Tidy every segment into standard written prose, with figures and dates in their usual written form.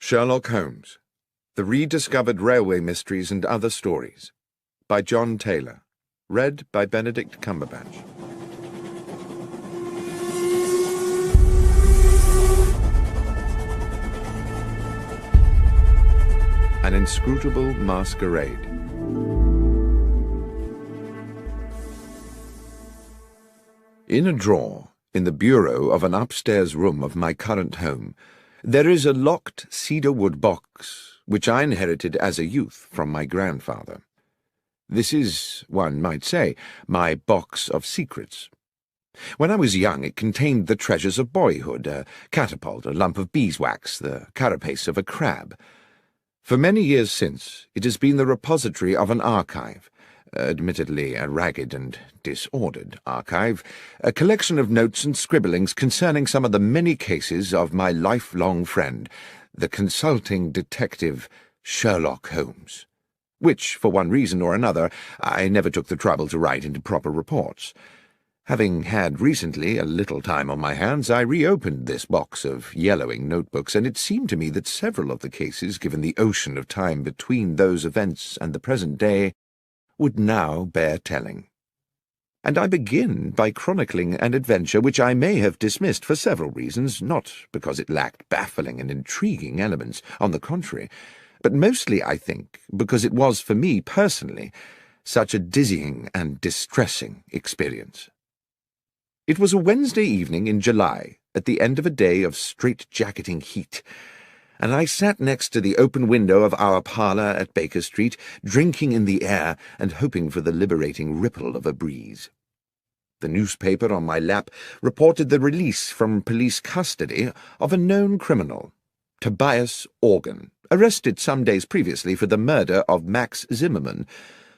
Sherlock Holmes, The Rediscovered Railway Mysteries and Other Stories, by John Taylor, read by Benedict Cumberbatch. An Inscrutable Masquerade. In a drawer, in the bureau of an upstairs room of my current home, there is a locked cedar-wood box, which I inherited as a youth from my grandfather. This is, one might say, my box of secrets. When I was young, it contained the treasures of boyhood, a catapult, a lump of beeswax, the carapace of a crab. For many years since, it has been the repository of an archive, admittedly a ragged and disordered archive, a collection of notes and scribblings concerning some of the many cases of my lifelong friend, the consulting detective Sherlock Holmes, which, for one reason or another, I never took the trouble to write into proper reports. Having had recently a little time on my hands, I reopened this box of yellowing notebooks, and it seemed to me that several of the cases, given the ocean of time between those events and the present day, would now bear telling. And I begin by chronicling an adventure which I may have dismissed for several reasons, not because it lacked baffling and intriguing elements, on the contrary, but mostly, I think, because it was, for me personally, such a dizzying and distressing experience. It was a Wednesday evening in July, at the end of a day of strait-jacketing heat, and I sat next to the open window of our parlour at Baker Street, drinking in the air and hoping for the liberating ripple of a breeze. The newspaper on my lap reported the release from police custody of a known criminal, Tobias Organ, arrested some days previously for the murder of Max Zimmerman,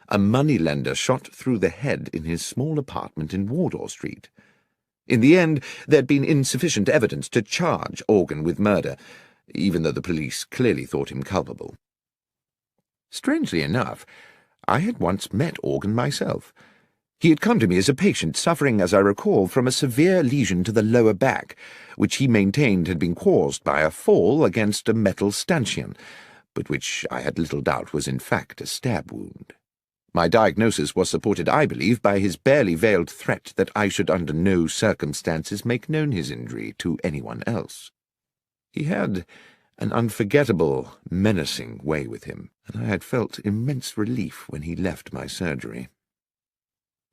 a moneylender shot through the head in his small apartment in Wardour Street. In the end, there had been insufficient evidence to charge Organ with murder, even though the police clearly thought him culpable. Strangely enough, I had once met Organ myself. He had come to me as a patient suffering, as I recall, from a severe lesion to the lower back, which he maintained had been caused by a fall against a metal stanchion, but which I had little doubt was in fact a stab wound. My diagnosis was supported, I believe, by his barely veiled threat that I should under no circumstances make known his injury to anyone else. He had an unforgettable, menacing way with him, and I had felt immense relief when he left my surgery.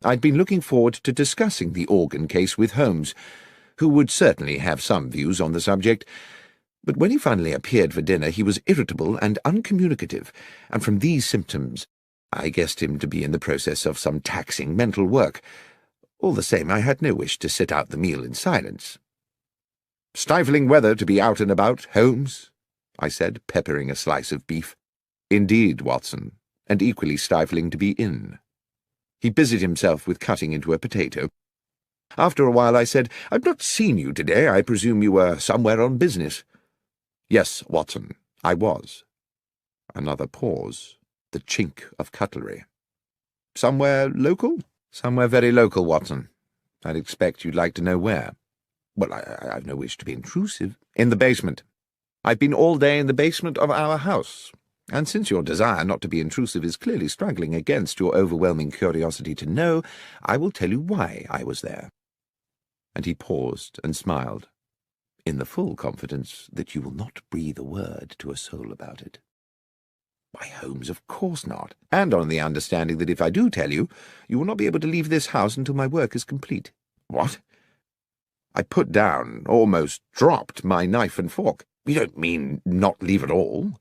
I'd been looking forward to discussing the Organ case with Holmes, who would certainly have some views on the subject, but when he finally appeared for dinner he was irritable and uncommunicative, and from these symptoms I guessed him to be in the process of some taxing mental work. All the same, I had no wish to sit out the meal in silence. "Stifling weather to be out and about, Holmes," I said, peppering a slice of beef. "Indeed, Watson, and equally stifling to be in." He busied himself with cutting into a potato. After a while I said, "I've not seen you today. I presume you were somewhere on business." "Yes, Watson, I was." Another pause, the chink of cutlery. "Somewhere local?" "Somewhere very local, Watson. I'd expect you'd like to know where." "Well, I've no wish to be intrusive." "In the basement. I've been all day in the basement of our house, and since your desire not to be intrusive is clearly struggling against your overwhelming curiosity to know, I will tell you why I was there." And he paused and smiled, in the full confidence that you will not breathe a word to a soul about it. "Why, Holmes, of course not, and on the understanding that if I do tell you, you will not be able to leave this house until my work is complete." "What?" I put down, almost dropped, my knife and fork. "You don't mean not leave at all?"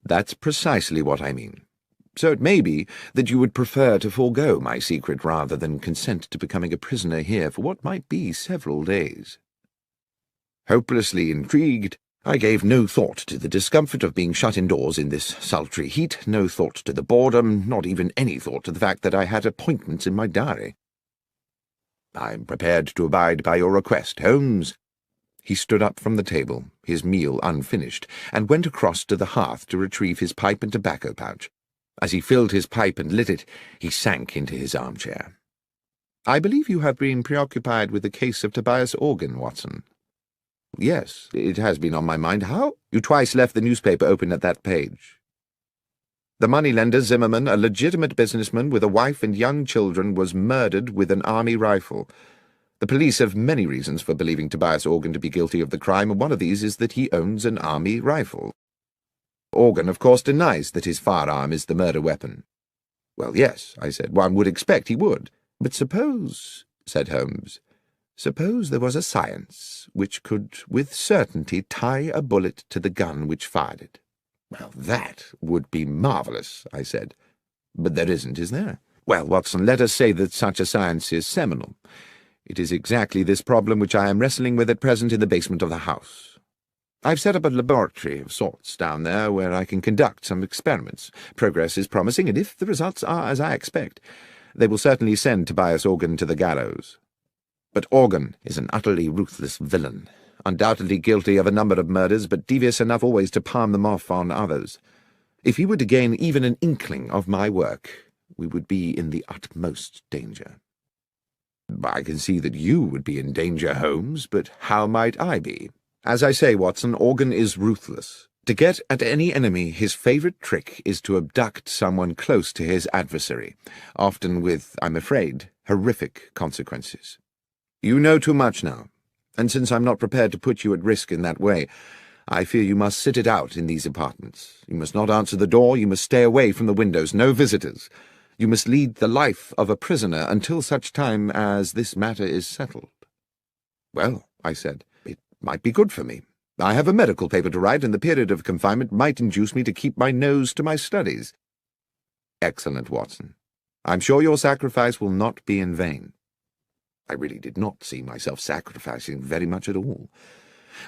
"That's precisely what I mean. So it may be that you would prefer to forego my secret rather than consent to becoming a prisoner here for what might be several days." Hopelessly intrigued, I gave no thought to the discomfort of being shut indoors in this sultry heat, no thought to the boredom, not even any thought to the fact that I had appointments in my diary. "I'm prepared to abide by your request, Holmes." He stood up from the table, his meal unfinished, and went across to the hearth to retrieve his pipe and tobacco pouch. As he filled his pipe and lit it, he sank into his armchair. "I believe you have been preoccupied with the case of Tobias Organ, Watson." yes, it has been on my mind. How? You twice left the newspaper open at that page. The moneylender Zimmerman, a legitimate businessman with a wife and young children, was murdered with an army rifle. The police have many reasons for believing Tobias Organ to be guilty of the crime, and one of these is that he owns an army rifle. Organ, of course, denies that his firearm is the murder weapon. Well, yes, I said, one would expect he would. But suppose, said Holmes, suppose there was a science which could with certainty tie a bullet to the gun which fired it. Well, that would be marvellous, I said. But there isn't, is there? Well, Watson, let us say that such a science is seminal. It is exactly this problem which I am wrestling with at present in the basement of the house. I've set up a laboratory of sorts down there where I can conduct some experiments. Progress is promising, and if the results are as I expect, they will certainly send Tobias Organ to the gallows. But Organ is an utterly ruthless villain, undoubtedly guilty of a number of murders, but devious enough always to palm them off on others. If he were to gain even an inkling of my work, we would be in the utmost danger. I can see that you would be in danger, Holmes, but how might I be? As I say, Watson, Organ is ruthless. To get at any enemy, his favourite trick is to abduct someone close to his adversary, often with, I'm afraid, horrific consequences. You know too much now, and since I'm not prepared to put you at risk in that way, I fear you must sit it out in these apartments. You must not answer the door, you must stay away from the windows, no visitors. You must lead the life of a prisoner until such time as this matter is settled. Well, I said, it might be good for me. I have a medical paper to write, and the period of confinement might induce me to keep my nose to my studies. Excellent, Watson. I'm sure your sacrifice will not be in vain. I really did not see myself sacrificing very much at all.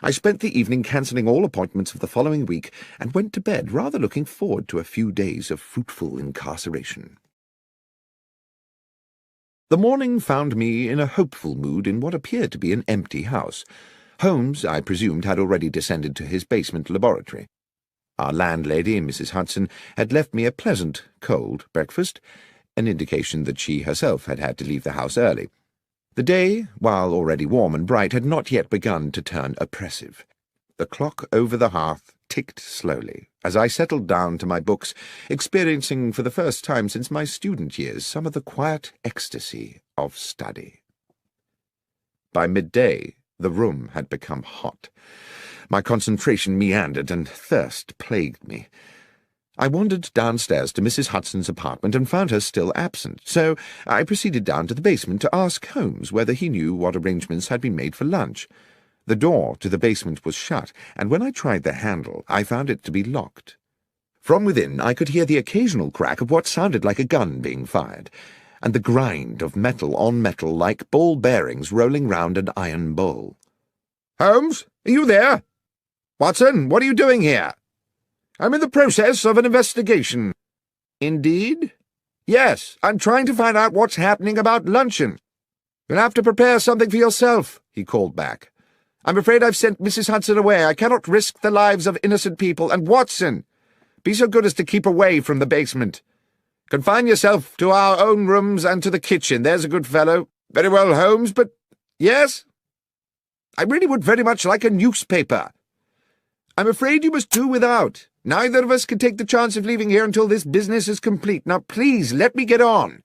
I spent the evening cancelling all appointments of the following week, and went to bed rather looking forward to a few days of fruitful incarceration. The morning found me in a hopeful mood in what appeared to be an empty house. Holmes, I presumed, had already descended to his basement laboratory. Our landlady, Mrs. Hudson, had left me a pleasant, cold breakfast, an indication that she herself had had to leave the house early. The day, while already warm and bright, had not yet begun to turn oppressive. The clock over the hearth ticked slowly as I settled down to my books, experiencing for the first time since my student years some of the quiet ecstasy of study. By midday, the room had become hot. My concentration meandered, and thirst plagued me. I wandered downstairs to Mrs. Hudson's apartment and found her still absent, so I proceeded down to the basement to ask Holmes whether he knew what arrangements had been made for lunch. The door to the basement was shut, and when I tried the handle, I found it to be locked. From within, I could hear the occasional crack of what sounded like a gun being fired, and the grind of metal on metal like ball bearings rolling round an iron bowl. "Holmes, are you there? Watson, what are you doing here?" "I'm in the process of an investigation." "Indeed?" "Yes, I'm trying to find out what's happening about luncheon." "You'll have to prepare something for yourself," he called back. "I'm afraid I've sent Mrs. Hudson away. I cannot risk the lives of innocent people. And Watson, be so good as to keep away from the basement. Confine yourself to our own rooms and to the kitchen. There's a good fellow." "Very well, Holmes, but—" "Yes?" "I really would very much like a newspaper." "I'm afraid you must do without. Neither of us can take the chance of leaving here until this business is complete. Now, please, let me get on."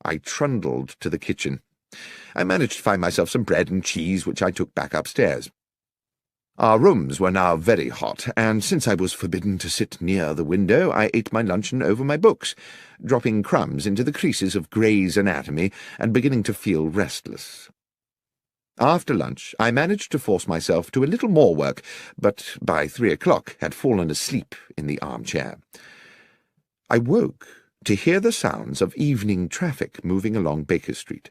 I trundled to the kitchen. I managed to find myself some bread and cheese, which I took back upstairs. Our rooms were now very hot, and since I was forbidden to sit near the window, I ate my luncheon over my books, dropping crumbs into the creases of Gray's Anatomy and beginning to feel restless. After lunch, I managed to force myself to a little more work, but by 3 o'clock had fallen asleep in the armchair. I woke to hear the sounds of evening traffic moving along Baker Street.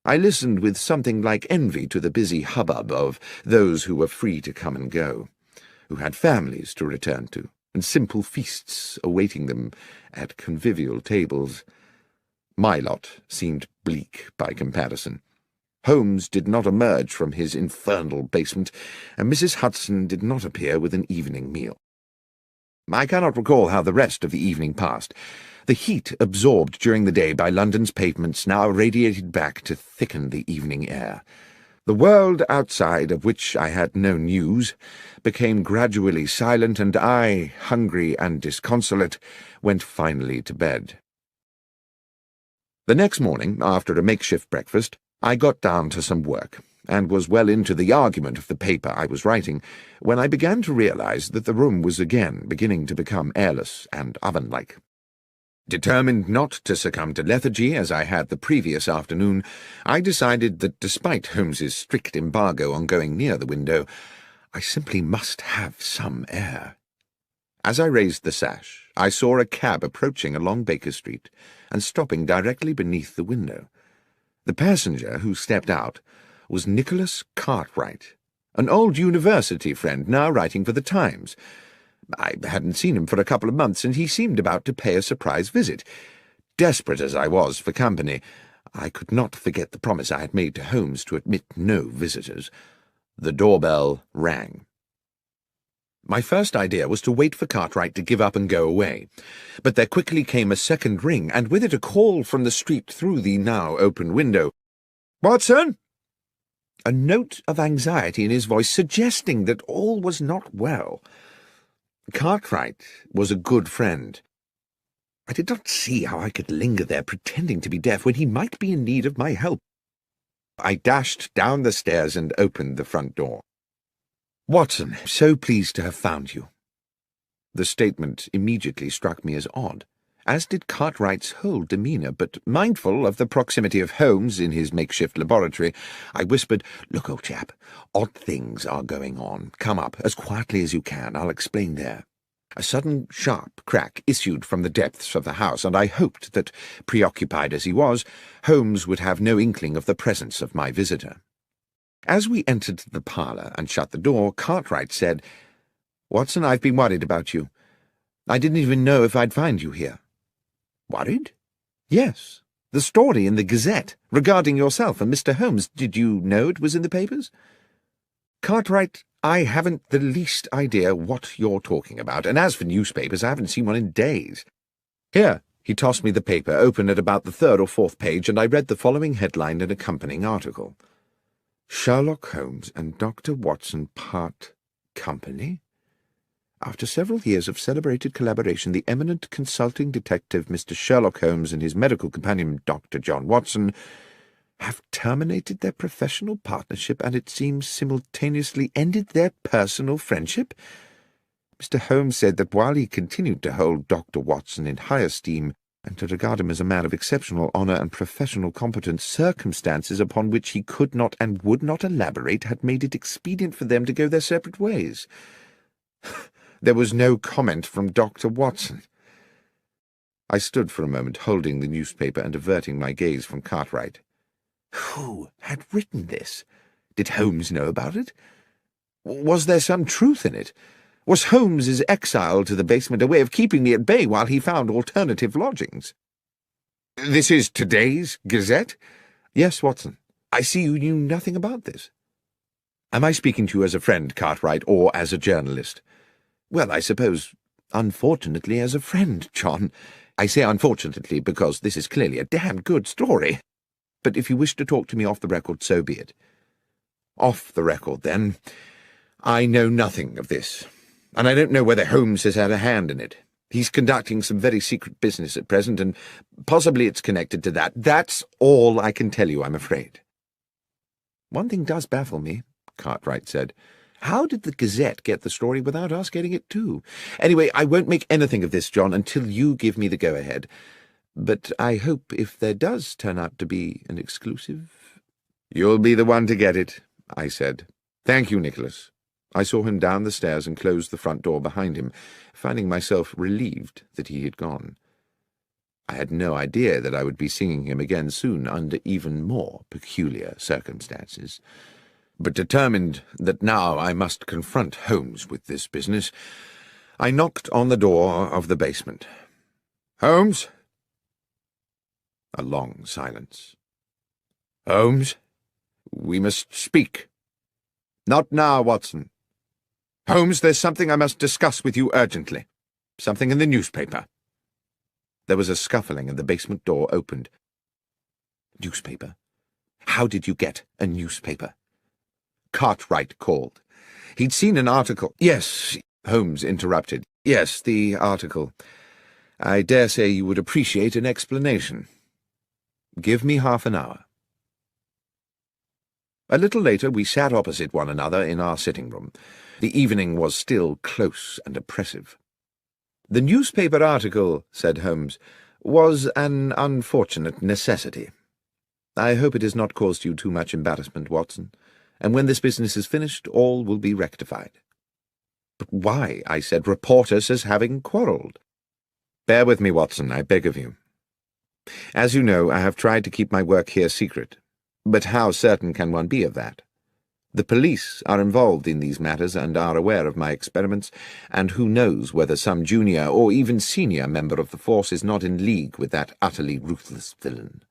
I listened with something like envy to the busy hubbub of those who were free to come and go, who had families to return to, and simple feasts awaiting them at convivial tables. My lot seemed bleak by comparison. Holmes did not emerge from his infernal basement, and Mrs. Hudson did not appear with an evening meal. I cannot recall how the rest of the evening passed. The heat absorbed during the day by London's pavements now radiated back to thicken the evening air. The world outside, of which I had no news, became gradually silent, and I, hungry and disconsolate, went finally to bed. The next morning, after a makeshift breakfast, I got down to some work, and was well into the argument of the paper I was writing, when I began to realize that the room was again beginning to become airless and oven-like. Determined not to succumb to lethargy as I had the previous afternoon, I decided that despite Holmes's strict embargo on going near the window, I simply must have some air. As I raised the sash, I saw a cab approaching along Baker Street and stopping directly beneath the window. The passenger who stepped out was Nicholas Cartwright, an old university friend now writing for the Times. I hadn't seen him for a couple of months, and he seemed about to pay a surprise visit. Desperate as I was for company, I could not forget the promise I had made to Holmes to admit no visitors. The doorbell rang. My first idea was to wait for Cartwright to give up and go away, but there quickly came a second ring, and with it a call from the street through the now open window. "Watson!" A note of anxiety in his voice, suggesting that all was not well. Cartwright was a good friend. I did not see how I could linger there pretending to be deaf when he might be in need of my help. I dashed down the stairs and opened the front door. "Watson, so pleased to have found you." The statement immediately struck me as odd, as did Cartwright's whole demeanour, but mindful of the proximity of Holmes in his makeshift laboratory, I whispered, "Look, old chap, odd things are going on. Come up, as quietly as you can. I'll explain there." A sudden sharp crack issued from the depths of the house, and I hoped that, preoccupied as he was, Holmes would have no inkling of the presence of my visitor. As we entered the parlour and shut the door, Cartwright said, "Watson, I've been worried about you. I didn't even know if I'd find you here." "Worried?" "Yes. The story in the Gazette regarding yourself and Mr. Holmes. Did you know it was in the papers?" "Cartwright, I haven't the least idea what you're talking about, and as for newspapers, I haven't seen one in days. Here." He tossed me the paper, open at about the third or fourth page, and I read the following headline and accompanying article. "Sherlock Holmes and Dr. Watson part company? After several years of celebrated collaboration, the eminent consulting detective Mr. Sherlock Holmes and his medical companion Dr. John Watson have terminated their professional partnership and, it seems, simultaneously ended their personal friendship. Mr. Holmes said that while he continued to hold Dr. Watson in high esteem and to regard him as a man of exceptional honour and professional competence, circumstances upon which he could not and would not elaborate had made it expedient for them to go their separate ways." There was no comment from Dr. Watson. I stood for a moment, holding the newspaper and averting my gaze from Cartwright. Who had written this? Did Holmes know about it? Was there some truth in it? Was Holmes's exile to the basement a way of keeping me at bay while he found alternative lodgings? "This is today's Gazette?" "Yes, Watson. I see you knew nothing about this." "Am I speaking to you as a friend, Cartwright, or as a journalist?" "Well, I suppose, unfortunately, as a friend, John. I say unfortunately because this is clearly a damned good story. But if you wish to talk to me off the record, so be it." "Off the record, then. I know nothing of this, and I don't know whether Holmes has had a hand in it. He's conducting some very secret business at present, and possibly it's connected to that. That's all I can tell you, I'm afraid." "One thing does baffle me," Cartwright said. "How did the Gazette get the story without us getting it too? Anyway, I won't make anything of this, John, until you give me the go-ahead. But I hope if there does turn out to be an exclusive—" "You'll be the one to get it," I said. "Thank you, Nicholas." I saw him down the stairs and closed the front door behind him, finding myself relieved that he had gone. I had no idea that I would be seeing him again soon under even more peculiar circumstances. But determined that now I must confront Holmes with this business, I knocked on the door of the basement. "Holmes?" A long silence. "Holmes? We must speak." "Not now, Watson." "Holmes, there's something I must discuss with you urgently. Something in the newspaper." There was a scuffling and the basement door opened. "Newspaper? How did you get a newspaper?" Cartwright called. He'd seen an article— Yes, Holmes interrupted. Yes, the article. I dare say you would appreciate an explanation. Give me half an hour. A little later we sat opposite one another in our sitting-room. The evening was still close and oppressive. "The newspaper article," said Holmes, "was an unfortunate necessity. I hope it has not caused you too much embarrassment, Watson, and when this business is finished, all will be rectified." "But why," I said, "report us as having quarrelled?" "Bear with me, Watson, I beg of you. As you know, I have tried to keep my work here secret, but how certain can one be of that? The police are involved in these matters and are aware of my experiments, and who knows whether some junior or even senior member of the force is not in league with that utterly ruthless villain.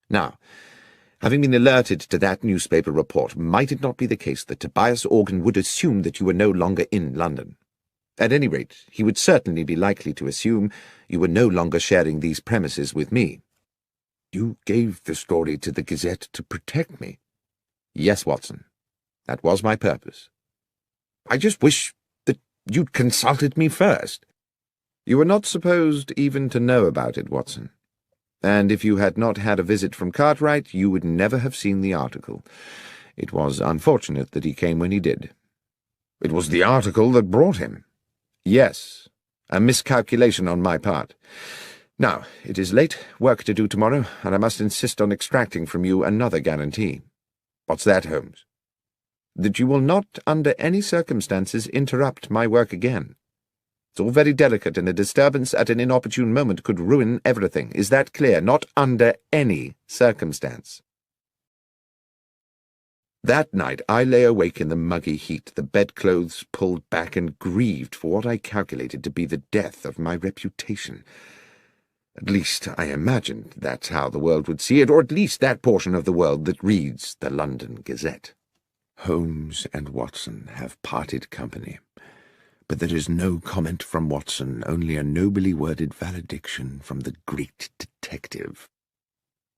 Now, having been alerted to that newspaper report, might it not be the case that Tobias Organ would assume that you were no longer in London? At any rate, he would certainly be likely to assume you were no longer sharing these premises with me." "You gave the story to the Gazette to protect me?" "Yes, Watson. That was my purpose." "I just wish that you'd consulted me first." "You were not supposed even to know about it, Watson. And if you had not had a visit from Cartwright, you would never have seen the article. It was unfortunate that he came when he did." "It was the article that brought him." "Yes, a miscalculation on my part. Now, it is late, work to do tomorrow, and I must insist on extracting from you another guarantee." "What's that, Holmes?" "That you will not, under any circumstances, interrupt my work again. It's all very delicate, and a disturbance at an inopportune moment could ruin everything. Is that clear? Not under any circumstance." That night I lay awake in the muggy heat, the bedclothes pulled back, and grieved for what I calculated to be the death of my reputation. At least, I imagined that's how the world would see it, or at least that portion of the world that reads the London Gazette. Holmes and Watson have parted company, but there is no comment from Watson, only a nobly worded valediction from the great detective.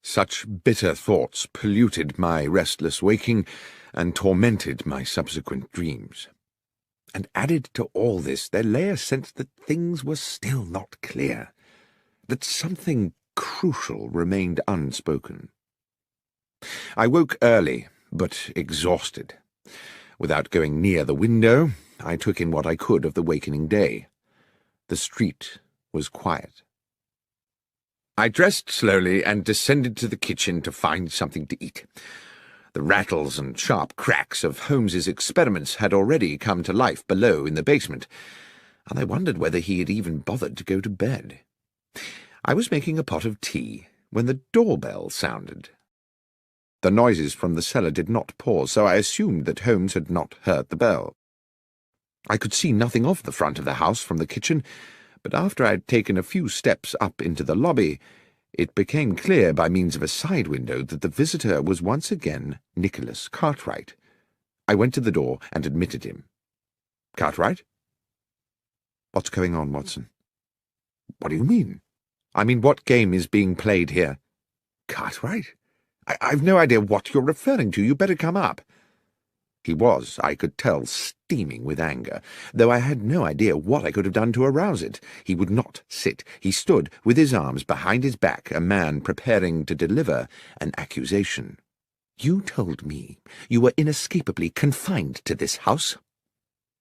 Such bitter thoughts polluted my restless waking and tormented my subsequent dreams. And added to all this, there lay a sense that things were still not clear, that something crucial remained unspoken. I woke early, but exhausted. Without going near the window, I took in what I could of the wakening day. The street was quiet. I dressed slowly and descended to the kitchen to find something to eat. The rattles and sharp cracks of Holmes's experiments had already come to life below in the basement, and I wondered whether he had even bothered to go to bed. I was making a pot of tea when the doorbell sounded. The noises from the cellar did not pause, so I assumed that Holmes had not heard the bell. I could see nothing of the front of the house from the kitchen, but after I had taken a few steps up into the lobby, it became clear by means of a side window that the visitor was once again Nicholas Cartwright. I went to the door and admitted him. "Cartwright?" "What's going on, Watson?" "What do you mean?" "I mean, what game is being played here?" "Cartwright? I've no idea what you're referring to. You better come up." He was, I could tell, steaming with anger, though I had no idea what I could have done to arouse it. He would not sit. He stood with his arms behind his back, a man preparing to deliver an accusation. "You told me you were inescapably confined to this house?"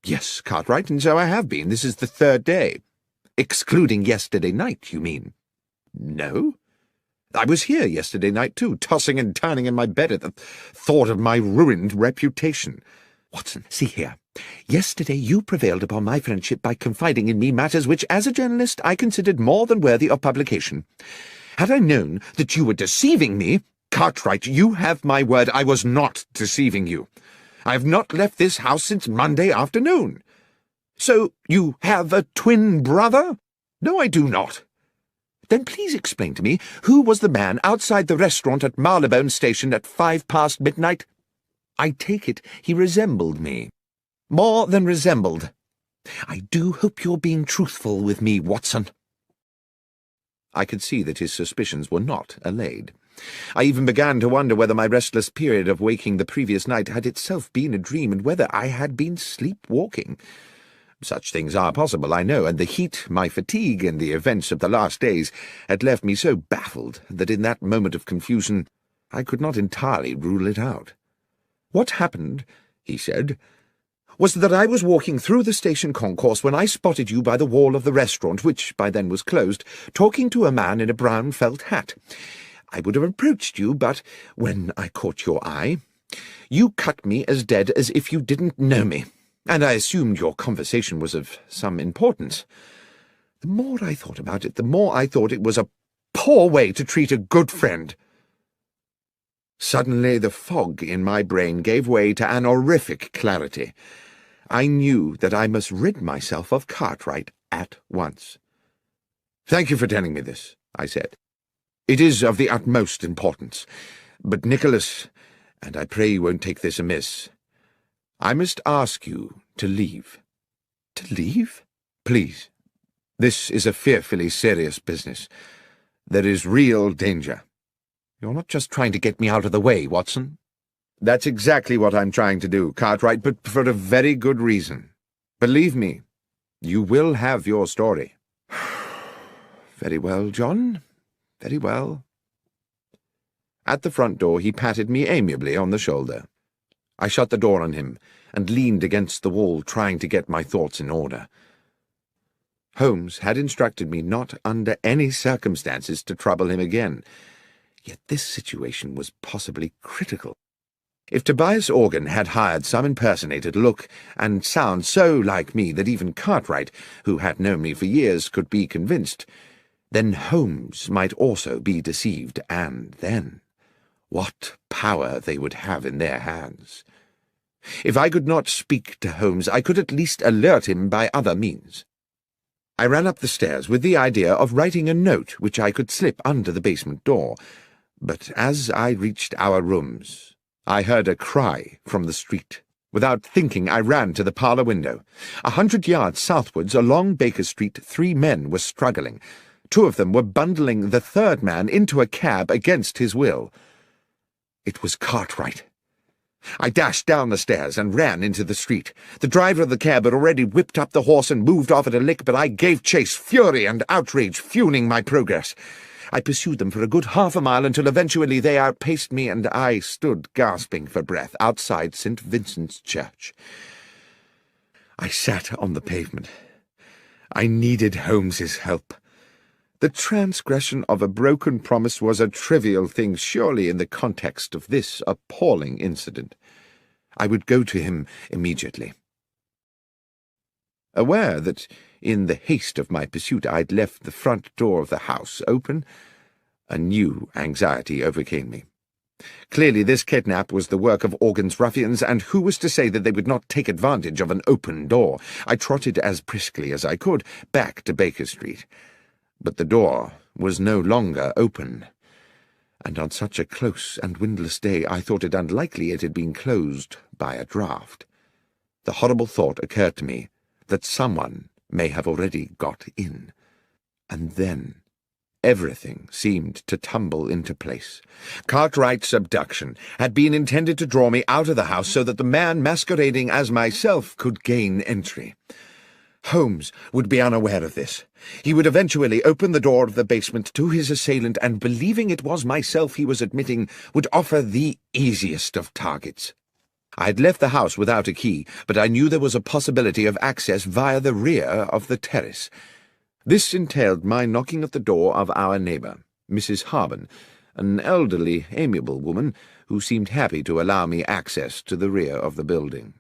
"Yes, Cartwright, and so I have been. This is the third day." "Excluding yesterday night, you mean?" "No. I was here yesterday night, too, tossing and turning in my bed at the thought of my ruined reputation." "Watson, see here. Yesterday you prevailed upon my friendship by confiding in me matters which, as a journalist, I considered more than worthy of publication. Had I known that you were deceiving me—" "Cartwright, you have my word I was not deceiving you. I have not left this house since Monday afternoon." "So you have a twin brother?" "No, I do not." "Then please explain to me who was the man outside the restaurant at Marylebone Station at 5 past midnight?" "I take it he resembled me." "More than resembled. I do hope you're being truthful with me, Watson." I could see that his suspicions were not allayed. I even began to wonder whether my restless period of waking the previous night had itself been a dream, and whether I had been sleepwalking. Such things are possible, I know, and the heat, my fatigue, and the events of the last days had left me so baffled that in that moment of confusion I could not entirely rule it out. "What happened," he said, "was that I was walking through the station concourse when I spotted you by the wall of the restaurant, which by then was closed, talking to a man in a brown felt hat. I would have approached you, but when I caught your eye, you cut me as dead as if you didn't know me, and I assumed your conversation was of some importance. The more I thought about it, the more I thought it was a poor way to treat a good friend." Suddenly the fog in my brain gave way to an horrific clarity. I knew that I must rid myself of Cartwright at once. "Thank you for telling me this," I said. "It is of the utmost importance. But, Nicholas, and I pray you won't take this amiss, I must ask you to leave." "To leave?" "Please. This is a fearfully serious business. There is real danger." "You're not just trying to get me out of the way, Watson?" "That's exactly what I'm trying to do, Cartwright, but for a very good reason. Believe me, you will have your story." "Very well, John. Very well." At the front door he patted me amiably on the shoulder. I shut the door on him and leaned against the wall, trying to get my thoughts in order. Holmes had instructed me not under any circumstances to trouble him again, yet this situation was possibly critical. If Tobias Organ had hired some impersonator to look and sound so like me that even Cartwright, who had known me for years, could be convinced, then Holmes might also be deceived, and then what power they would have in their hands. If I could not speak to Holmes, I could at least alert him by other means. I ran up the stairs with the idea of writing a note which I could slip under the basement door, but as I reached our rooms, I heard a cry from the street. Without thinking, I ran to the parlour window. 100 yards southwards along Baker Street, 3 men were struggling. 2 of them were bundling the third man into a cab against his will. It was Cartwright. I dashed down the stairs and ran into the street. The driver of the cab had already whipped up the horse and moved off at a lick, but I gave chase, fury and outrage fueling my progress. I pursued them for a good half a mile until eventually they outpaced me, and I stood gasping for breath outside St. Vincent's Church. I sat on the pavement. I needed Holmes's help. The transgression of a broken promise was a trivial thing, surely, in the context of this appalling incident. I would go to him immediately. Aware that, in the haste of my pursuit, I'd left the front door of the house open, a new anxiety overcame me. Clearly this kidnap was the work of Organ's ruffians, and who was to say that they would not take advantage of an open door? I trotted as briskly as I could back to Baker Street. But the door was no longer open, and on such a close and windless day I thought it unlikely it had been closed by a draught. The horrible thought occurred to me that someone may have already got in, and then everything seemed to tumble into place. Cartwright's abduction had been intended to draw me out of the house so that the man masquerading as myself could gain entry. Holmes would be unaware of this. He would eventually open the door of the basement to his assailant, and believing it was myself he was admitting, would offer the easiest of targets. I had left the house without a key, but I knew there was a possibility of access via the rear of the terrace. This entailed my knocking at the door of our neighbour, Mrs. Harben, an elderly, amiable woman who seemed happy to allow me access to the rear of the building.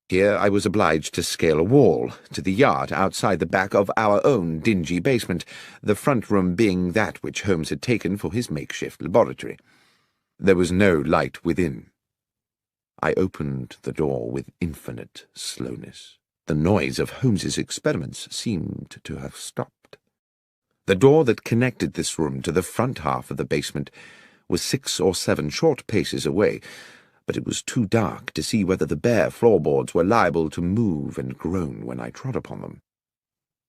Here I was obliged to scale a wall to the yard outside the back of our own dingy basement, the front room being that which Holmes had taken for his makeshift laboratory. There was no light within. I opened the door with infinite slowness. The noise of Holmes's experiments seemed to have stopped. The door that connected this room to the front half of the basement was 6 or 7 short paces away, but it was too dark to see whether the bare floorboards were liable to move and groan when I trod upon them.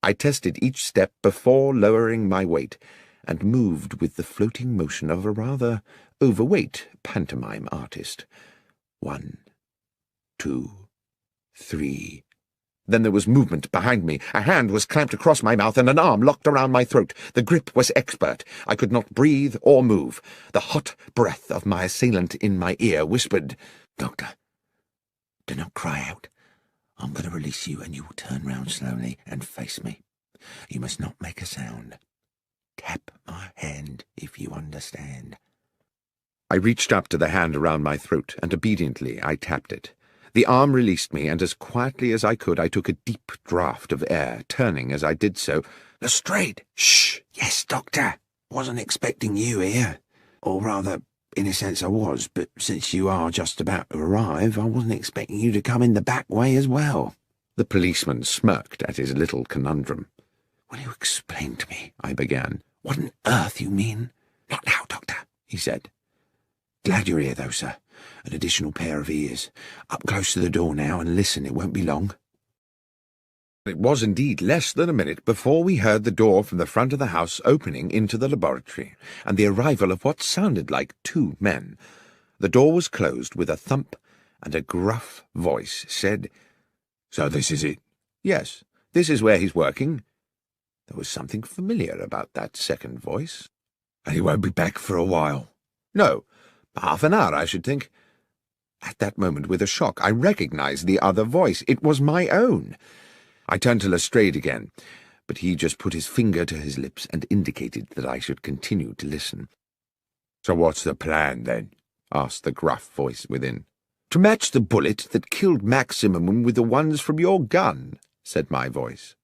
I tested each step before lowering my weight, and moved with the floating motion of a rather overweight pantomime artist. 1, 2, 3. Then there was movement behind me. A hand was clamped across my mouth and an arm locked around my throat. The grip was expert. I could not breathe or move. The hot breath of my assailant in my ear whispered, "Doctor, do not cry out. I'm going to release you and you will turn round slowly and face me. You must not make a sound. Tap my hand if you understand." I reached up to the hand around my throat, and obediently I tapped it. The arm released me, and as quietly as I could I took a deep draught of air, turning as I did so. "Lestrade!" "Shh! Yes, Doctor. Wasn't expecting you here. Or rather, in a sense I was, but since you are just about to arrive, I wasn't expecting you to come in the back way as well." The policeman smirked at his little conundrum. "Will you explain to me," I began, "what on earth you mean?" "Not now, Doctor," he said. "Glad you're here, though, sir. An additional pair of ears. Up close to the door now, and listen, it won't be long." It was indeed less than a minute before we heard the door from the front of the house opening into the laboratory, and the arrival of what sounded like 2 men. The door was closed with a thump, and a gruff voice said, "So this is it?" "Yes, this is where he's working." There was something familiar about that second voice. "And he won't be back for a while?" "No. Half an hour, I should think." At that moment, with a shock, I recognized the other voice. It was my own. I turned to Lestrade again, but he just put his finger to his lips and indicated that I should continue to listen. "So what's the plan, then?" asked the gruff voice within. "To match the bullet that killed Max Zimmerman with the ones from your gun," said my voice.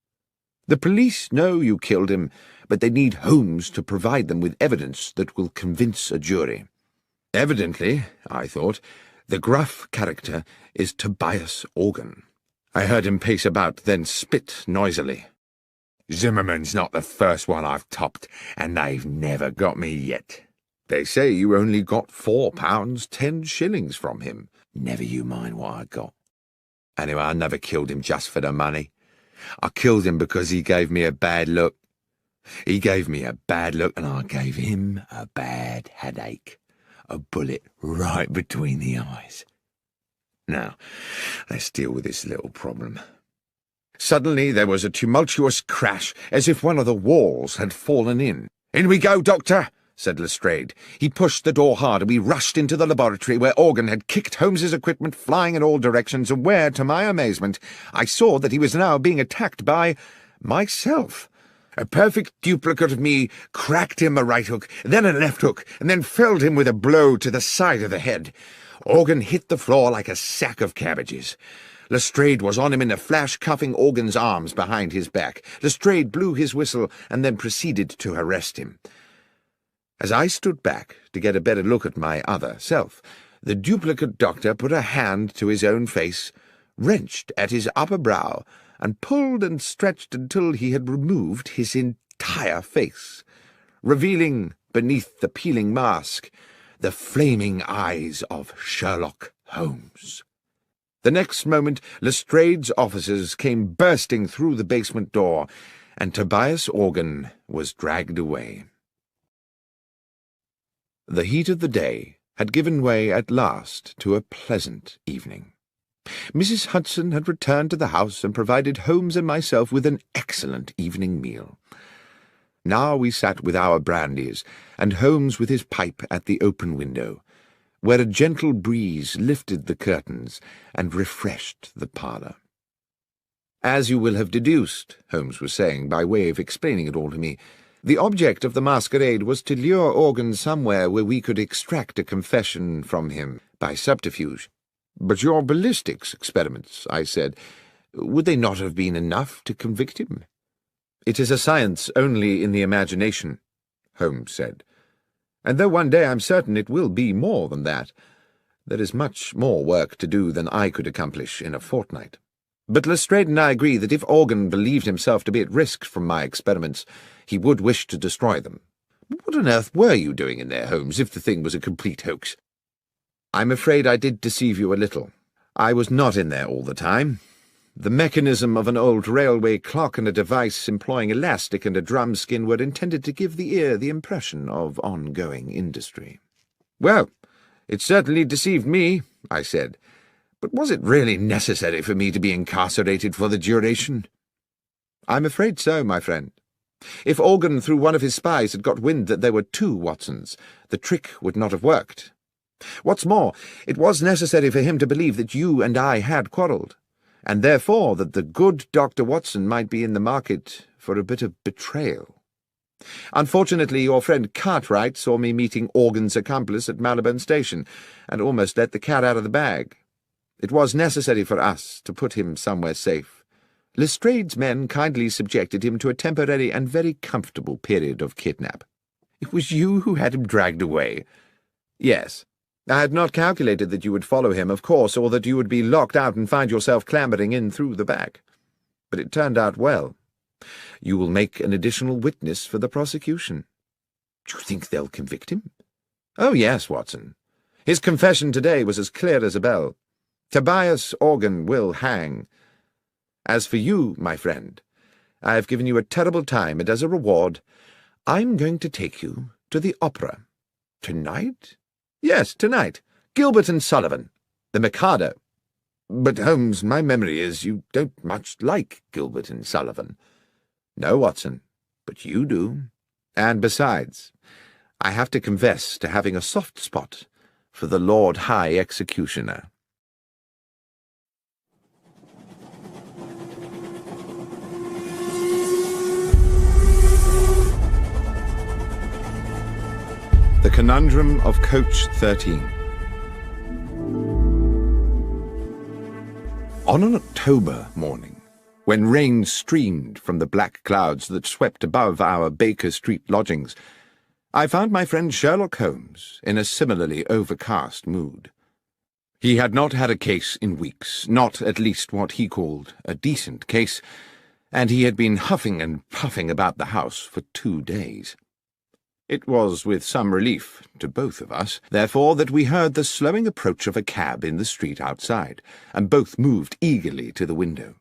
"The police know you killed him, but they need Holmes to provide them with evidence that will convince a jury." Evidently, I thought, the gruff character is Tobias Organ. I heard him pace about, then spit noisily. "Zimmerman's not the first one I've topped, and they've never got me yet. They say you only got £4 10 from him." "Never you mind what I got. Anyway, I never killed him just for the money. I killed him because he gave me a bad look. He gave me a bad look, and I gave him a bad headache. A bullet right between the eyes. Now, let's deal with this little problem." Suddenly there was a tumultuous crash, as if one of the walls had fallen in. "In we go, Doctor," said Lestrade. He pushed the door hard, and we rushed into the laboratory, where Organ had kicked Holmes's equipment flying in all directions, and where, to my amazement, I saw that he was now being attacked by myself. A perfect duplicate of me cracked him a right hook, then a left hook, and then felled him with a blow to the side of the head. Organ hit the floor like a sack of cabbages. Lestrade was on him in a flash, cuffing Organ's arms behind his back. Lestrade blew his whistle and then proceeded to arrest him. As I stood back to get a better look at my other self, the duplicate doctor put a hand to his own face, wrenched at his upper brow, and pulled and stretched until he had removed his entire face, revealing, beneath the peeling mask, the flaming eyes of Sherlock Holmes. The next moment Lestrade's officers came bursting through the basement door, and Tobias Organ was dragged away. The heat of the day had given way at last to a pleasant evening. Mrs. Hudson had returned to the house and provided Holmes and myself with an excellent evening meal. Now we sat with our brandies, and Holmes with his pipe at the open window, where a gentle breeze lifted the curtains and refreshed the parlour. "As you will have deduced," Holmes was saying, by way of explaining it all to me, "the object of the masquerade was to lure Organ somewhere where we could extract a confession from him by subterfuge." "But your ballistics experiments," I said, "would they not have been enough to convict him?" "It is a science only in the imagination," Holmes said, "and though one day I'm certain it will be more than that, there is much more work to do than I could accomplish in a fortnight. But Lestrade and I agree that if Organ believed himself to be at risk from my experiments, he would wish to destroy them. What on earth were you doing in there, Holmes, if the thing was a complete hoax?" "I'm afraid I did deceive you a little. I was not in there all the time. The mechanism of an old railway clock and a device employing elastic and a drum skin were intended to give the ear the impression of ongoing industry. "Well, it certainly deceived me," I said. "But was it really necessary for me to be incarcerated for the duration?" "I'm afraid so, my friend. If Organ, through one of his spies, had got wind that there were two Watsons, the trick would not have worked. What's more, it was necessary for him to believe that you and I had quarrelled, and therefore that the good Dr. Watson might be in the market for a bit of betrayal. Unfortunately, your friend Cartwright saw me meeting Organ's accomplice at Marylebone Station, and almost let the cat out of the bag. It was necessary for us to put him somewhere safe. Lestrade's men kindly subjected him to a temporary and very comfortable period of kidnap." "It was you who had him dragged away?" "Yes. I had not calculated that you would follow him, of course, or that you would be locked out and find yourself clambering in through the back. But it turned out well. You will make an additional witness for the prosecution." "Do you think they'll convict him?" "Oh, yes, Watson. His confession today was as clear as a bell. Tobias Organ will hang. As for you, my friend, I have given you a terrible time, and as a reward, I'm going to take you to the opera." "Tonight?" "Yes, tonight. Gilbert and Sullivan. The Mikado." "But, Holmes, my memory is you don't much like Gilbert and Sullivan." "No, Watson, but you do. And besides, I have to confess to having a soft spot for the Lord High Executioner." The Conundrum of Coach 13. On an October morning, when rain streamed from the black clouds that swept above our Baker Street lodgings, I found my friend Sherlock Holmes in a similarly overcast mood. He had not had a case in weeks, not at least what he called a decent case, and he had been huffing and puffing about the house for 2 days. It was with some relief to both of us, therefore, that we heard the slowing approach of a cab in the street outside, and both moved eagerly to the window.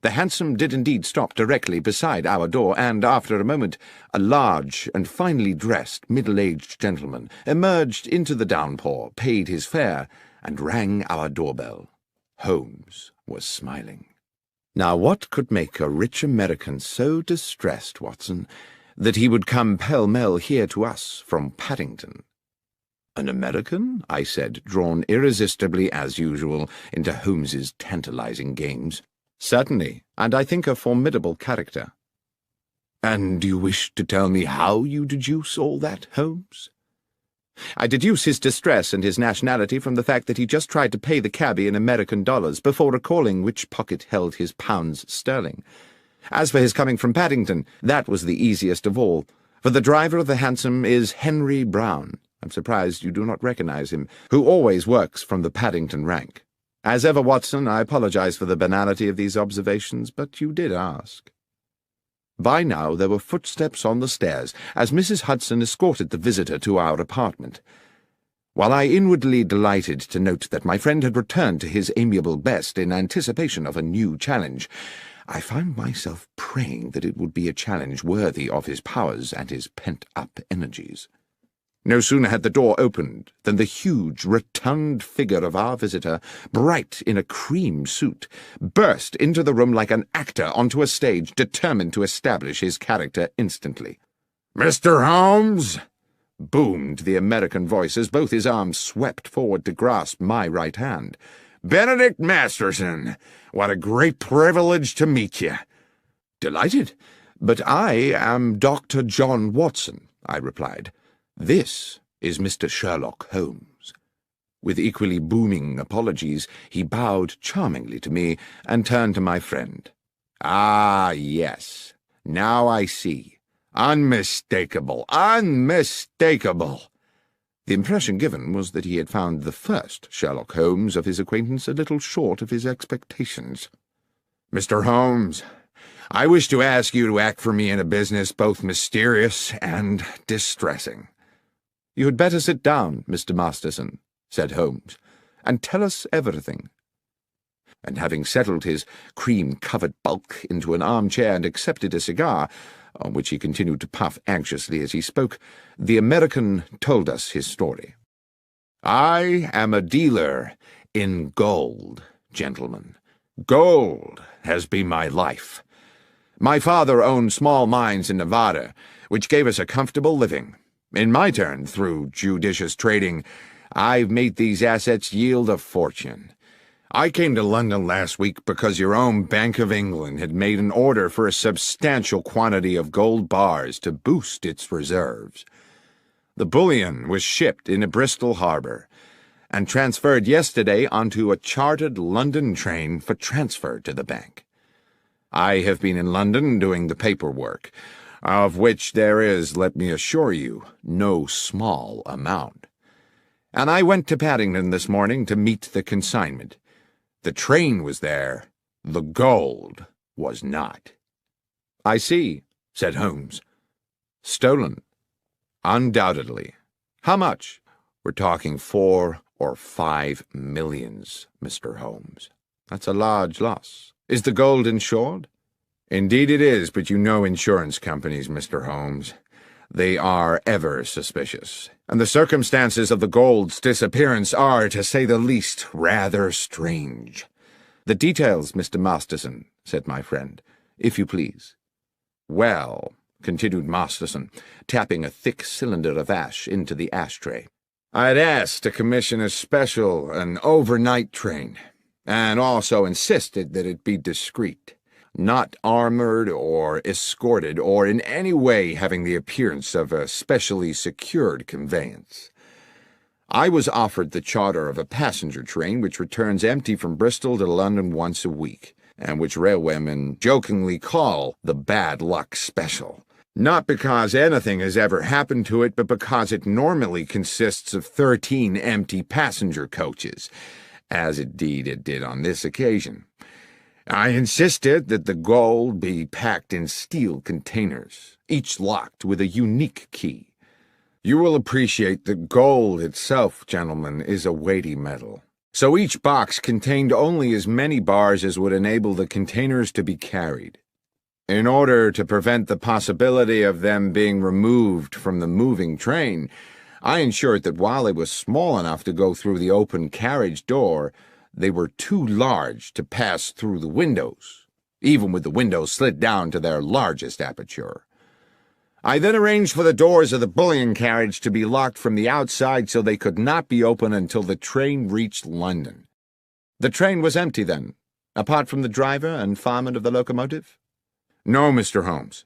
The hansom did indeed stop directly beside our door, and after a moment a large and finely dressed middle-aged gentleman emerged into the downpour, paid his fare, and rang our doorbell. Holmes was smiling. Now, what could make a rich American so distressed, Watson, that he would come pell-mell here to us from Paddington? "An American?" I said, drawn irresistibly, as usual, into Holmes's tantalizing games. "Certainly, and I think a formidable character." "And do you wish to tell me how you deduce all that, Holmes?" "I deduce his distress and his nationality from the fact that he just tried to pay the cabby in American dollars before recalling which pocket held his pounds sterling. As for his coming from Paddington, that was the easiest of all, for the driver of the hansom is Henry Brown. I'm surprised you do not recognize him, who always works from the Paddington rank. As ever, Watson, I apologize for the banality of these observations, but you did ask." By now there were footsteps on the stairs, as Mrs. Hudson escorted the visitor to our apartment. While I inwardly delighted to note that my friend had returned to his amiable best in anticipation of a new challenge, I found myself praying that it would be a challenge worthy of his powers and his pent-up energies. No sooner had the door opened than the huge, rotund figure of our visitor, bright in a cream suit, burst into the room like an actor onto a stage, determined to establish his character instantly. "Mr. Holmes!" boomed the American voice as both his arms swept forward to grasp my right hand. "Benedict Masterson! What a great privilege to meet you!" "Delighted, but I am Dr. John Watson," I replied. "This is Mr. Sherlock Holmes." With equally booming apologies, he bowed charmingly to me and turned to my friend. "Ah, yes. Now I see. Unmistakable, unmistakable." The impression given was that he had found the first Sherlock Holmes of his acquaintance a little short of his expectations. "Mr. Holmes, I wish to ask you to act for me in a business both mysterious and distressing." "You had better sit down, Mr. Masterson," said Holmes, "and tell us everything." and having settled his cream-covered bulk into an armchair and accepted a cigar, on which he continued to puff anxiously as he spoke, the American told us his story. "I am a dealer in gold, gentlemen. Gold has been my life. My father owned small mines in Nevada, which gave us a comfortable living. In my turn, through judicious trading, I've made these assets yield a fortune. I came to London last week because your own Bank of England had made an order for a substantial quantity of gold bars to boost its reserves. The bullion was shipped into Bristol Harbour and transferred yesterday onto a chartered London train for transfer to the bank. I have been in London doing the paperwork, of which there is, let me assure you, no small amount. And I went to Paddington this morning to meet the consignment. The train was there, the gold was not." "I see," said Holmes. "Stolen?" "Undoubtedly. How much?" "We're talking 4 or 5 millions, Mr. Holmes. That's a large loss. Is the gold insured?" "Indeed it is, but you know insurance companies, Mr. Holmes. They are ever suspicious, and the circumstances of the gold's disappearance are, to say the least, rather strange." "The details, Mr. Masterson," said my friend, "if you please." "Well," continued Masterson, tapping a thick cylinder of ash into the ashtray, "I'd asked to commission a special, an overnight train, and also insisted that it be discreet, not armored or escorted, or in any way having the appearance of a specially secured conveyance. I was offered the charter of a passenger train which returns empty from Bristol to London once a week, and which railwaymen jokingly call the Bad Luck Special, not because anything has ever happened to it, but because it normally consists of 13 empty passenger coaches, as indeed it did on this occasion. I insisted that the gold be packed in steel containers, each locked with a unique key. You will appreciate that gold itself, gentlemen, is a weighty metal, so each box contained only as many bars as would enable the containers to be carried. In order to prevent the possibility of them being removed from the moving train, I ensured that while they were small enough to go through the open carriage door, they were too large to pass through the windows, even with the windows slid down to their largest aperture. I then arranged for the doors of the bullion carriage to be locked from the outside so they could not be opened until the train reached London. The train was empty then, apart from the driver and fireman of the locomotive? No, Mr. Holmes.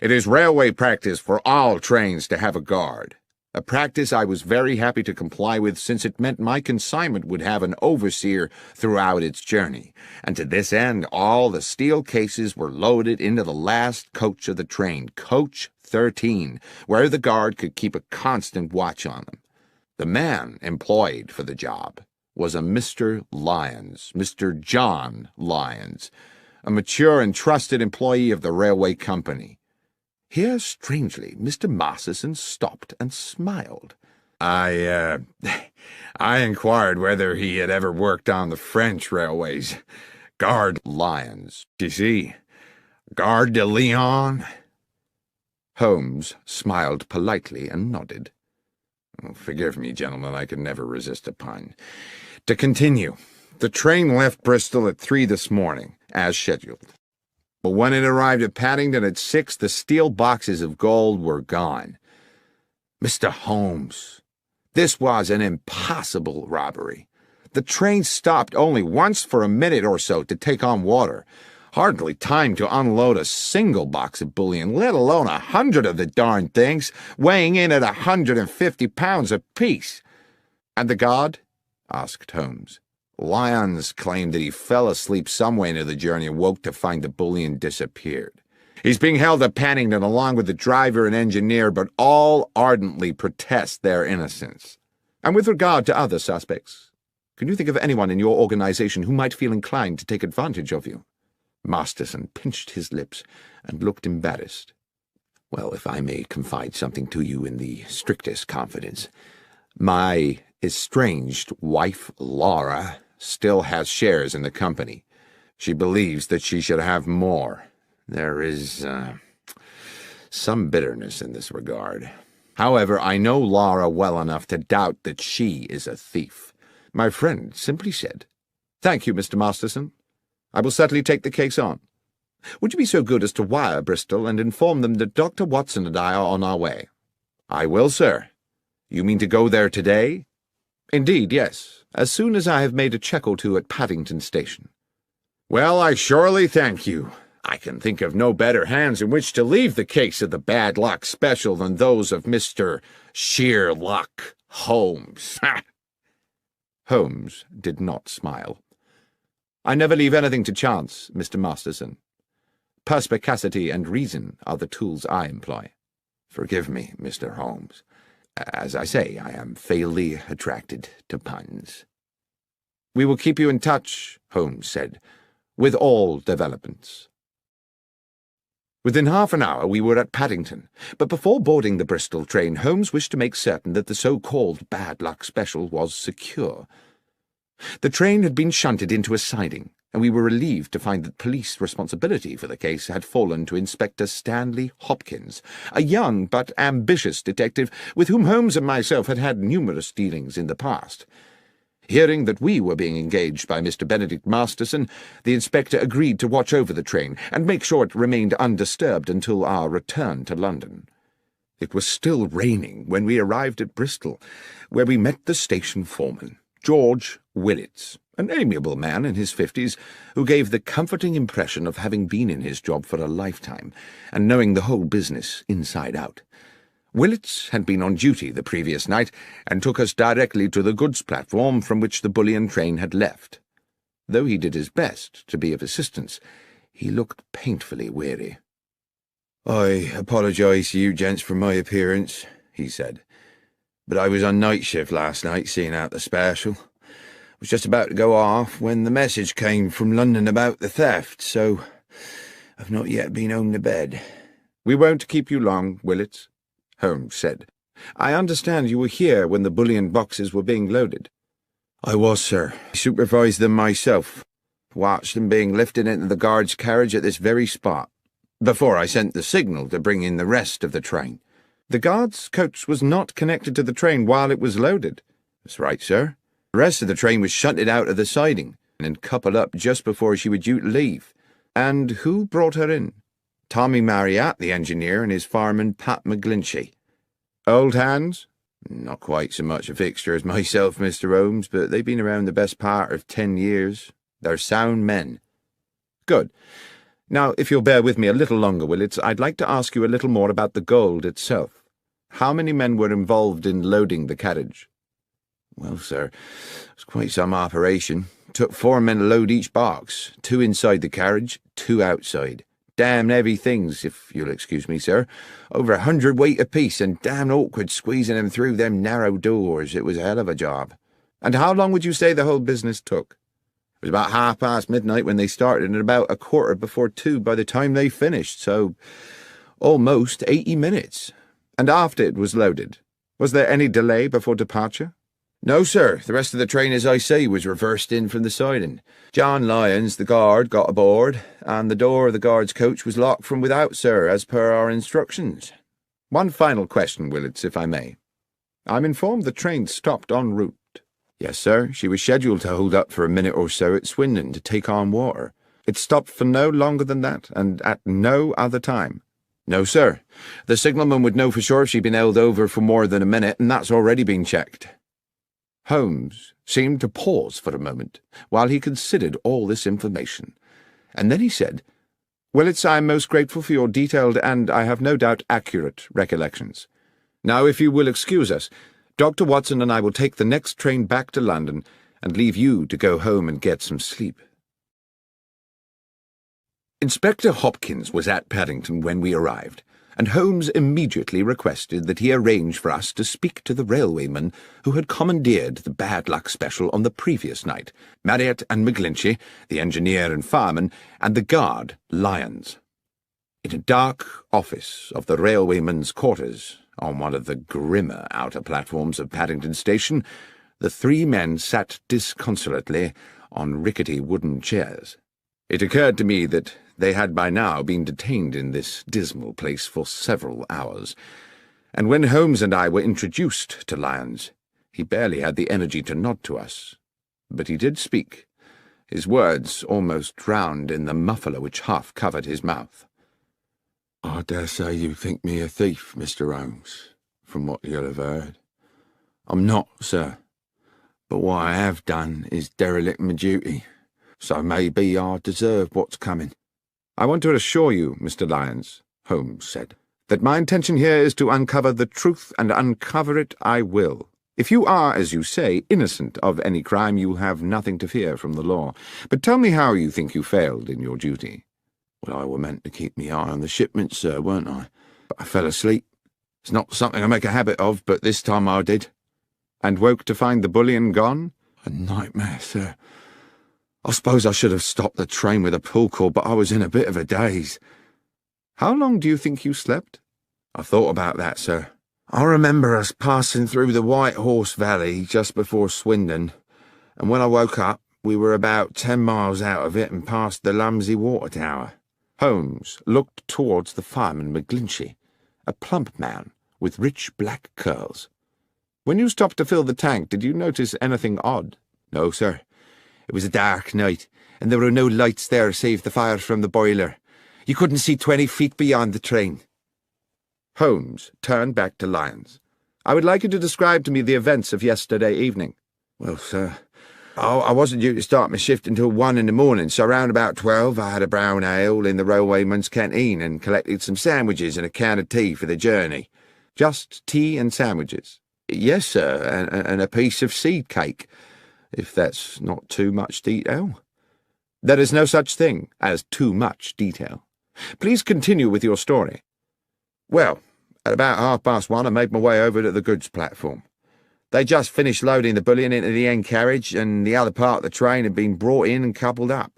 It is railway practice for all trains to have a guard. A practice I was very happy to comply with, since it meant my consignment would have an overseer throughout its journey, and to this end all the steel cases were loaded into the last coach of the train, coach 13, where the guard could keep a constant watch on them. The man employed for the job was a Mr. Lyons, Mr. John Lyons, a mature and trusted employee of the railway company. Here, strangely, Mr. Masterson stopped and smiled. I inquired whether he had ever worked on the French railways. Gare Lyons, you see. Gare de Lyon. Holmes smiled politely and nodded. Forgive me, gentlemen, I could never resist a pun. To continue, the train left Bristol at 3 this morning, as scheduled. But when it arrived at Paddington at 6, the steel boxes of gold were gone. Mr. Holmes, this was an impossible robbery. The train stopped only once for a minute or so to take on water. Hardly time to unload a single box of bullion, let alone 100 of the darned things, weighing in at 150 pounds apiece. And the guard? Asked Holmes. Lyons claimed that he fell asleep somewhere into the journey and woke to find the bullion disappeared. He's being held at Paddington along with the driver and engineer, but all ardently protest their innocence. And with regard to other suspects, can you think of anyone in your organization who might feel inclined to take advantage of you? Masterson pinched his lips and looked embarrassed. Well, if I may confide something to you in the strictest confidence, my estranged wife, Laura, still has shares in the company. She believes that she should have more. There is, some bitterness in this regard. However, I know Laura well enough to doubt that she is a thief. My friend simply said, "Thank you, Mr. Masterson. I will certainly take the case on. Would you be so good as to wire Bristol and inform them that Dr. Watson and I are on our way?" "I will, sir. You mean to go there today?" "Indeed, yes, as soon as I have made a check or two at Paddington Station." "Well, I surely thank you. I can think of no better hands in which to leave the case of the bad luck special than those of Mr. Sherlock Holmes." Holmes did not smile. "I never leave anything to chance, Mr. Masterson. Perspicacity and reason are the tools I employ." "Forgive me, Mr. Holmes. As I say, I am fatally attracted to puns." "We will keep you in touch," Holmes said, "with all developments." Within half an hour we were at Paddington, but before boarding the Bristol train, Holmes wished to make certain that the so-called bad luck special was secure. The train had been shunted into a siding, and we were relieved to find that police responsibility for the case had fallen to Inspector Stanley Hopkins, a young but ambitious detective with whom Holmes and myself had had numerous dealings in the past. Hearing that we were being engaged by Mr. Benedict Masterson, the inspector agreed to watch over the train and make sure it remained undisturbed until our return to London. It was still raining when we arrived at Bristol, where we met the station foreman, George Willits, an amiable man in his 50s, who gave the comforting impression of having been in his job for a lifetime and knowing the whole business inside out. Willits had been on duty the previous night and took us directly to the goods platform from which the bullion train had left. Though he did his best to be of assistance, he looked painfully weary. "I apologise to you gents for my appearance," he said, "but I was on night shift last night seeing out the special. I was just about to go off when the message came from London about the theft, so I've not yet been home to bed." "We won't keep you long, Willits," Holmes said. "I understand you were here when the bullion boxes were being loaded." "I was, sir. I supervised them myself. Watched them being lifted into the guard's carriage at this very spot, before I sent the signal to bring in the rest of the train." "The guard's coach was not connected to the train while it was loaded." "That's right, sir. The rest of the train was shunted out of the siding and coupled up just before she was due to leave." "And who brought her in?" "Tommy Marriott, the engineer, and his fireman, Pat McGlinchey." "Old hands?" "Not quite so much a fixture as myself, Mr. Holmes, but they've been around the best part of 10 years. They're sound men." "Good. Now, if you'll bear with me a little longer, Willits, I'd like to ask you a little more about the gold itself. How many men were involved in loading the carriage?" "Well, sir, it was quite some operation. It took 4 men to load each box, 2 inside the carriage, 2 outside. Damn heavy things, if you'll excuse me, sir. Over 100 weight apiece, and damn awkward squeezing them through them narrow doors. It was a hell of a job." "And how long would you say the whole business took?" "It was about midnight when they started, and about 2:15 by the time they finished, so almost 80 minutes. "And after it was loaded, was there any delay before departure?" "No, sir. The rest of the train, as I say, was reversed in from the siding. John Lyons, the guard, got aboard, and the door of the guard's coach was locked from without, sir, as per our instructions." "One final question, Willits, if I may. I'm informed the train stopped en route." "Yes, sir. She was scheduled to hold up for a minute or so at Swindon to take on water." "It stopped for no longer than that, and at no other time?" "No, sir. The signalman would know for sure if she'd been held over for more than a minute, and that's already been checked." Holmes seemed to pause for a moment while he considered all this information, and then he said, "Willits, I am most grateful for your detailed and, I have no doubt, accurate recollections. Now, if you will excuse us, Dr. Watson and I will take the next train back to London and leave you to go home and get some sleep." Inspector Hopkins was at Paddington when we arrived, and Holmes immediately requested that he arrange for us to speak to the railwayman who had commandeered the bad luck special on the previous night, Marriott and McGlinchey, the engineer and fireman, and the guard, Lyons. In a dark office of the railwayman's quarters, on one of the grimmer outer platforms of Paddington Station, The three men sat disconsolately on rickety wooden chairs. It occurred to me that they had by now been detained in this dismal place for several hours, and when Holmes and I were introduced to Lyons, he barely had the energy to nod to us. But he did speak, his words almost drowned in the muffler which half covered his mouth. "I dare say you think me a thief, Mr. Holmes, from what you'll have heard. I'm not, sir, but what I have done is derelict my duty, so maybe I deserve what's coming." "I want to assure you, Mr. Lyons," Holmes said, "that my intention here is to uncover the truth, and uncover it I will. If you are, as you say, innocent of any crime, you have nothing to fear from the law. But tell me how you think you failed in your duty." "Well, I were meant to keep me eye on the shipment, sir, weren't I? But I fell asleep. It's not something I make a habit of, but this time I did." "And woke to find the bullion gone?" "A nightmare, sir. I suppose I should have stopped the train with a pull cord, but I was in a bit of a daze." "How long do you think you slept?" "I thought about that, sir. I remember us passing through the White Horse Valley just before Swindon, and when I woke up, we were about 10 miles out of it and past the Lumsey Water Tower." Holmes looked towards the fireman McGlinchey, a plump man with rich black curls. "When you stopped to fill the tank, did you notice anything odd?" "No, sir. It was a dark night, and there were no lights there save the fire from the boiler. You couldn't see 20 feet beyond the train." Holmes turned back to Lyons. "I would like you to describe to me the events of yesterday evening." "Well, sir, I wasn't due to start my shift until 1 in the morning, so round about 12 I had a brown ale in the railwayman's canteen and collected some sandwiches and a can of tea for the journey." "Just tea and sandwiches?" "Yes, sir, and a piece of seed cake, if that's not too much detail." "There is no such thing as too much detail. Please continue with your story." "Well, at about 1:30 I made my way over to the goods platform. They just finished loading the bullion into the end carriage, and the other part of the train had been brought in and coupled up.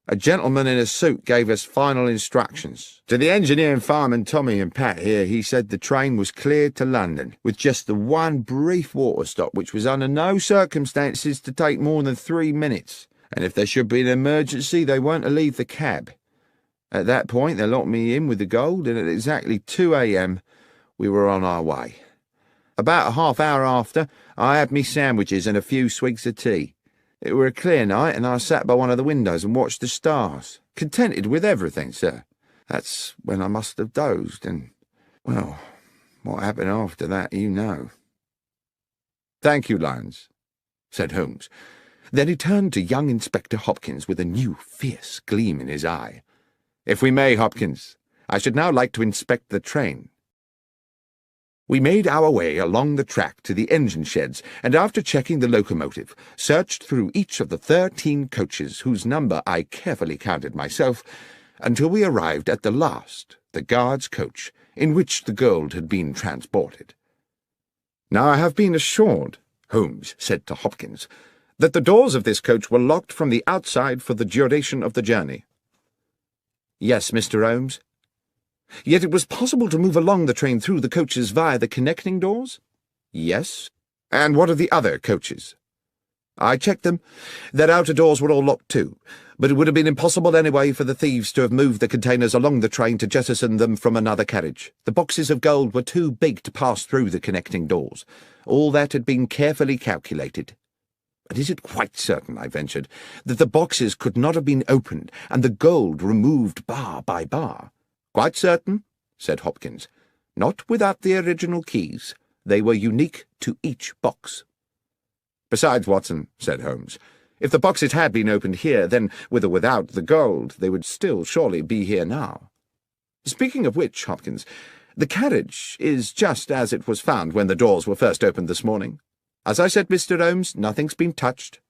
A gentleman in a suit gave us final instructions. To the engineer and fireman Tommy and Pat here, he said the train was cleared to London, with just the one brief water stop, which was under no circumstances to take more than 3 minutes, and if there should be an emergency they weren't to leave the cab. At that point they locked me in with the gold, and at exactly 2 a.m. we were on our way. About a half hour after, I had me sandwiches and a few swigs of tea. It were a clear night, and I sat by one of the windows and watched the stars, contented with everything, sir. That's when I must have dozed, and, well, what happened after that you know." "Thank you, Lyons," said Holmes. Then he turned to young Inspector Hopkins with a new fierce gleam in his eye. "If we may, Hopkins, I should now like to inspect the train." We made our way along the track to the engine sheds, and after checking the locomotive, searched through each of the 13 coaches, whose number I carefully counted myself, until we arrived at the last, the guard's coach, in which the gold had been transported. "Now I have been assured," Holmes said to Hopkins, "that the doors of this coach were locked from the outside for the duration of the journey." "Yes, Mr. Holmes." "Yet it was possible to move along the train through the coaches via the connecting doors?" "Yes." "And what of the other coaches?" "I checked them. Their outer doors were all locked too, but it would have been impossible anyway for the thieves to have moved the containers along the train to jettison them from another carriage. The boxes of gold were too big to pass through the connecting doors. All that had been carefully calculated." "But is it quite certain," I ventured, "that the boxes could not have been opened and the gold removed bar by bar?" "Quite certain," said Hopkins. "Not without the original keys. They were unique to each box." "Besides, Watson," said Holmes, "if the boxes had been opened here, then, with or without the gold, they would still surely be here now. Speaking of which, Hopkins, the carriage is just as it was found when the doors were first opened this morning. As I said, Mr. Holmes, nothing's been touched."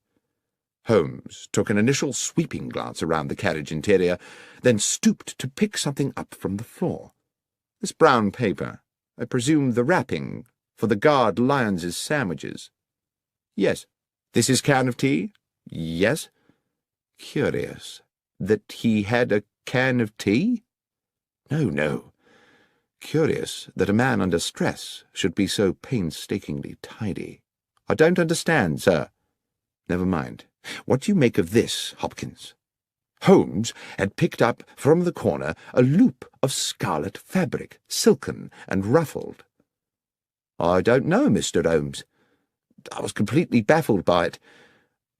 Holmes took an initial sweeping glance around the carriage interior, then stooped to pick something up from the floor. "This brown paper, I presume the wrapping for the guard Lyons's sandwiches?" "Yes." "This is can of tea?" "Yes." "Curious that he had a can of tea?" No. Curious that a man under stress should be so painstakingly tidy. I don't understand, sir. Never mind. What do you make of this, Hopkins? Holmes had picked up from the corner a loop of scarlet fabric, silken and ruffled. I don't know, Mr. Holmes. I was completely baffled by it.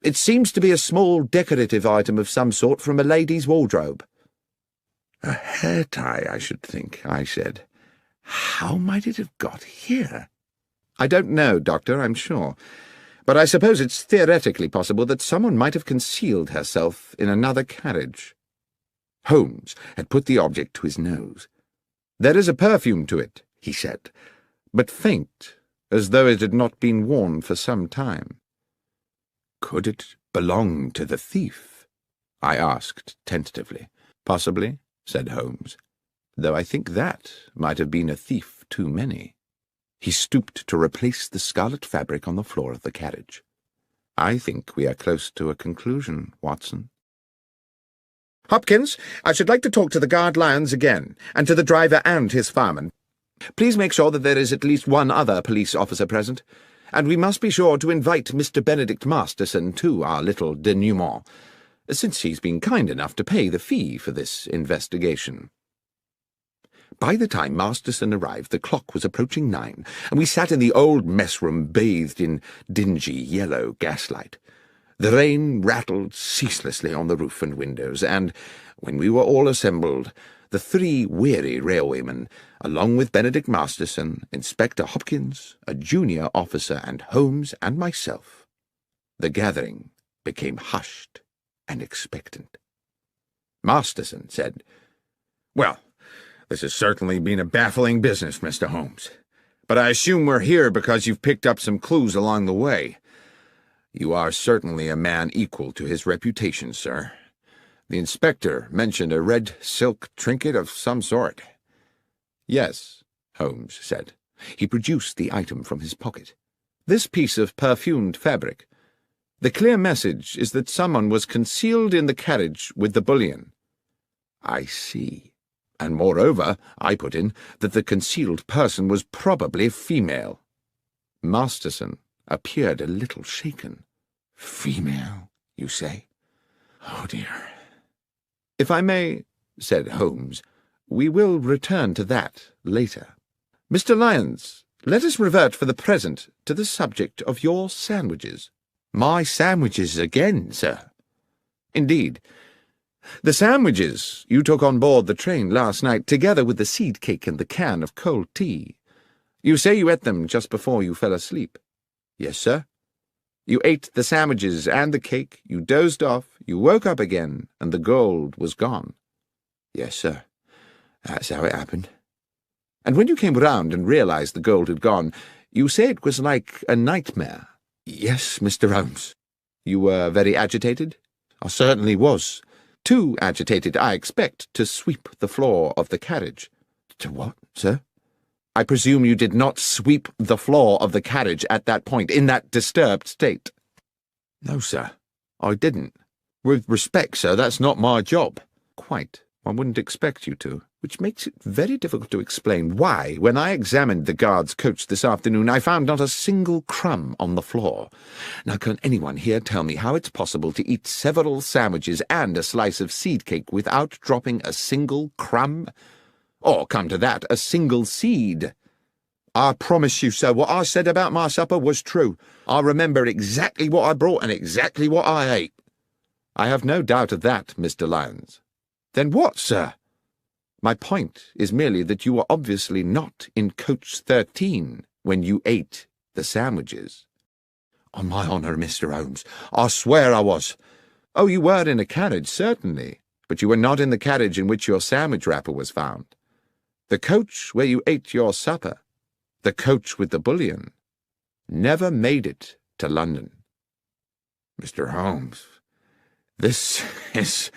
It seems to be a small decorative item of some sort from a lady's wardrobe. A hair tie, I should think, I said. How might it have got here? I don't know, Doctor, I'm sure. But I suppose it's theoretically possible that someone might have concealed herself in another carriage. Holmes had put the object to his nose. There is a perfume to it, he said, but faint, as though it had not been worn for some time. Could it belong to the thief? I asked tentatively. Possibly, said Holmes, though I think that might have been a thief too many. He stooped to replace the scarlet fabric on the floor of the carriage. I think we are close to a conclusion, Watson. Hopkins, I should like to talk to the guard lions again, and to the driver and his fireman. Please make sure that there is at least one other police officer present, and we must be sure to invite Mr. Benedict Masterson to our little denouement, since he's been kind enough to pay the fee for this investigation. By the time Masterson arrived, the clock was approaching 9, and we sat in the old mess-room bathed in dingy yellow gaslight. The rain rattled ceaselessly on the roof and windows, and, when we were all assembled, the 3 weary railwaymen, along with Benedict Masterson, Inspector Hopkins, a junior officer, and Holmes and myself, the gathering became hushed and expectant. Masterson said, "Well, this has certainly been a baffling business, Mr. Holmes. But I assume we're here because you've picked up some clues along the way. You are certainly a man equal to his reputation, sir. The inspector mentioned a red silk trinket of some sort." "Yes," Holmes said. He produced the item from his pocket. "This piece of perfumed fabric. The clear message is that someone was concealed in the carriage with the bullion." "I see. And moreover," I put in, "that the concealed person was probably female." Masterson appeared a little shaken. "Female, you say? Oh, dear." "If I may," said Holmes, "we will return to that later. Mr. Lyons, let us revert for the present to the subject of your sandwiches." "My sandwiches again, sir?" "Indeed. The sandwiches you took on board the train last night, together with the seed cake and the can of cold tea. You say you ate them just before you fell asleep." "Yes, sir." "You ate the sandwiches and the cake, you dozed off, you woke up again, and the gold was gone." "Yes, sir. That's how it happened." "And when you came round and realized the gold had gone, you say it was like a nightmare." "Yes, Mr. Holmes." "You were very agitated?" "I certainly was. Too agitated, I expect, to sweep the floor of the carriage." "To what, sir?" "I presume you did not sweep the floor of the carriage at that point, in that disturbed state." "No, sir, I didn't. With respect, sir, that's not my job." "Quite. I wouldn't expect you to, which makes it very difficult to explain why, when I examined the guard's coach this afternoon, I found not a single crumb on the floor. Now, can anyone here tell me how it's possible to eat several sandwiches and a slice of seed cake without dropping a single crumb? Or, come to that, a single seed?" "I promise you, sir, what I said about my supper was true. I remember exactly what I brought and exactly what I ate." "I have no doubt of that, Mr. Lyons." "Then what, sir?" "My point is merely that you were obviously not in coach 13 when you ate the sandwiches." "On my honour, Mr. Holmes, I swear I was." "Oh, you were in a carriage, certainly, but you were not in the carriage in which your sandwich wrapper was found. The coach where you ate your supper, the coach with the bullion, never made it to London." "Mr. Holmes, this is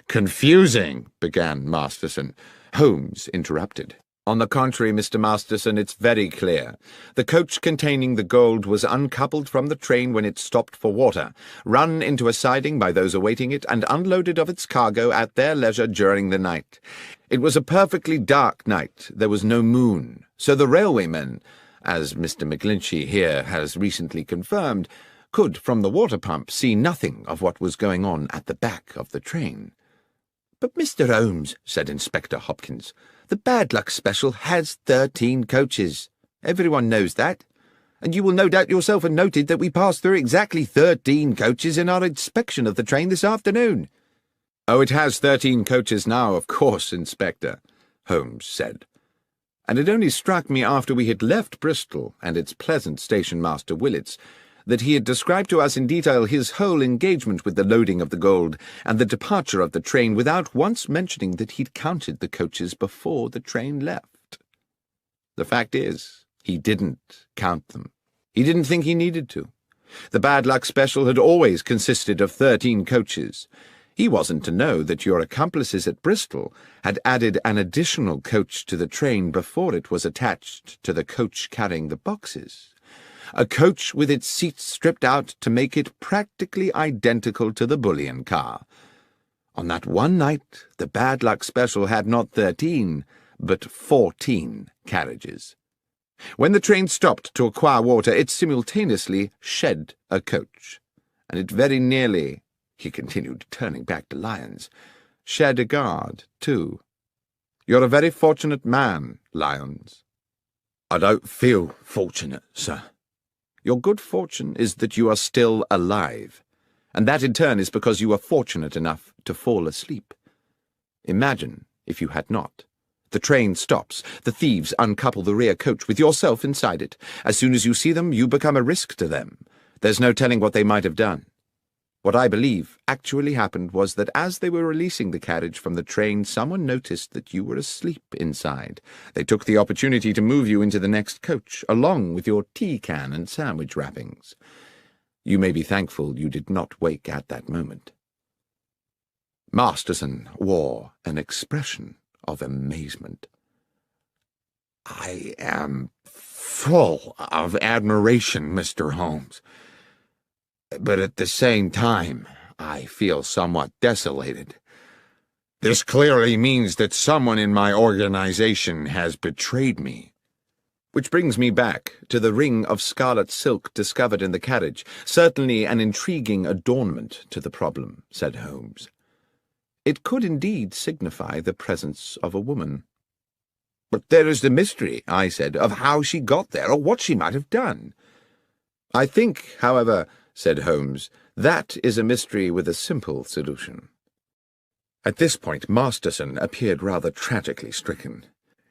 confusing," began Masterson. Holmes interrupted. "On the contrary, Mr. Masterson, it's very clear. The coach containing the gold was uncoupled from the train when it stopped for water, run into a siding by those awaiting it, and unloaded of its cargo at their leisure during the night. It was a perfectly dark night. There was no moon, so the railwaymen, as Mr. McGlinchey here has recently confirmed, could, from the water pump, see nothing of what was going on at the back of the train. "But, Mr. Holmes," said Inspector Hopkins, "the bad luck special has 13 coaches. Everyone knows that. And you will no doubt yourself have noted that we passed through exactly 13 coaches in our inspection of the train this afternoon." "Oh, it has 13 coaches now, of course, Inspector," Holmes said. And it only struck me after we had left Bristol and its pleasant station-master Willits that he had described to us in detail his whole engagement with the loading of the gold and the departure of the train without once mentioning that he'd counted the coaches before the train left. The fact is, he didn't count them. He didn't think he needed to. The bad luck special had always consisted of 13 coaches. He wasn't to know that your accomplices at Bristol had added an additional coach to the train before it was attached to the coach carrying the boxes. A coach with its seats stripped out to make it practically identical to the bullion car. On that one night, the bad luck special had not 13, but 14 carriages. When the train stopped to acquire water, it simultaneously shed a coach, and it very nearly, he continued, turning back to Lyons, shed a guard, too. You're a very fortunate man, Lyons." "I don't feel fortunate, sir." "Your good fortune is that you are still alive, and that in turn is because you were fortunate enough to fall asleep. Imagine if you had not. The train stops. The thieves uncouple the rear coach with yourself inside it. As soon as you see them, you become a risk to them. There's no telling what they might have done. What I believe actually happened was that as they were releasing the carriage from the train, someone noticed that you were asleep inside. They took the opportunity to move you into the next coach, along with your tea can and sandwich wrappings. You may be thankful you did not wake at that moment." Masterson wore an expression of amazement. "I am full of admiration, Mr. Holmes. But at the same time, I feel somewhat desolated. This clearly means that someone in my organization has betrayed me." "Which brings me back to the ring of scarlet silk discovered in the carriage, certainly an intriguing adornment to the problem," said Holmes. "It could indeed signify the presence of a woman." "But there is the mystery," I said, "of how she got there, or what she might have done." "I think, however," said Holmes, "that is a mystery with a simple solution." At this point Masterson appeared rather tragically stricken.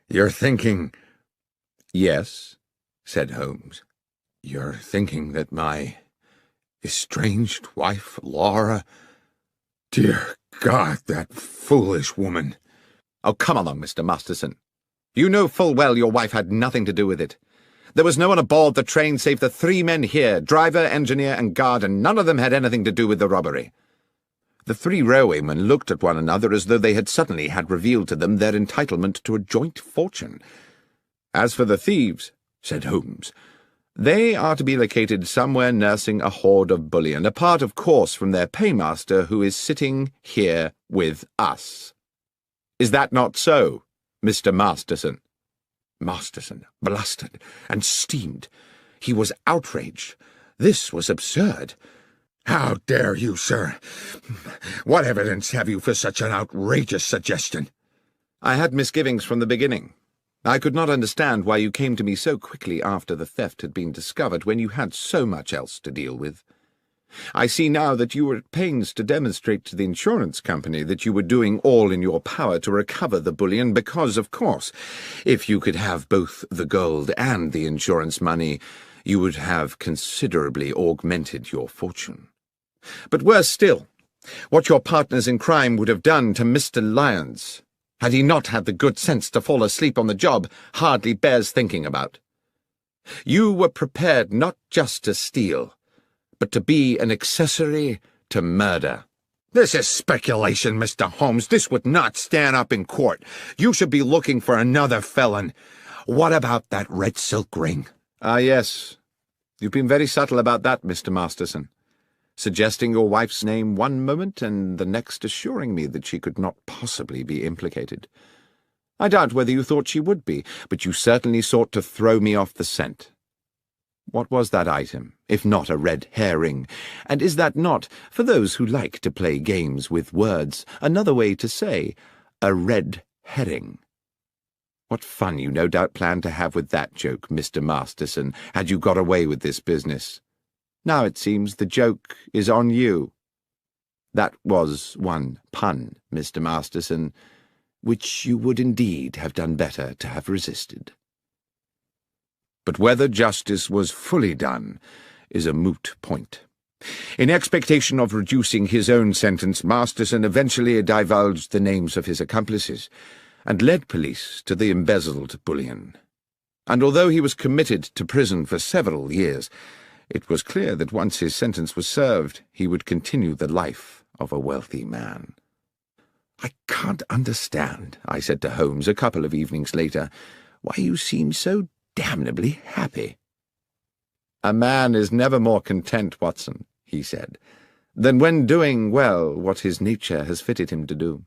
"You're thinking—" "Yes," said Holmes. "You're thinking that my estranged wife, Laura— Dear God, that foolish woman—" "Oh, come along, Mr. Masterson. You know full well your wife had nothing to do with it. There was no one aboard the train save the 3 men here, driver, engineer, and guard, and none of them had anything to do with the robbery." The 3 railwaymen looked at one another as though they had suddenly had revealed to them their entitlement to a joint fortune. "As for the thieves," said Holmes, "they are to be located somewhere nursing a hoard of bullion, apart, of course, from their paymaster, who is sitting here with us. Is that not so, Mr. Masterson?" Masterson blustered and steamed. He was outraged. This was absurd. "How dare you, sir? What evidence have you for such an outrageous suggestion?" "I had misgivings from the beginning. I could not understand why you came to me so quickly after the theft had been discovered, when you had so much else to deal with. I see now that you were at pains to demonstrate to the insurance company that you were doing all in your power to recover the bullion because, of course, if you could have both the gold and the insurance money, you would have considerably augmented your fortune. But worse still, what your partners in crime would have done to Mr. Lyons, had he not had the good sense to fall asleep on the job, hardly bears thinking about. You were prepared not just to steal, but to be an accessory to murder." "This is speculation, Mr. Holmes. This would not stand up in court. You should be looking for another felon. What about that red silk ring?" "Ah, yes. You've been very subtle about that, Mr. Masterson, suggesting your wife's name one moment and the next assuring me that she could not possibly be implicated. I doubt whether you thought she would be, but you certainly sought to throw me off the scent. What was that item, if not a red herring? And is that not, for those who like to play games with words, another way to say a red herring? What fun you no doubt planned to have with that joke, Mr. Masterson, had you got away with this business. Now it seems the joke is on you. That was one pun, Mr. Masterson, which you would indeed have done better to have resisted. But whether justice was fully done is a moot point. In expectation of reducing his own sentence, Masterson eventually divulged the names of his accomplices and led police to the embezzled bullion. And although he was committed to prison for several years, it was clear that once his sentence was served, he would continue the life of a wealthy man. "I can't understand," I said to Holmes a couple of evenings later, "why you seem so damnably happy." "A man is never more content, Watson," he said, "than when doing well what his nature has fitted him to do.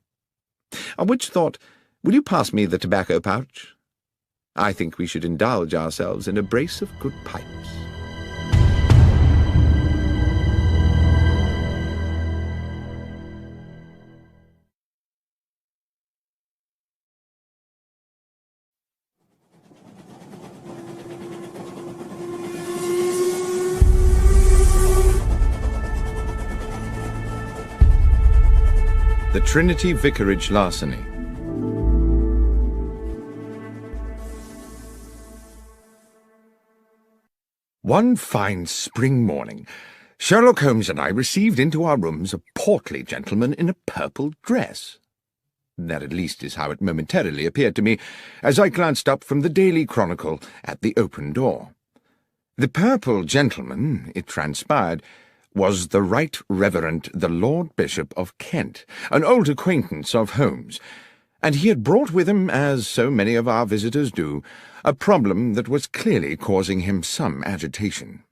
On which thought, will you pass me the tobacco pouch? I think we should indulge ourselves in a brace of good pipes." The Trinity Vicarage Larceny. One fine spring morning, Sherlock Holmes and I received into our rooms a portly gentleman in a purple dress. That at least is how it momentarily appeared to me, as I glanced up from the Daily Chronicle at the open door. The purple gentleman, it transpired, was the Right Reverend the Lord Bishop of Kent, an old acquaintance of Holmes, and he had brought with him, as so many of our visitors do, a problem that was clearly causing him some agitation.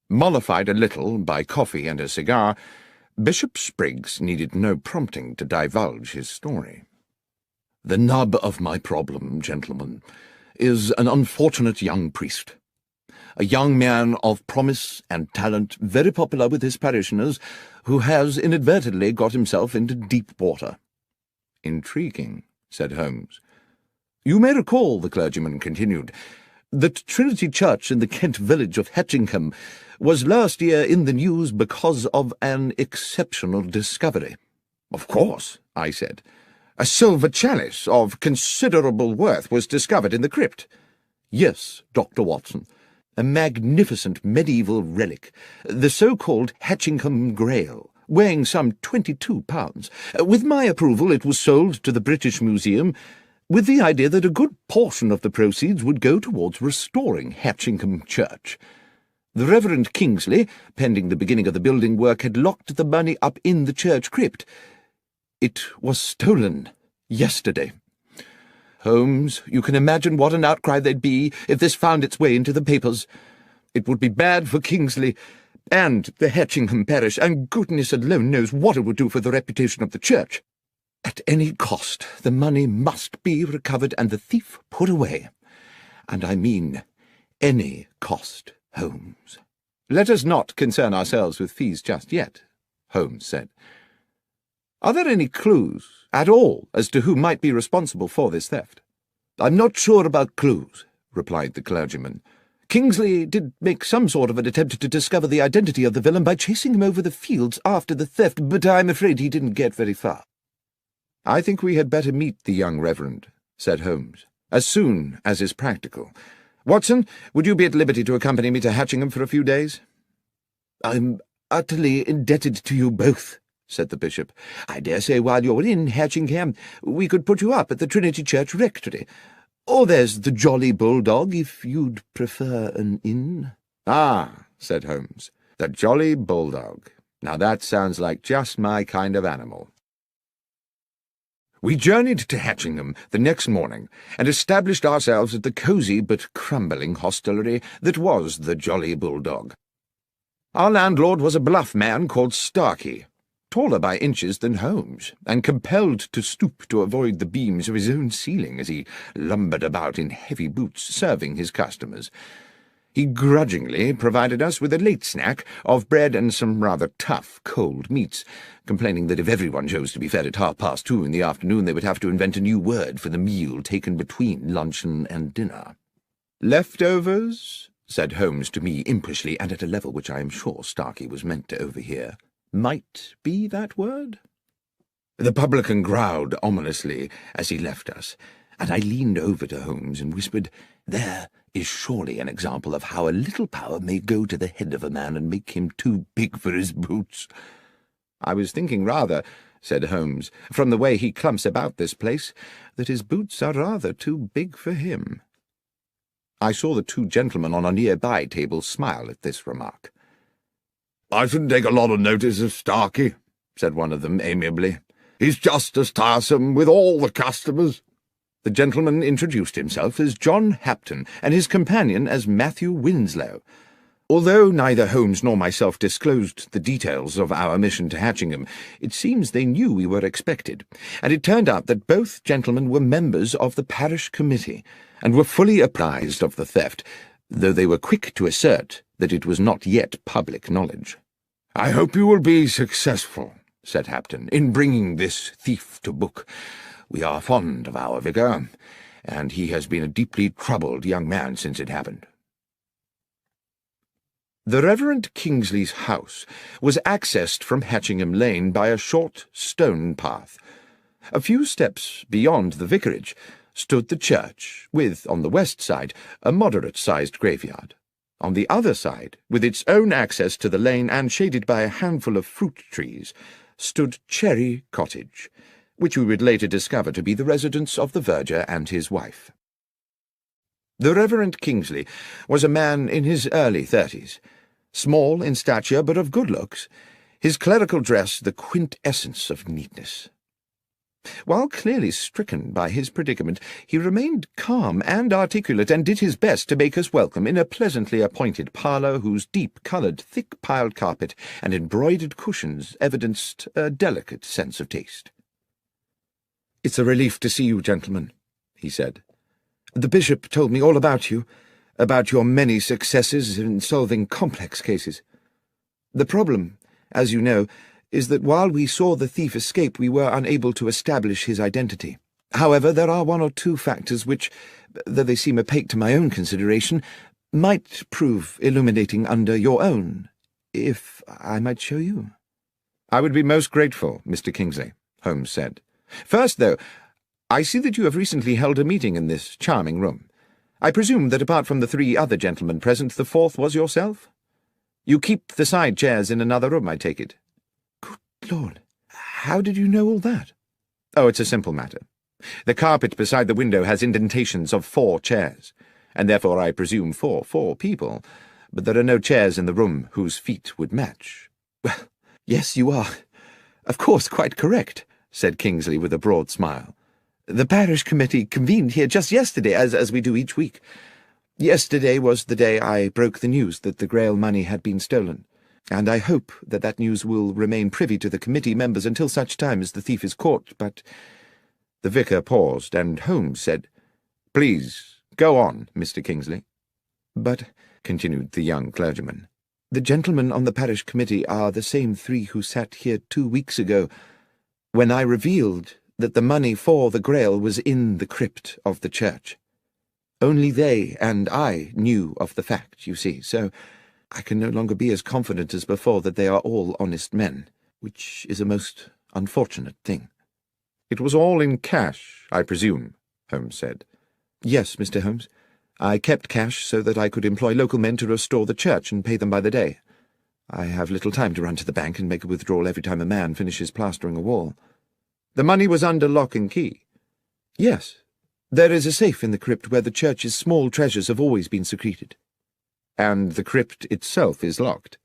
Mollified a little by coffee and a cigar, Bishop Spriggs needed no prompting to divulge his story. "The nub of my problem, gentlemen, is an unfortunate young priest. A young man of promise and talent, very popular with his parishioners, who has inadvertently got himself into deep water." "Intriguing," said Holmes. "You may recall," the clergyman continued, "that Trinity Church in the Kent village of Hatchingham was last year in the news because of an exceptional discovery." "Of course," I said. "A silver chalice of considerable worth was discovered in the crypt." "Yes, Dr. Watson. A magnificent medieval relic, the so-called Hatchingham Grail, weighing some 22 pounds. With my approval it was sold to the British Museum, with the idea that a good portion of the proceeds would go towards restoring Hatchingham Church. The Reverend Kingsley, pending the beginning of the building work, had locked the money up in the church crypt. It was stolen yesterday. Holmes, you can imagine what an outcry there'd be if this found its way into the papers. It would be bad for Kingsley and the Hatchingham parish, and goodness alone knows what it would do for the reputation of the church. At any cost, the money must be recovered and the thief put away. And I mean any cost, Holmes." "Let us not concern ourselves with fees just yet," Holmes said. "Are there any clues at all as to who might be responsible for this theft?" "I'm not sure about clues," replied the clergyman. "Kingsley did make some sort of an attempt to discover the identity of the villain by chasing him over the fields after the theft, but I'm afraid he didn't get very far." "I think we had better meet the young reverend," said Holmes, "as soon as is practical. Watson, would you be at liberty to accompany me to Hatchingham for a few days?" "I'm utterly indebted to you both," said the bishop. "I dare say while you're in Hatchingham we could put you up at the Trinity Church Rectory. Or there's the Jolly Bulldog, if you'd prefer an inn." "Ah," said Holmes, "the Jolly Bulldog. Now that sounds like just my kind of animal." We journeyed to Hatchingham the next morning and established ourselves at the cosy but crumbling hostelry that was the Jolly Bulldog. Our landlord was a bluff man called Starkey. taller by inches than Holmes, and compelled to stoop to avoid the beams of his own ceiling as he lumbered about in heavy boots serving his customers. He grudgingly provided us with a late snack of bread and some rather tough cold meats, complaining that if everyone chose to be fed at 2:30 in the afternoon, they would have to invent a new word for the meal taken between luncheon and dinner. "Leftovers?" said Holmes to me impishly, and at a level which I am sure Starkey was meant to overhear. "Might be that word?" The publican growled ominously as he left us, and I leaned over to Holmes and whispered, "There is surely an example of how a little power may go to the head of a man and make him too big for his boots." "I was thinking rather," said Holmes, "from the way he clumps about this place, that his boots are rather too big for him." I saw the two gentlemen on a nearby table smile at this remark. "I shouldn't take a lot of notice of Starkey," said one of them amiably. "He's just as tiresome with all the customers." The gentleman introduced himself as John Hapton, and his companion as Matthew Winslow. Although neither Holmes nor myself disclosed the details of our mission to Hatchingham, it seems they knew we were expected, and it turned out that both gentlemen were members of the parish committee, and were fully apprised of the theft, though they were quick to assert that it was not yet public knowledge. "I hope you will be successful," said Hapton, "in bringing this thief to book. We are fond of our vicar, and he has been a deeply troubled young man since it happened." The Reverend Kingsley's house was accessed from Hatchingham Lane by a short stone path. A few steps beyond the vicarage stood the church, with, on the west side, a moderate-sized graveyard. On the other side, with its own access to the lane and shaded by a handful of fruit trees, stood Cherry Cottage, which we would later discover to be the residence of the verger and his wife. The Reverend Kingsley was a man in his early 30s, small in stature but of good looks, his clerical dress the quintessence of neatness. While clearly stricken by his predicament, he remained calm and articulate, and did his best to make us welcome in a pleasantly appointed parlour whose deep-coloured, thick-piled carpet and embroidered cushions evidenced a delicate sense of taste. "It's a relief to see you, gentlemen," he said. "The bishop told me all about you, about your many successes in solving complex cases. The problem, as you know, is that while we saw the thief escape, we were unable to establish his identity. However, there are one or two factors which, though they seem opaque to my own consideration, might prove illuminating under your own, if I might show you." "I would be most grateful, Mr. Kingsley," Holmes said. "First, though, I see that you have recently held a meeting in this charming room. I presume that apart from the three other gentlemen present, the fourth was yourself? You keep the side chairs in another room, I take it." "Good Lord, how did you know all that?" "Oh, it's a simple matter. The carpet beside the window has indentations of 4 chairs, and therefore I presume for 4 people, but there are no chairs in the room whose feet would match." "Well, yes, you are, of course, quite correct," said Kingsley with a broad smile. "The parish committee convened here just yesterday, as we do each week. Yesterday was the day I broke the news that the Grail money had been stolen, and I hope that that news will remain privy to the committee members until such time as the thief is caught, but—" The vicar paused, and Holmes said, "Please, go on, Mr. Kingsley." "But," continued the young clergyman, "the gentlemen on the parish committee are the same 3 who sat here 2 weeks ago, when I revealed that the money for the Grail was in the crypt of the church. Only they and I knew of the fact, you see, so I can no longer be as confident as before that they are all honest men, which is a most unfortunate thing." "It was all in cash, I presume," Holmes said. "Yes, Mr. Holmes. I kept cash so that I could employ local men to restore the church and pay them by the day. I have little time to run to the bank and make a withdrawal every time a man finishes plastering a wall." "The money was under lock and key?" "Yes. There is a safe in the crypt where the church's small treasures have always been secreted." "And the crypt itself is locked?"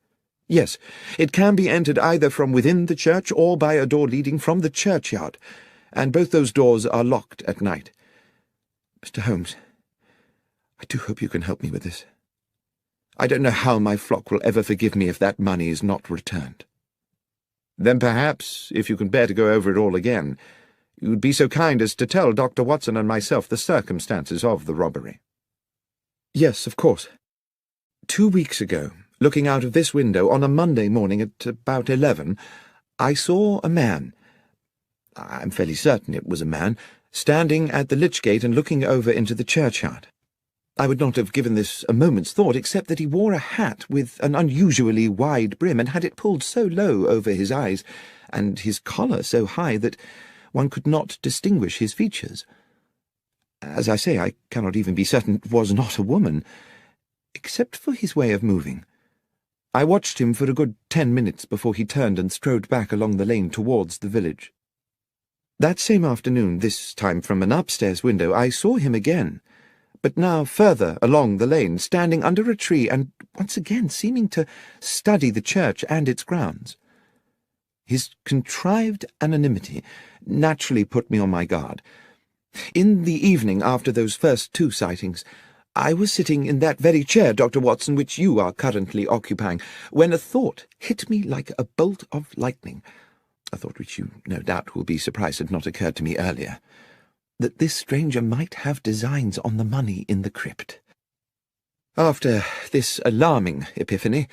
"Yes. It can be entered either from within the church or by a door leading from the churchyard, and both those doors are locked at night. Mr. Holmes, I do hope you can help me with this. I don't know how my flock will ever forgive me if that money is not returned." Then perhaps, if you can bear to go over it all again, you would be so kind as to tell Dr. Watson and myself the circumstances of the robbery." "Yes, of course. 2 weeks ago, looking out of this window on a Monday morning at about 11, I saw a man— I'm fairly certain it was a man— standing at the lych gate and looking over into the churchyard. I would not have given this a moment's thought, except that he wore a hat with an unusually wide brim, and had it pulled so low over his eyes, and his collar so high that one could not distinguish his features. As I say, I cannot even be certain it was not a woman, except for his way of moving. I watched him for a good 10 minutes before he turned and strode back along the lane towards the village. That same afternoon, this time from an upstairs window, I saw him again, but now further along the lane, standing under a tree and once again seeming to study the church and its grounds. His contrived anonymity naturally put me on my guard. In the evening after those first 2 sightings, I was sitting in that very chair, Dr. Watson, which you are currently occupying, when a thought hit me like a bolt of lightning, a thought which you no doubt will be surprised had not occurred to me earlier, that this stranger might have designs on the money in the crypt. After this alarming epiphany,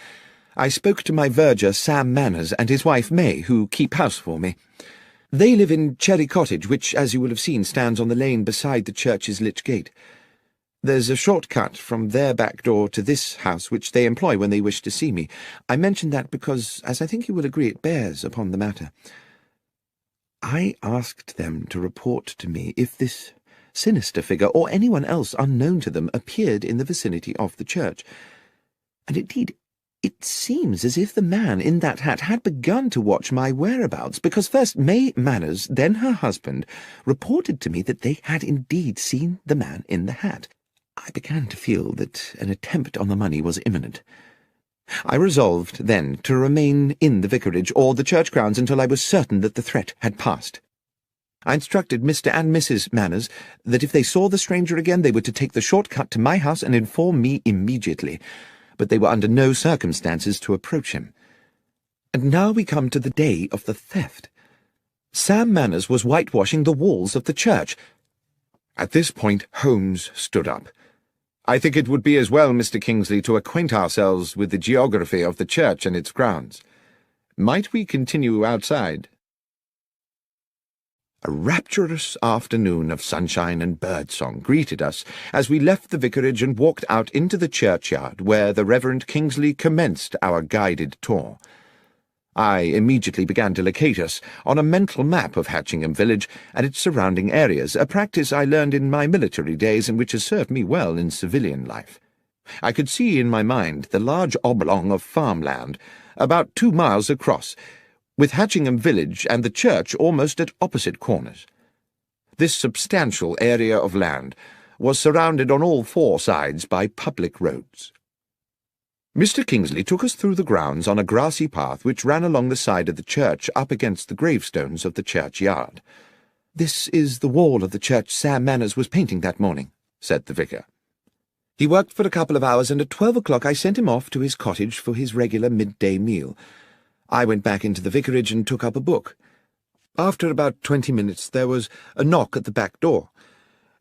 I spoke to my verger, Sam Manners, and his wife, May, who keep house for me. They live in Cherry Cottage, which, as you will have seen, stands on the lane beside the church's lych gate. There's a short cut from their back door to this house, which they employ when they wish to see me. I mention that because, as I think you will agree, it bears upon the matter. I asked them to report to me if this sinister figure, or anyone else unknown to them, appeared in the vicinity of the church. And indeed, it seems as if the man in that hat had begun to watch my whereabouts, because first May Manners, then her husband, reported to me that they had indeed seen the man in the hat. I began to feel that an attempt on the money was imminent. I resolved, then, to remain in the vicarage or the church grounds until I was certain that the threat had passed. I instructed Mr. and Mrs. Manners that if they saw the stranger again they were to take the short cut to my house and inform me immediately, but they were under no circumstances to approach him. And now we come to the day of the theft. Sam Manners was whitewashing the walls of the church. At this point Holmes stood up. "I think it would be as well, Mr. Kingsley, to acquaint ourselves with the geography of the church and its grounds. Might we continue outside?" A rapturous afternoon of sunshine and birdsong greeted us as we left the vicarage and walked out into the churchyard, where the Reverend Kingsley commenced our guided tour. I immediately began to locate us on a mental map of Hatchingham village and its surrounding areas, a practice I learned in my military days and which has served me well in civilian life. I could see in my mind the large oblong of farmland, about 2 miles across, with Hatchingham village and the church almost at opposite corners. This substantial area of land was surrounded on all 4 sides by public roads. Mr. Kingsley took us through the grounds on a grassy path which ran along the side of the church up against the gravestones of the churchyard. "This is the wall of the church Sam Manners was painting that morning," said the vicar. "He worked for a couple of hours, and at 12 o'clock I sent him off to his cottage for his regular midday meal. I went back into the vicarage and took up a book. After about 20 minutes there was a knock at the back door.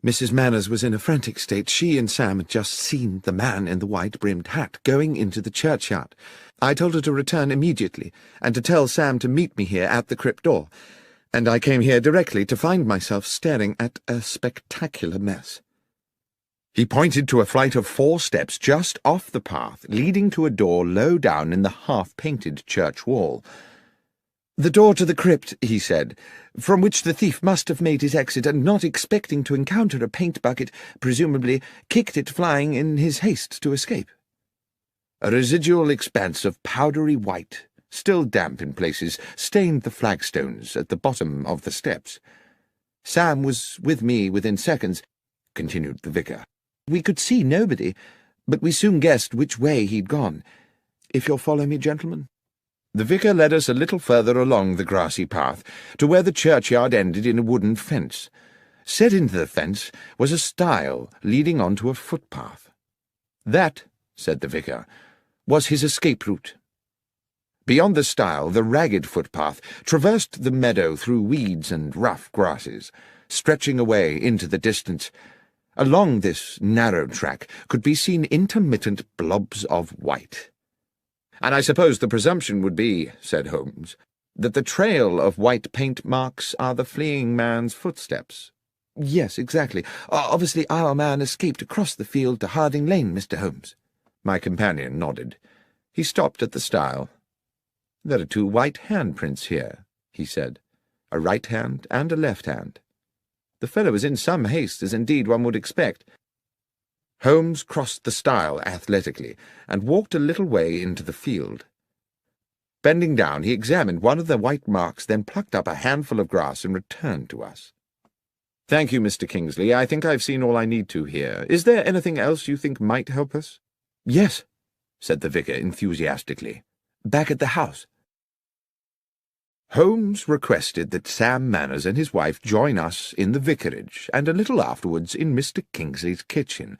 Mrs. Manners was in a frantic state. She and Sam had just seen the man in the wide-brimmed hat going into the churchyard. I told her to return immediately, and to tell Sam to meet me here at the crypt door, and I came here directly to find myself staring at a spectacular mess." He pointed to a flight of 4 steps just off the path, leading to a door low down in the half-painted church wall. "The door to the crypt," he said, "from which the thief must have made his exit, and not expecting to encounter a paint bucket, presumably kicked it flying in his haste to escape." A residual expanse of powdery white, still damp in places, stained the flagstones at the bottom of the steps. "Sam was with me within seconds," continued the vicar. "We could see nobody, but we soon guessed which way he'd gone. If you'll follow me, gentlemen." The vicar led us a little further along the grassy path, to where the churchyard ended in a wooden fence. Set into the fence was a stile leading on to a footpath. "That," said the vicar, "was his escape route." Beyond the stile, the ragged footpath traversed the meadow through weeds and rough grasses, stretching away into the distance. Along this narrow track could be seen intermittent blobs of white. "And I suppose the presumption would be," said Holmes, "that the trail of white paint marks are the fleeing man's footsteps." "Yes, exactly. Obviously our man escaped across the field to Harding Lane, Mr. Holmes." My companion nodded. He stopped at the stile. "There are 2 white handprints here," he said, "a right hand and a left hand. The fellow was in some haste, as indeed one would expect." Holmes crossed the stile athletically and walked a little way into the field. Bending down, he examined one of the white marks, then plucked up a handful of grass and returned to us. "Thank you, Mr. Kingsley. I think I've seen all I need to here. Is there anything else you think might help us?" "Yes," said the vicar enthusiastically. "Back at the house." Holmes requested that Sam Manners and his wife join us in the vicarage, and a little afterwards in Mr. Kingsley's kitchen.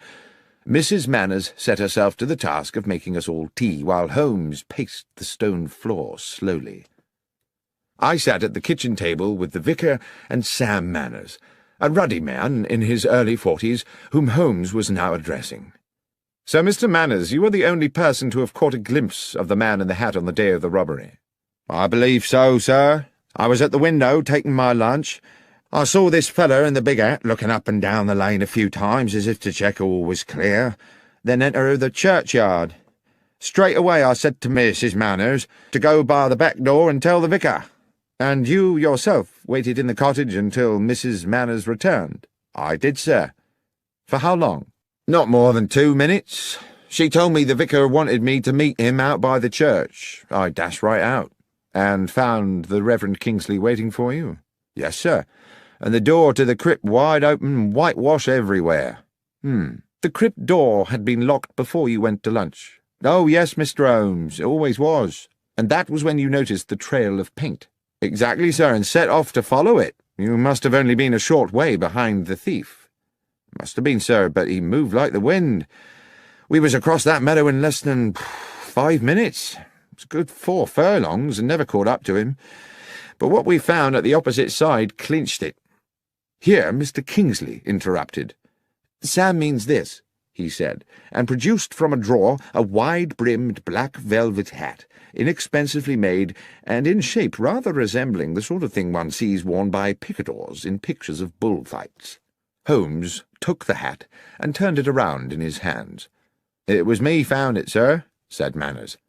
Mrs. Manners set herself to the task of making us all tea, while Holmes paced the stone floor slowly. I sat at the kitchen table with the vicar and Sam Manners, a ruddy man in his early 40s, whom Holmes was now addressing. "So, Mr. Manners, you are the only person to have caught a glimpse of the man in the hat on the day of the robbery?" "I believe so, sir. I was at the window taking my lunch. I saw this feller in the big hat looking up and down the lane a few times as if to check all was clear, then enter the churchyard. Straight away I said to Mrs. Manners to go by the back door and tell the vicar." "And you yourself waited in the cottage until Mrs. Manners returned?" "I did, sir." "For how long?" "Not more than 2 minutes. She told me the vicar wanted me to meet him out by the church. I dashed right out." "And found the Reverend Kingsley waiting for you?" "Yes, sir, and the door to the crypt wide open, whitewash everywhere." "The crypt door had been locked before you went to lunch?" "Oh, yes, Mr. Holmes, it always was." "And that was when you noticed the trail of paint?" "Exactly, sir, and set off to follow it. You must have only been a short way behind the thief." "Must have been, sir, but he moved like the wind. We was across that meadow in less than 5 minutes. It's a good 4 furlongs, and never caught up to him. But what we found at the opposite side clinched it." Here Mr. Kingsley interrupted. "Sam means this," he said, and produced from a drawer a wide-brimmed black velvet hat, inexpensively made, and in shape rather resembling the sort of thing one sees worn by picadors in pictures of bullfights. Holmes took the hat and turned it around in his hands. "It was me found it, sir," said Manners.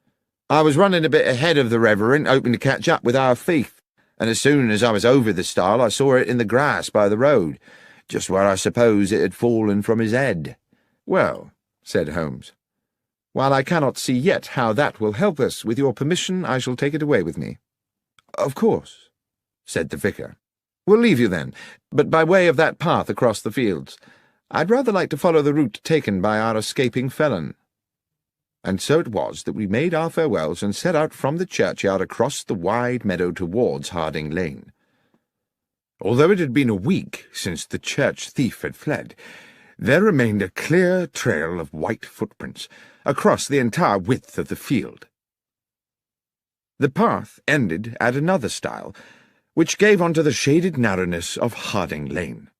"I was running a bit ahead of the Reverend, hoping to catch up with our thief, and as soon as I was over the stile I saw it in the grass by the road, just where I suppose it had fallen from his head." "Well," said Holmes, "while I cannot see yet how that will help us, with your permission I shall take it away with me." "Of course," said the vicar. "We'll leave you then, but by way of that path across the fields. I'd rather like to follow the route taken by our escaping felon." And so it was that we made our farewells and set out from the churchyard across the wide meadow towards Harding Lane. Although it had been a week since the church thief had fled, there remained a clear trail of white footprints across the entire width of the field. The path ended at another stile, which gave onto the shaded narrowness of Harding Lane.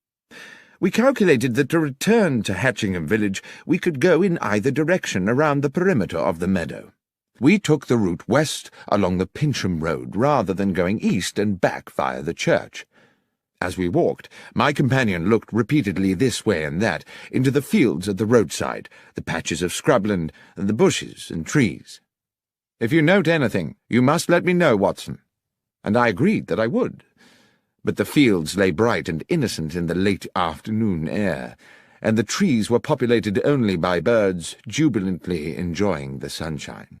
We calculated that to return to Hatchingham village we could go in either direction around the perimeter of the meadow. We took the route west along the Pincham Road rather than going east and back via the church. As we walked, my companion looked repeatedly this way and that, into the fields at the roadside, the patches of scrubland, and the bushes and trees. "If you note anything, you must let me know, Watson." And I agreed that I would. But the fields lay bright and innocent in the late afternoon air, and the trees were populated only by birds jubilantly enjoying the sunshine.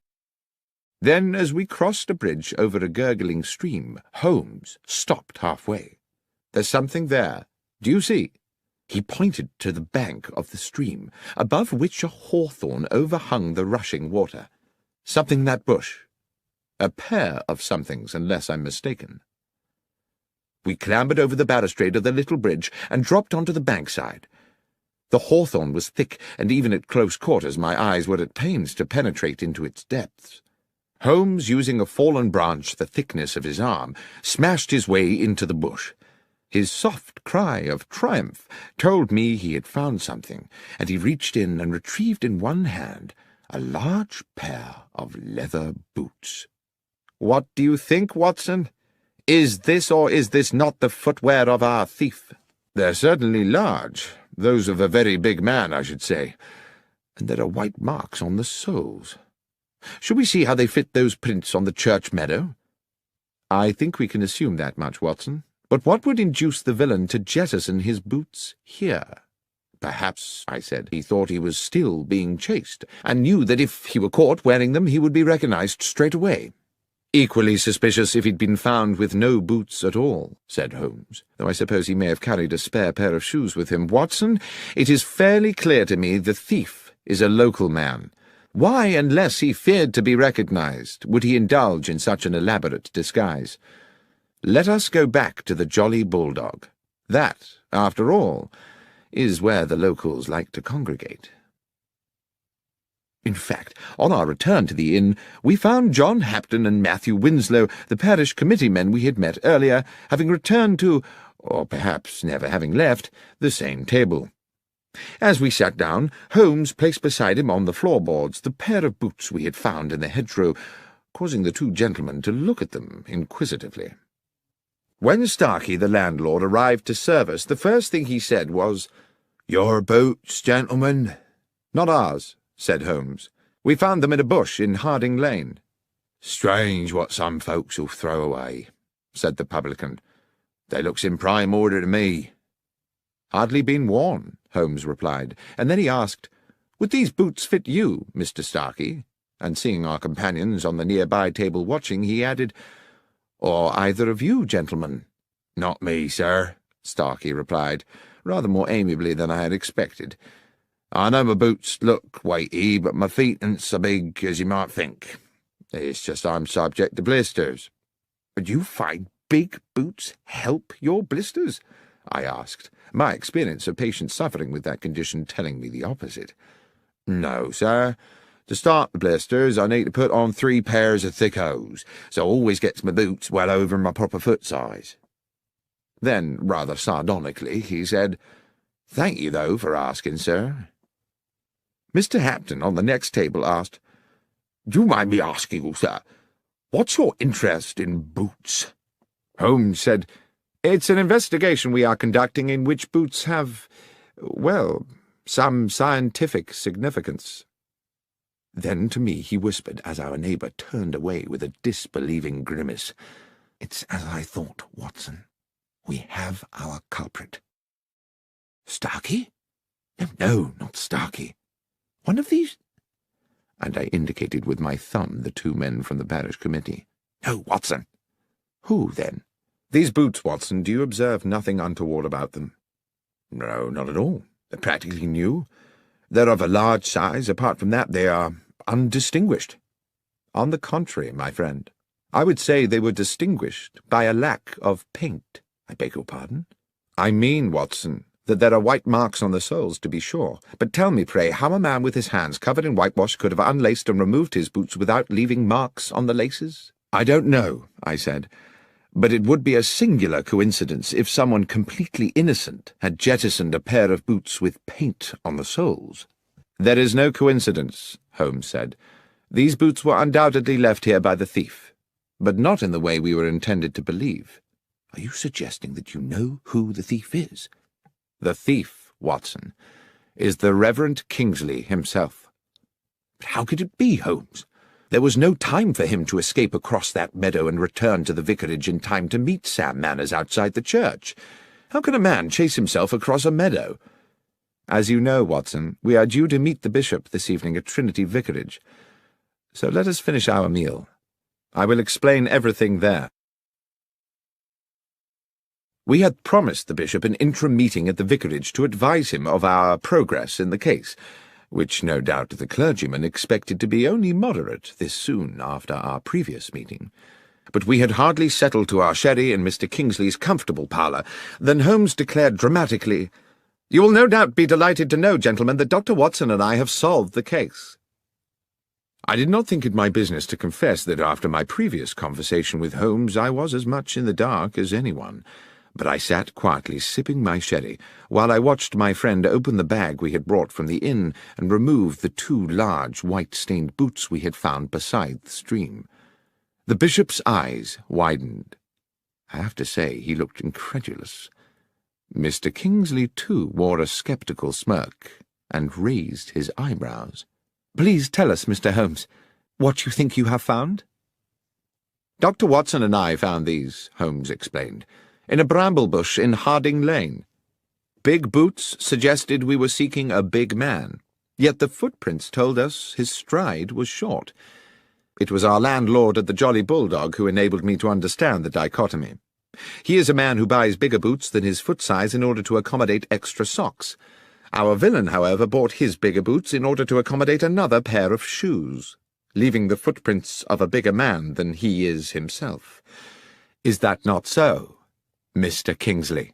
Then, as we crossed a bridge over a gurgling stream, Holmes stopped halfway. "There's something there. Do you see?" He pointed to the bank of the stream, above which a hawthorn overhung the rushing water. "Something in that bush. A pair of somethings, unless I'm mistaken." We clambered over the balustrade of the little bridge and dropped onto the bankside. The hawthorn was thick, and even at close quarters my eyes were at pains to penetrate into its depths. Holmes, using a fallen branch the thickness of his arm, smashed his way into the bush. His soft cry of triumph told me he had found something, and he reached in and retrieved in one hand a large pair of leather boots. "What do you think, Watson? Is this or is this not the footwear of our thief?" "They're certainly large, those of a very big man, I should say, and there are white marks on the soles. Shall we see how they fit those prints on the church meadow?" "I think we can assume that much, Watson. But what would induce the villain to jettison his boots here?" "Perhaps," I said, "he thought he was still being chased, and knew that if he were caught wearing them he would be recognized straight away." "Equally suspicious if he'd been found with no boots at all," said Holmes, "though I suppose he may have carried a spare pair of shoes with him. Watson, it is fairly clear to me the thief is a local man. Why, unless he feared to be recognized, would he indulge in such an elaborate disguise? Let us go back to the Jolly Bulldog. That, after all, is where the locals like to congregate." In fact, on our return to the inn, we found John Hapton and Matthew Winslow, the parish committee men we had met earlier, having returned to, or perhaps never having left, the same table. As we sat down, Holmes placed beside him on the floorboards the pair of boots we had found in the hedgerow, causing the two gentlemen to look at them inquisitively. When Starkey, the landlord, arrived to serve us, the first thing he said was, "Your boots, gentlemen?" "Not ours," said Holmes. "We found them in a bush in Harding Lane." "Strange what some folks'll throw away," said the publican. "They looks in prime order to me." "Hardly been worn," Holmes replied, and then he asked, "Would these boots fit you, Mr. Starkey?" And seeing our companions on the nearby table watching, he added, "Or either of you, gentlemen?" "Not me, sir," Starkey replied, rather more amiably than I had expected. "I know my boots look weighty, but my feet ain't so big as you might think. It's just I'm subject to blisters." "But you find big boots help your blisters?" I asked, my experience of patients suffering with that condition telling me the opposite. "No, sir. To start the blisters, I need to put on 3 pairs of thick hose, so I always gets my boots well over my proper foot size." Then, rather sardonically, he said, "Thank you, though, for asking, sir." Mr. Hapton on the next table asked, "Do you mind me asking you, sir, what's your interest in boots?" Holmes said, "It's an investigation we are conducting in which boots have, well, some scientific significance." Then to me he whispered, as our neighbour turned away with a disbelieving grimace, "It's as I thought, Watson. We have our culprit." "Starkey? No, not Starkey. One of these—" and I indicated with my thumb the 2 men from the parish committee. "No, Watson." "Who, then?" "These boots, Watson, do you observe nothing untoward about them?" "No, not at all. They're practically new. They're of a large size. Apart from that, they are undistinguished." "On the contrary, my friend, I would say they were distinguished by a lack of paint." "I beg your pardon?" "I mean, Watson, that there are white marks on the soles, to be sure. But tell me, pray, how a man with his hands covered in whitewash could have unlaced and removed his boots without leaving marks on the laces?" "I don't know," I said, "but it would be a singular coincidence if someone completely innocent had jettisoned a pair of boots with paint on the soles." "There is no coincidence," Holmes said. "These boots were undoubtedly left here by the thief, but not in the way we were intended to believe." "Are you suggesting that you know who the thief is?" "The thief, Watson, is the Reverend Kingsley himself." "But how could it be, Holmes? There was no time for him to escape across that meadow and return to the vicarage in time to meet Sam Manners outside the church. How can a man chase himself across a meadow?" "As you know, Watson, we are due to meet the bishop this evening at Trinity Vicarage. So let us finish our meal. I will explain everything there." We had promised the bishop an interim meeting at the vicarage to advise him of our progress in the case, which no doubt the clergyman expected to be only moderate this soon after our previous meeting. But we had hardly settled to our sherry in Mr. Kingsley's comfortable parlour than Holmes declared dramatically, "You will no doubt be delighted to know, gentlemen, that Dr. Watson and I have solved the case." I did not think it my business to confess that after my previous conversation with Holmes I was as much in the dark as anyone, but I sat quietly sipping my sherry while I watched my friend open the bag we had brought from the inn and remove the 2 large white-stained boots we had found beside the stream. The bishop's eyes widened. I have to say he looked incredulous. Mr. Kingsley, too, wore a sceptical smirk and raised his eyebrows. "Please tell us, Mr. Holmes, what you think you have found?" "Dr. Watson and I found these," Holmes explained, "in a bramble bush in Harding Lane. Big boots suggested we were seeking a big man, yet the footprints told us his stride was short. It was our landlord at the Jolly Bulldog who enabled me to understand the dichotomy. He is a man who buys bigger boots than his foot size in order to accommodate extra socks. Our villain, however, bought his bigger boots in order to accommodate another pair of shoes, leaving the footprints of a bigger man than he is himself. Is that not so, Mr. Kingsley?"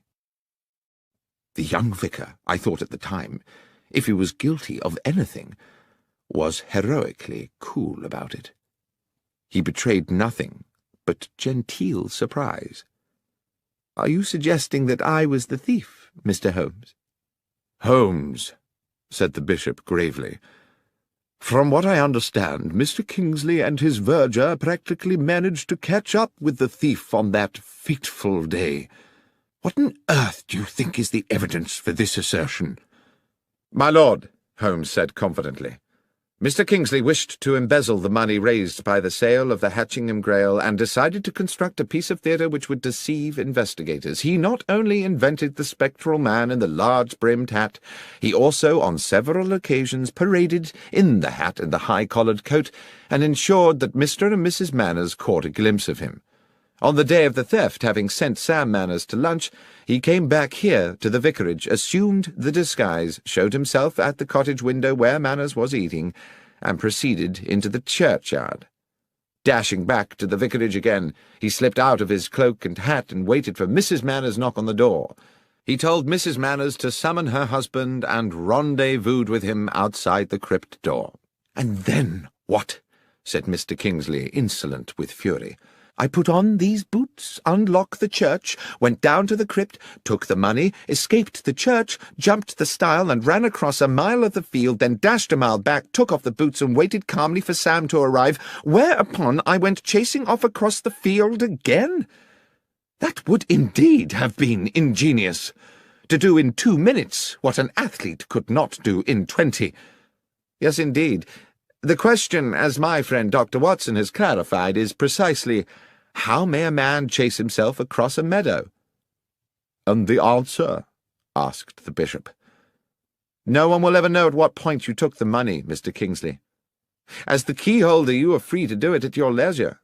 The young vicar, I thought at the time, if he was guilty of anything, was heroically cool about it. He betrayed nothing but genteel surprise. "Are you suggesting that I was the thief, Mr. Holmes?" "Holmes," said the bishop gravely, "from what I understand, Mr. Kingsley and his verger practically managed to catch up with the thief on that fateful day. What on earth do you think is the evidence for this assertion?" "My lord," Holmes said confidently, "Mr. Kingsley wished to embezzle the money raised by the sale of the Hatchingham Grail and decided to construct a piece of theatre which would deceive investigators. He not only invented the spectral man in the large-brimmed hat, he also on several occasions paraded in the hat and the high-collared coat and ensured that Mr. and Mrs. Manners caught a glimpse of him. On the day of the theft, having sent Sam Manners to lunch, he came back here to the vicarage, assumed the disguise, showed himself at the cottage window where Manners was eating, and proceeded into the churchyard. Dashing back to the vicarage again, he slipped out of his cloak and hat and waited for Mrs. Manners' knock on the door. He told Mrs. Manners to summon her husband and rendezvoused with him outside the crypt door." "And then what?" said Mr. Kingsley, insolent with fury. "I put on these boots, unlocked the church, went down to the crypt, took the money, escaped the church, jumped the stile and ran across a mile of the field, then dashed a mile back, took off the boots and waited calmly for Sam to arrive, whereupon I went chasing off across the field again. That would indeed have been ingenious, to do in 2 minutes what an athlete could not do in 20. Yes, indeed. The question, as my friend Dr. Watson has clarified, is precisely, how may a man chase himself across a meadow?" "And the answer?" asked the bishop. "No one will ever know at what point you took the money, Mr. Kingsley. As the keyholder you are free to do it at your leisure,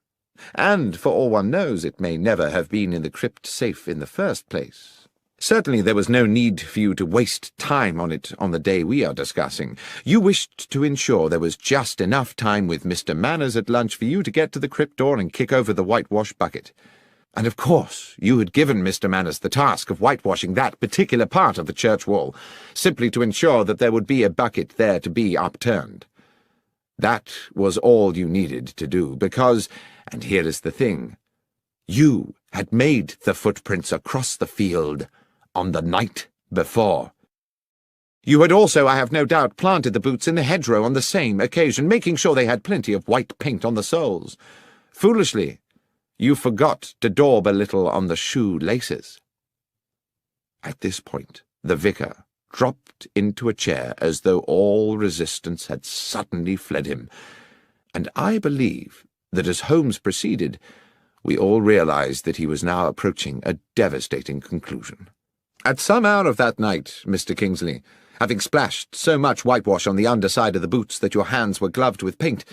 and, for all one knows, it may never have been in the crypt safe in the first place. Certainly there was no need for you to waste time on it on the day we are discussing. You wished to ensure there was just enough time with Mr. Manners at lunch for you to get to the crypt door and kick over the whitewash bucket. And of course you had given Mr. Manners the task of whitewashing that particular part of the church wall, simply to ensure that there would be a bucket there to be upturned. That was all you needed to do, because, and here is the thing, you had made the footprints across the field on the night before. You had also, I have no doubt, planted the boots in the hedgerow on the same occasion, making sure they had plenty of white paint on the soles. Foolishly, you forgot to daub a little on the shoe laces." At this point, the vicar dropped into a chair as though all resistance had suddenly fled him, and I believe that as Holmes proceeded, we all realized that he was now approaching a devastating conclusion. "At some hour of that night, Mr. Kingsley, having splashed so much whitewash on the underside of the boots that your hands were gloved with paint,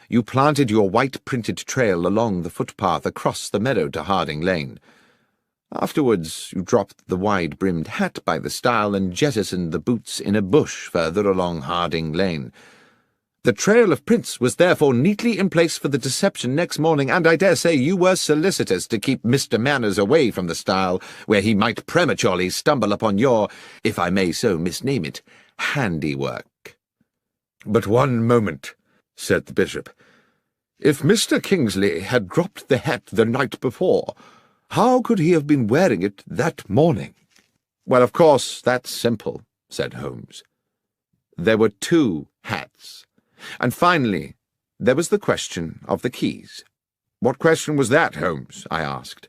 you planted your white-printed trail along the footpath across the meadow to Harding Lane. Afterwards you dropped the wide-brimmed hat by the stile and jettisoned the boots in a bush further along Harding Lane. The trail of prints was therefore neatly in place for the deception next morning, and I dare say you were solicitous to keep Mr. Manners away from the stile, where he might prematurely stumble upon your, if I may so misname it, handiwork." "But one moment," said the bishop. "If Mr. Kingsley had dropped the hat the night before, how could he have been wearing it that morning?" "Well, of course, that's simple," said Holmes. "There were two hats. And finally, there was the question of the keys." "What question was that, Holmes?" I asked.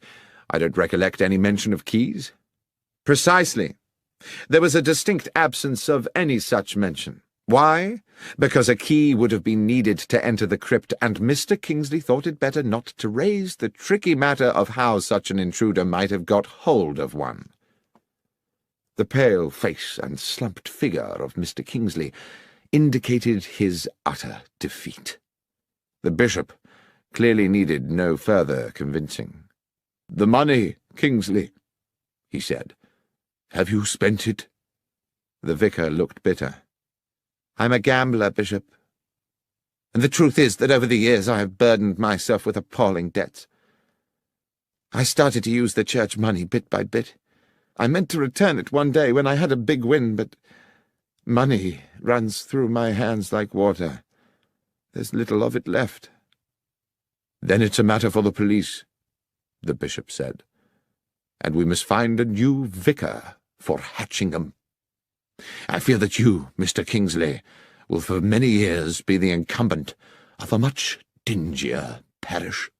"I don't recollect any mention of keys." "Precisely. There was a distinct absence of any such mention. Why? Because a key would have been needed to enter the crypt, and Mr. Kingsley thought it better not to raise the tricky matter of how such an intruder might have got hold of one." The pale face and slumped figure of Mr. Kingsley indicated his utter defeat. The bishop clearly needed no further convincing. "The money, Kingsley," he said. "Have you spent it?" The vicar looked bitter. "I'm a gambler, Bishop. And the truth is that over the years I have burdened myself with appalling debts. I started to use the church money bit by bit. I meant to return it one day when I had a big win, but money runs through my hands like water. There's little of it left." "Then it's a matter for the police," the bishop said, "and we must find a new vicar for Hatchingham. I fear that you, Mr. Kingsley, will for many years be the incumbent of a much dingier parish."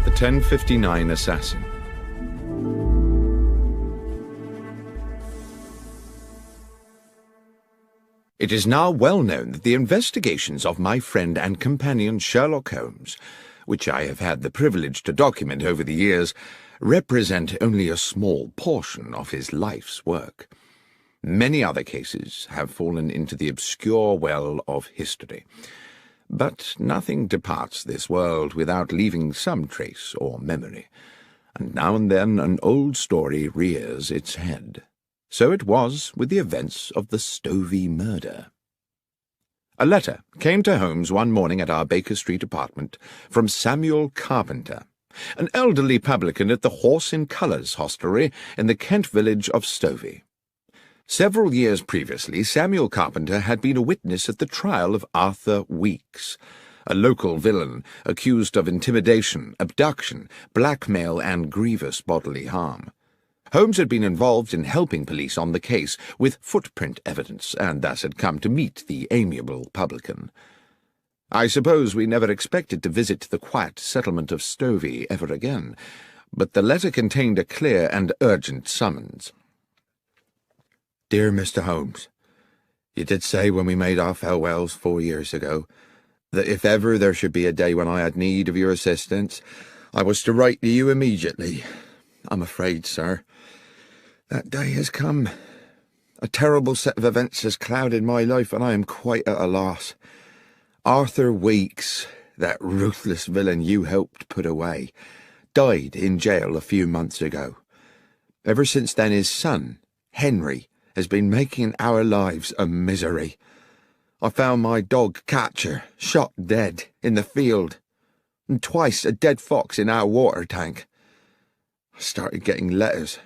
The 1059 Assassin. It is now well known that the investigations of my friend and companion Sherlock Holmes, which I have had the privilege to document over the years, represent only a small portion of his life's work. Many other cases have fallen into the obscure well of history. But nothing departs this world without leaving some trace or memory, and now and then an old story rears its head. So it was with the events of the Stovey murder. A letter came to Holmes one morning at our Baker Street apartment from Samuel Carpenter, an elderly publican at the Horse in Colours hostelry in the Kent village of Stovey. Several years previously, Samuel Carpenter had been a witness at the trial of Arthur Weeks, a local villain accused of intimidation, abduction, blackmail, and grievous bodily harm. Holmes had been involved in helping police on the case with footprint evidence, and thus had come to meet the amiable publican. I suppose we never expected to visit the quiet settlement of Stovey ever again, but the letter contained a clear and urgent summons. "Dear Mr. Holmes, you did say when we made our farewells 4 years ago that if ever there should be a day when I had need of your assistance, I was to write to you immediately. I'm afraid, sir, that day has come. A terrible set of events has clouded my life, and I am quite at a loss. Arthur Weeks, that ruthless villain you helped put away, died in jail a few months ago. Ever since then his son, Henry, has been making our lives a misery. I found my dog Catcher shot dead in the field, and twice a dead fox in our water tank. I started getting letters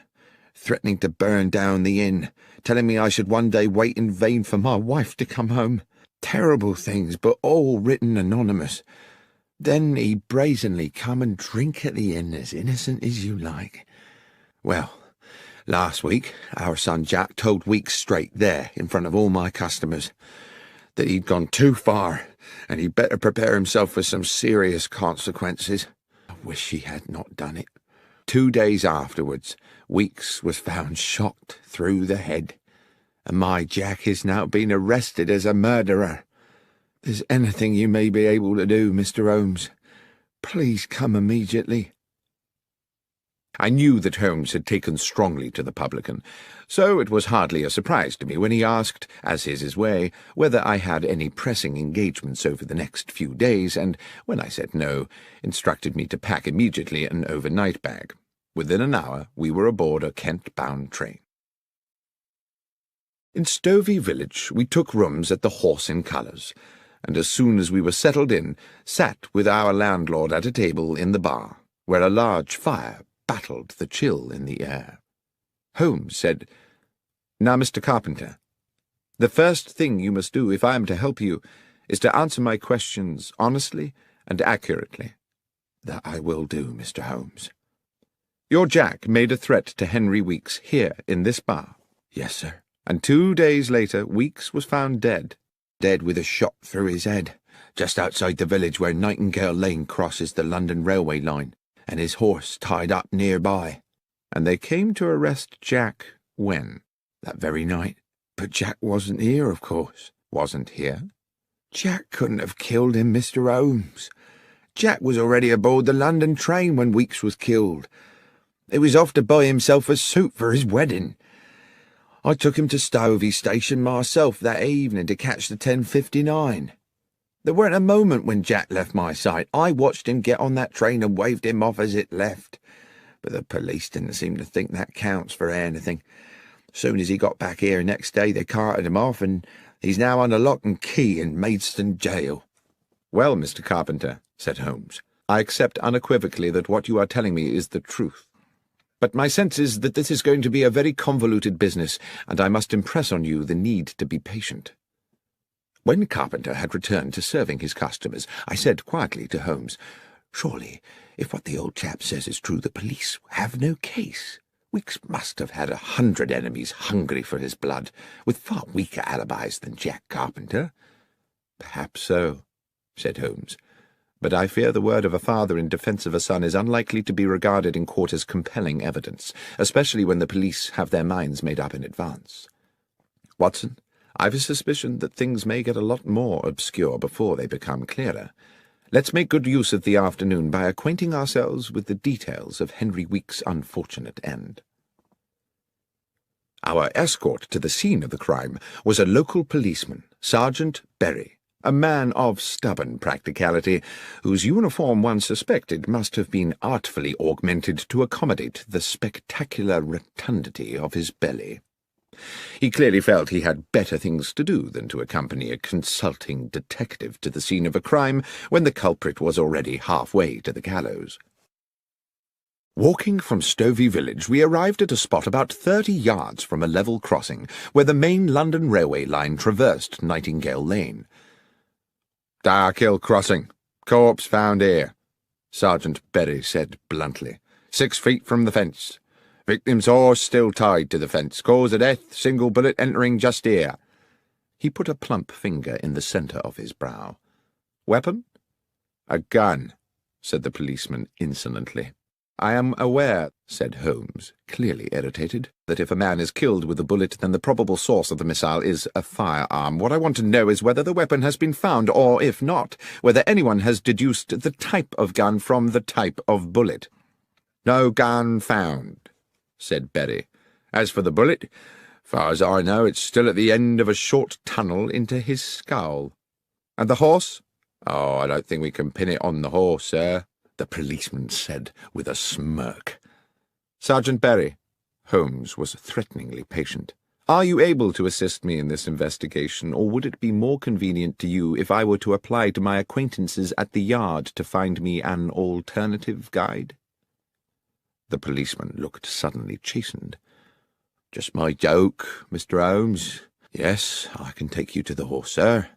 threatening to burn down the inn, telling me I should one day wait in vain for my wife to come home. Terrible things, but all written anonymous. Then he brazenly come and drink at the inn as innocent as you like. Well, last week our son Jack told Weeks straight there, in front of all my customers, that he'd gone too far, and he'd better prepare himself for some serious consequences. I wish he had not done it. 2 days afterwards, Weeks was found shot through the head, and my Jack is now being arrested as a murderer. If there's anything you may be able to do, Mr. Holmes, please come immediately." I knew that Holmes had taken strongly to the publican, so it was hardly a surprise to me when he asked, as is his way, whether I had any pressing engagements over the next few days, and, when I said no, instructed me to pack immediately an overnight bag. Within an hour we were aboard a Kent-bound train. In Stovey village we took rooms at the Horse in Colours, and as soon as we were settled in, sat with our landlord at a table in the bar, where a large fire battled the chill in the air. Holmes said, "Now, Mr. Carpenter, the first thing you must do if I am to help you is to answer my questions honestly and accurately." "That I will do, Mr. Holmes." "Your Jack made a threat to Henry Weeks here in this bar." "Yes, sir." "And 2 days later Weeks was found dead." "Dead with a shot through his head, just outside the village where Nightingale Lane crosses the London railway line, and his horse tied up nearby." "And they came to arrest Jack when?" "That very night. But Jack wasn't here, of course." "Wasn't here?" "Jack couldn't have killed him, Mr. Holmes. Jack was already aboard the London train when Weeks was killed. He was off to buy himself a suit for his wedding. I took him to Stovey Station myself that evening to catch the 10:59. There weren't a moment when Jack left my sight. I watched him get on that train and waved him off as it left. But the police didn't seem to think that counts for anything. Soon as he got back here next day, they carted him off, and he's now under lock and key in Maidstone jail." "Well, Mr. Carpenter," said Holmes, "I accept unequivocally that what you are telling me is the truth. But my sense is that this is going to be a very convoluted business, and I must impress on you the need to be patient." When Carpenter had returned to serving his customers, I said quietly to Holmes, "Surely, if what the old chap says is true, the police have no case. Weeks must have had 100 enemies hungry for his blood, with far weaker alibis than Jack Carpenter." "Perhaps so," said Holmes, "but I fear the word of a father in defence of a son is unlikely to be regarded in court as compelling evidence, especially when the police have their minds made up in advance. Watson, I've a suspicion that things may get a lot more obscure before they become clearer. Let's make good use of the afternoon by acquainting ourselves with the details of Henry Weeks' unfortunate end." Our escort to the scene of the crime was a local policeman, Sergeant Berry, a man of stubborn practicality, whose uniform one suspected must have been artfully augmented to accommodate the spectacular rotundity of his belly. He clearly felt he had better things to do than to accompany a consulting detective to the scene of a crime when the culprit was already halfway to the gallows. Walking from Stovey village, we arrived at a spot about 30 yards from a level crossing, where the main London railway line traversed Nightingale Lane. "Darkhill Crossing. Corpse found here," Sergeant Berry said bluntly. 6 feet from the fence. Victim's horse still tied to the fence. Cause of death, single bullet entering just here." He put a plump finger in the centre of his brow. "Weapon?" "A gun," said the policeman insolently. "I am aware," said Holmes, clearly irritated, "that if a man is killed with a bullet, then the probable source of the missile is a firearm. What I want to know is whether the weapon has been found, or, if not, whether anyone has deduced the type of gun from the type of bullet." "No gun found," said Berry. "As for the bullet, far as I know, it's still at the end of a short tunnel into his skull." "And the horse?" "Oh, I don't think we can pin it on the horse, sir," the policeman said with a smirk. "Sergeant Berry," Holmes was threateningly patient, "are you able to assist me in this investigation, or would it be more convenient to you if I were to apply to my acquaintances at the yard to find me an alternative guide?" The policeman looked suddenly chastened. "Just my joke, Mr. Holmes. Yes, I can take you to the horse, sir,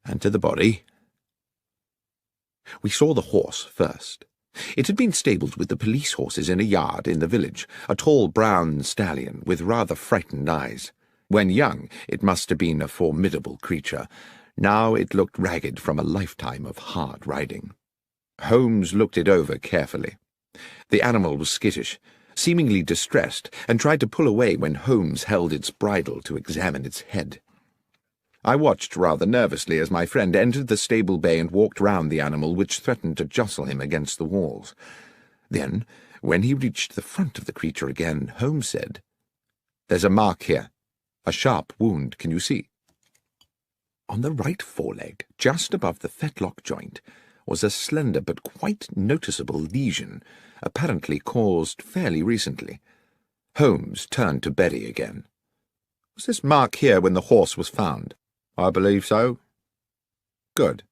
and to the body." We saw the horse first. It had been stabled with the police horses in a yard in the village, a tall brown stallion with rather frightened eyes. When young, it must have been a formidable creature. Now it looked ragged from a lifetime of hard riding. Holmes looked it over carefully. The animal was skittish, seemingly distressed, and tried to pull away when Holmes held its bridle to examine its head. I watched rather nervously as my friend entered the stable bay and walked round the animal, which threatened to jostle him against the walls. Then, when he reached the front of the creature again, Holmes said, "There's a mark here. A sharp wound, can you see?" On the right foreleg, just above the fetlock joint, was a slender but quite noticeable lesion, apparently caused fairly recently. Holmes turned to Berry again. "Was this mark here when the horse was found?" "I believe so." Good.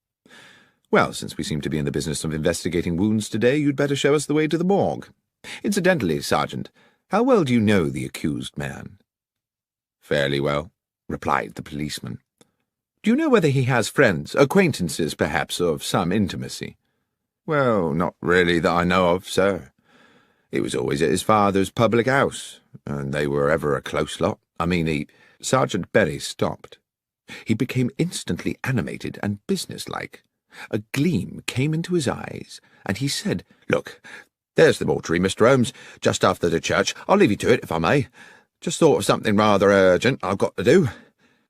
Well, since we seem to be in the business of investigating wounds today, you'd better show us the way to the morgue. Incidentally, Sergeant, how well do you know the accused man? Fairly well, replied the policeman. Do you know whether he has friends, acquaintances, perhaps, of some intimacy? Well, not really that I know of, sir. He was always at his father's public house, and they were ever a close lot. Sergeant Berry stopped. He became instantly animated and businesslike. A gleam came into his eyes, and he said, "Look, there's the mortuary, Mr. Holmes, just after the church. I'll leave you to it, if I may. Just thought of something rather urgent I've got to do."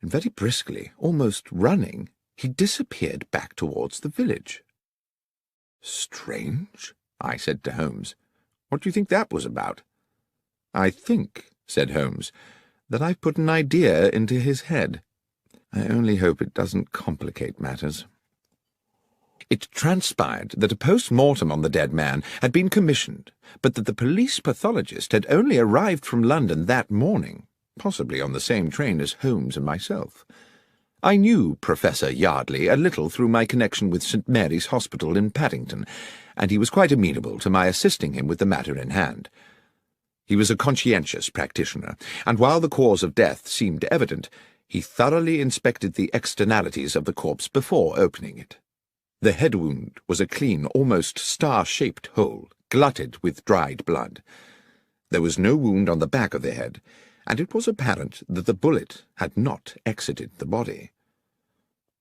And very briskly, almost running, he disappeared back towards the village. "Strange," I said to Holmes. "What do you think that was about?" "I think," said Holmes, "that I've put an idea into his head. I only hope it doesn't complicate matters." It transpired that a post-mortem on the dead man had been commissioned, but that the police pathologist had only arrived from London that morning, possibly on the same train as Holmes and myself. I knew Professor Yardley a little through my connection with St. Mary's Hospital in Paddington, and he was quite amenable to my assisting him with the matter in hand. He was a conscientious practitioner, and while the cause of death seemed evident, he thoroughly inspected the externalities of the corpse before opening it. The head wound was a clean, almost star-shaped hole, glutted with dried blood. There was no wound on the back of the head, and it was apparent that the bullet had not exited the body.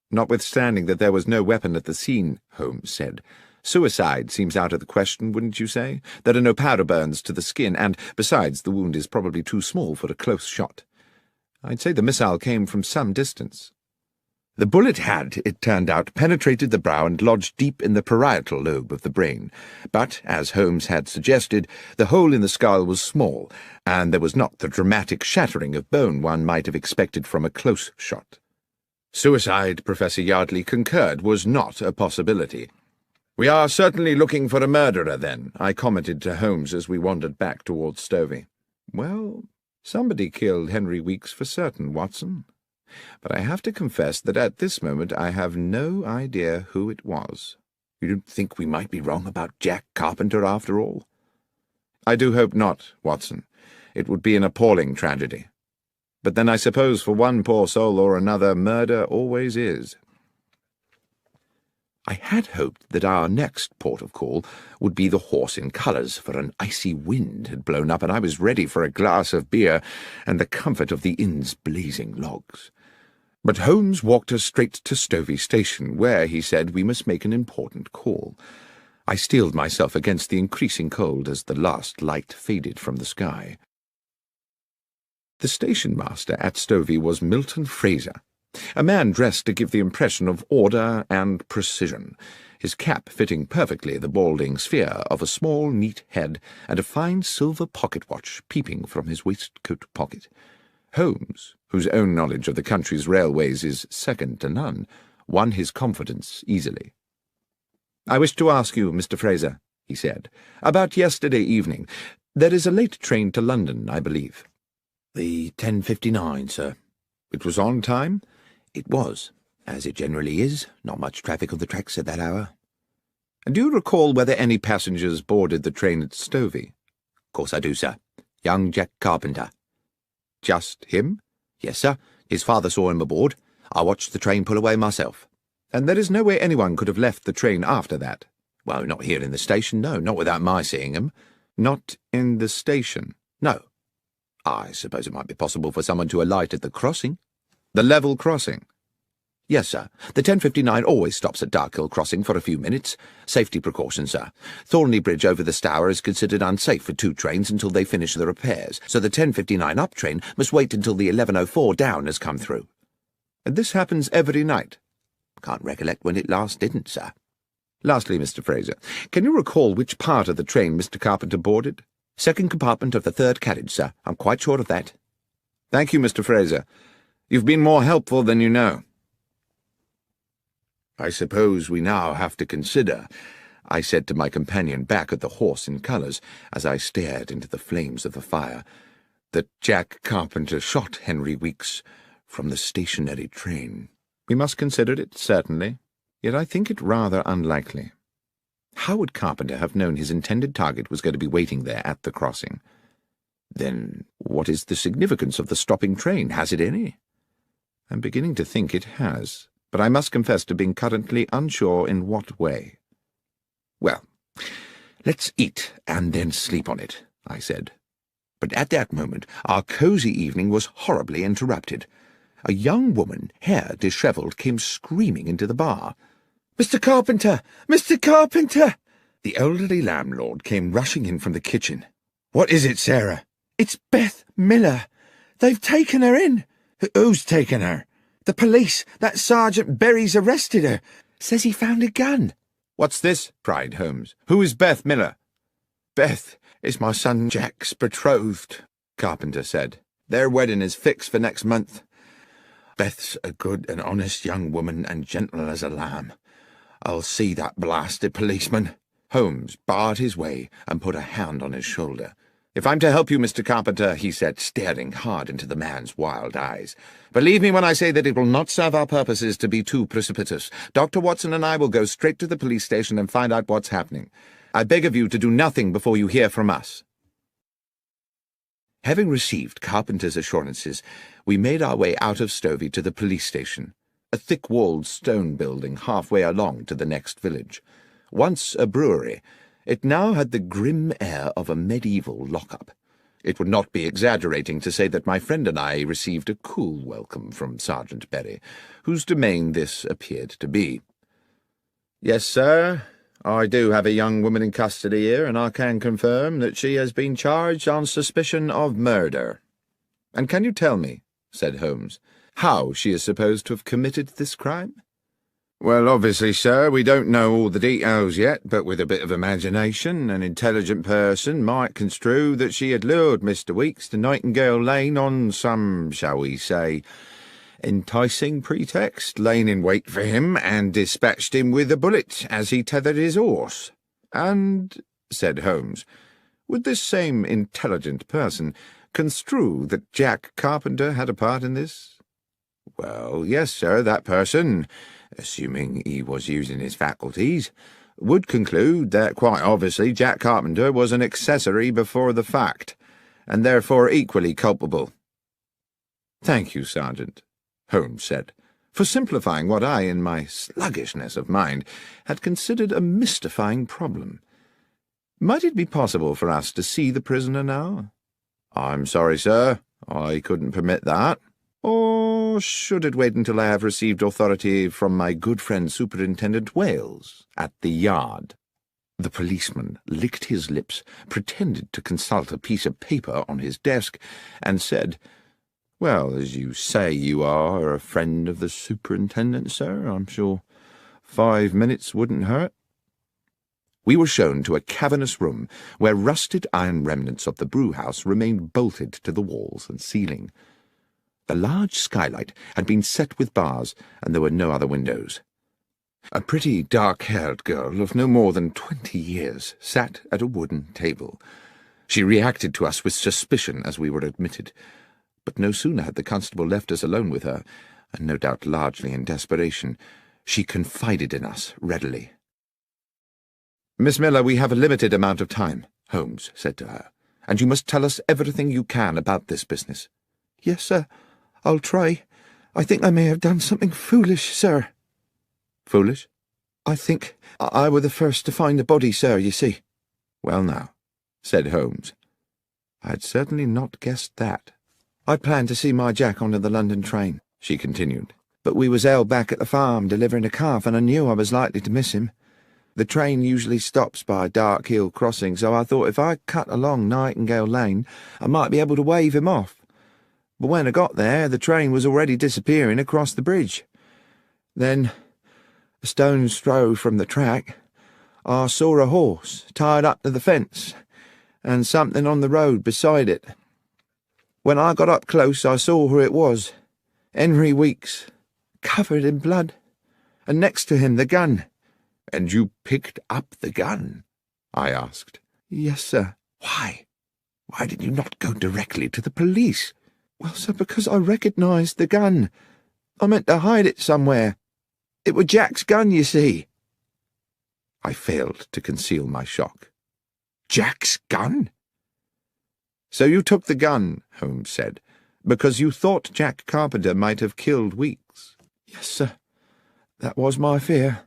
"Notwithstanding that there was no weapon at the scene," Holmes said, "suicide seems out of the question, wouldn't you say? There are no powder burns to the skin, and, besides, the wound is probably too small for a close shot. I'd say the missile came from some distance." The bullet had, it turned out, penetrated the brow and lodged deep in the parietal lobe of the brain, but, as Holmes had suggested, the hole in the skull was small, and there was not the dramatic shattering of bone one might have expected from a close shot. Suicide, Professor Yardley concurred, was not a possibility. "We are certainly looking for a murderer, then," I commented to Holmes as we wandered back towards Stovey. "Well, somebody killed Henry Weeks for certain, Watson. But I have to confess that at this moment I have no idea who it was." "You don't think we might be wrong about Jack Carpenter after all?" "I do hope not, Watson. It would be an appalling tragedy. But then I suppose for one poor soul or another murder always is." I had hoped that our next port of call would be the Horse in Colours, for an icy wind had blown up and I was ready for a glass of beer and the comfort of the inn's blazing logs. But Holmes walked us straight to Stovey Station, where, he said, we must make an important call. I steeled myself against the increasing cold as the last light faded from the sky. The station-master at Stovey was Milton Fraser, a man dressed to give the impression of order and precision, his cap fitting perfectly the balding sphere of a small, neat head, and a fine silver pocket-watch peeping from his waistcoat pocket. Holmes, whose own knowledge of the country's railways is second to none, won his confidence easily. "I wish to ask you, Mr. Fraser," he said, "about yesterday evening. There is a late train to London, I believe." "The 10:59, sir." "It was on time?" "It was, as it generally is. Not much traffic on the tracks at that hour." "And do you recall whether any passengers boarded the train at Stovey?" "Of course I do, sir. Young Jack Carpenter." "Just him?" "Yes, sir. His father saw him aboard. I watched the train pull away myself." "And there is no way anyone could have left the train after that?" "Well, not here in the station, no, not without my seeing him." "Not in the station?" "No." "I suppose it might be possible for someone to alight at the crossing." "The level crossing?" "Yes, sir. The 10:59 always stops at Darkhill Crossing for a few minutes. Safety precaution, sir. Thornley Bridge over the Stour is considered unsafe for two trains until they finish the repairs, so the 10:59 up train must wait until the 11:04 down has come through." "And this happens every night?" "Can't recollect when it last didn't, sir." "Lastly, Mr. Fraser, can you recall which part of the train Mr. Carpenter boarded?" "Second compartment of the third carriage, sir. I'm quite sure of that." "Thank you, Mr. Fraser. You've been more helpful than you know." "I suppose we now have to consider," I said to my companion back at the Horse in Colours, as I stared into the flames of the fire, "that Jack Carpenter shot Henry Weeks from the stationary train." "We must consider it, certainly." Yet I think it rather unlikely. How would Carpenter have known his intended target was going to be waiting there at the crossing? Then what is the significance of the stopping train? Has it any? I'm beginning to think it has, but I must confess to being currently unsure in what way. Well, let's eat and then sleep on it, I said. But at that moment our cosy evening was horribly interrupted. A young woman, hair dishevelled, came screaming into the bar. "Mr. Carpenter! Mr. Carpenter!" The elderly landlord came rushing in from the kitchen. "What is it, Sarah?" "It's Beth Miller. They've taken her in." "Who's taken her?" "The police. That Sergeant Berry's arrested her. Says he found a gun." "What's this?" cried Holmes. "Who is Beth Miller?" "Beth is my son Jack's betrothed," Carpenter said. "Their wedding is fixed for next month. Beth's a good and honest young woman and gentle as a lamb. I'll see that blasted policeman." Holmes barred his way and put a hand on his shoulder. "If I'm to help you, Mr. Carpenter," he said, staring hard into the man's wild eyes, "believe me when I say that it will not serve our purposes to be too precipitous. Dr. Watson and I will go straight to the police station and find out what's happening. I beg of you to do nothing before you hear from us." Having received Carpenter's assurances, we made our way out of Stovey to the police station, a thick-walled stone building halfway along to the next village. Once a brewery, it now had the grim air of a medieval lock-up. It would not be exaggerating to say that my friend and I received a cool welcome from Sergeant Berry, whose domain this appeared to be. "Yes, sir, I do have a young woman in custody here, and I can confirm that she has been charged on suspicion of murder." "And can you tell me," said Holmes, "how she is supposed to have committed this crime?" "Well, obviously, sir, we don't know all the details yet, but with a bit of imagination, an intelligent person might construe that she had lured Mr. Weeks to Nightingale Lane on some, shall we say, enticing pretext, laying in wait for him, and dispatched him with a bullet as he tethered his horse." "And," said Holmes, "would this same intelligent person construe that Jack Carpenter had a part in this?" "Well, yes, sir, that person, assuming he was using his faculties, would conclude that quite obviously Jack Carpenter was an accessory before the fact, and therefore equally culpable." "Thank you, Sergeant," Holmes said, "for simplifying what I, in my sluggishness of mind, had considered a mystifying problem. Might it be possible for us to see the prisoner now?" "I'm sorry, sir, I couldn't permit that." "Or should it wait until I have received authority from my good friend Superintendent Wales at the Yard?" The policeman licked his lips, pretended to consult a piece of paper on his desk, and said, "Well, as you say you are a friend of the superintendent, sir, I'm sure 5 minutes wouldn't hurt." We were shown to a cavernous room where rusted iron remnants of the brew-house remained bolted to the walls and ceiling. The large skylight had been set with bars, and there were no other windows. A pretty dark-haired girl of no more than 20 years sat at a wooden table. She reacted to us with suspicion as we were admitted, but no sooner had the constable left us alone with her, and no doubt largely in desperation, she confided in us readily. "Miss Miller, we have a limited amount of time," Holmes said to her, "and you must tell us everything you can about this business." "Yes, sir, I'll try. I think I may have done something foolish, sir." "Foolish?" "I think I were the first to find the body, sir, you see." "Well now," said Holmes, "I'd certainly not guessed that." "I'd planned to see my Jack onto the London train," she continued, "but we was held back at the farm delivering a calf, and I knew I was likely to miss him. The train usually stops by Dark Hill Crossing, so I thought if I cut along Nightingale Lane, I might be able to wave him off. But when I got there, the train was already disappearing across the bridge. Then, a stone's throw from the track, I saw a horse tied up to the fence, and something on the road beside it. When I got up close, I saw who it was. Henry Weeks, covered in blood, and next to him the gun." "And you picked up the gun?" I asked. "Yes, sir." "Why? Why did you not go directly to the police?" "Well, sir, because I recognised the gun. I meant to hide it somewhere." It were Jack's gun, you see." I failed to conceal my shock. "Jack's gun?" "So you took the gun," Holmes said, "because you thought Jack Carpenter might have killed Weeks?" "Yes, sir. That was my fear."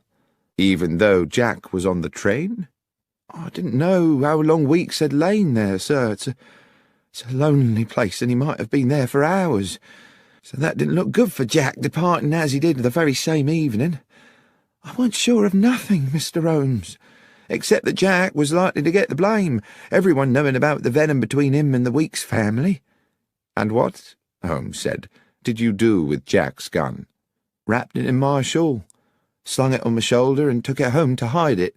"Even though Jack was on the train?" "I didn't know how long Weeks had lain there, sir. It's a lonely place, and he might have been there for hours. So that didn't look good for Jack, departing as he did the very same evening. I weren't sure of nothing, Mr. Holmes, except that Jack was likely to get the blame, everyone knowing about the venom between him and the Weeks family." "And what," Holmes said, "did you do with Jack's gun?" "Wrapped it in my shawl, slung it on my shoulder, and took it home to hide it.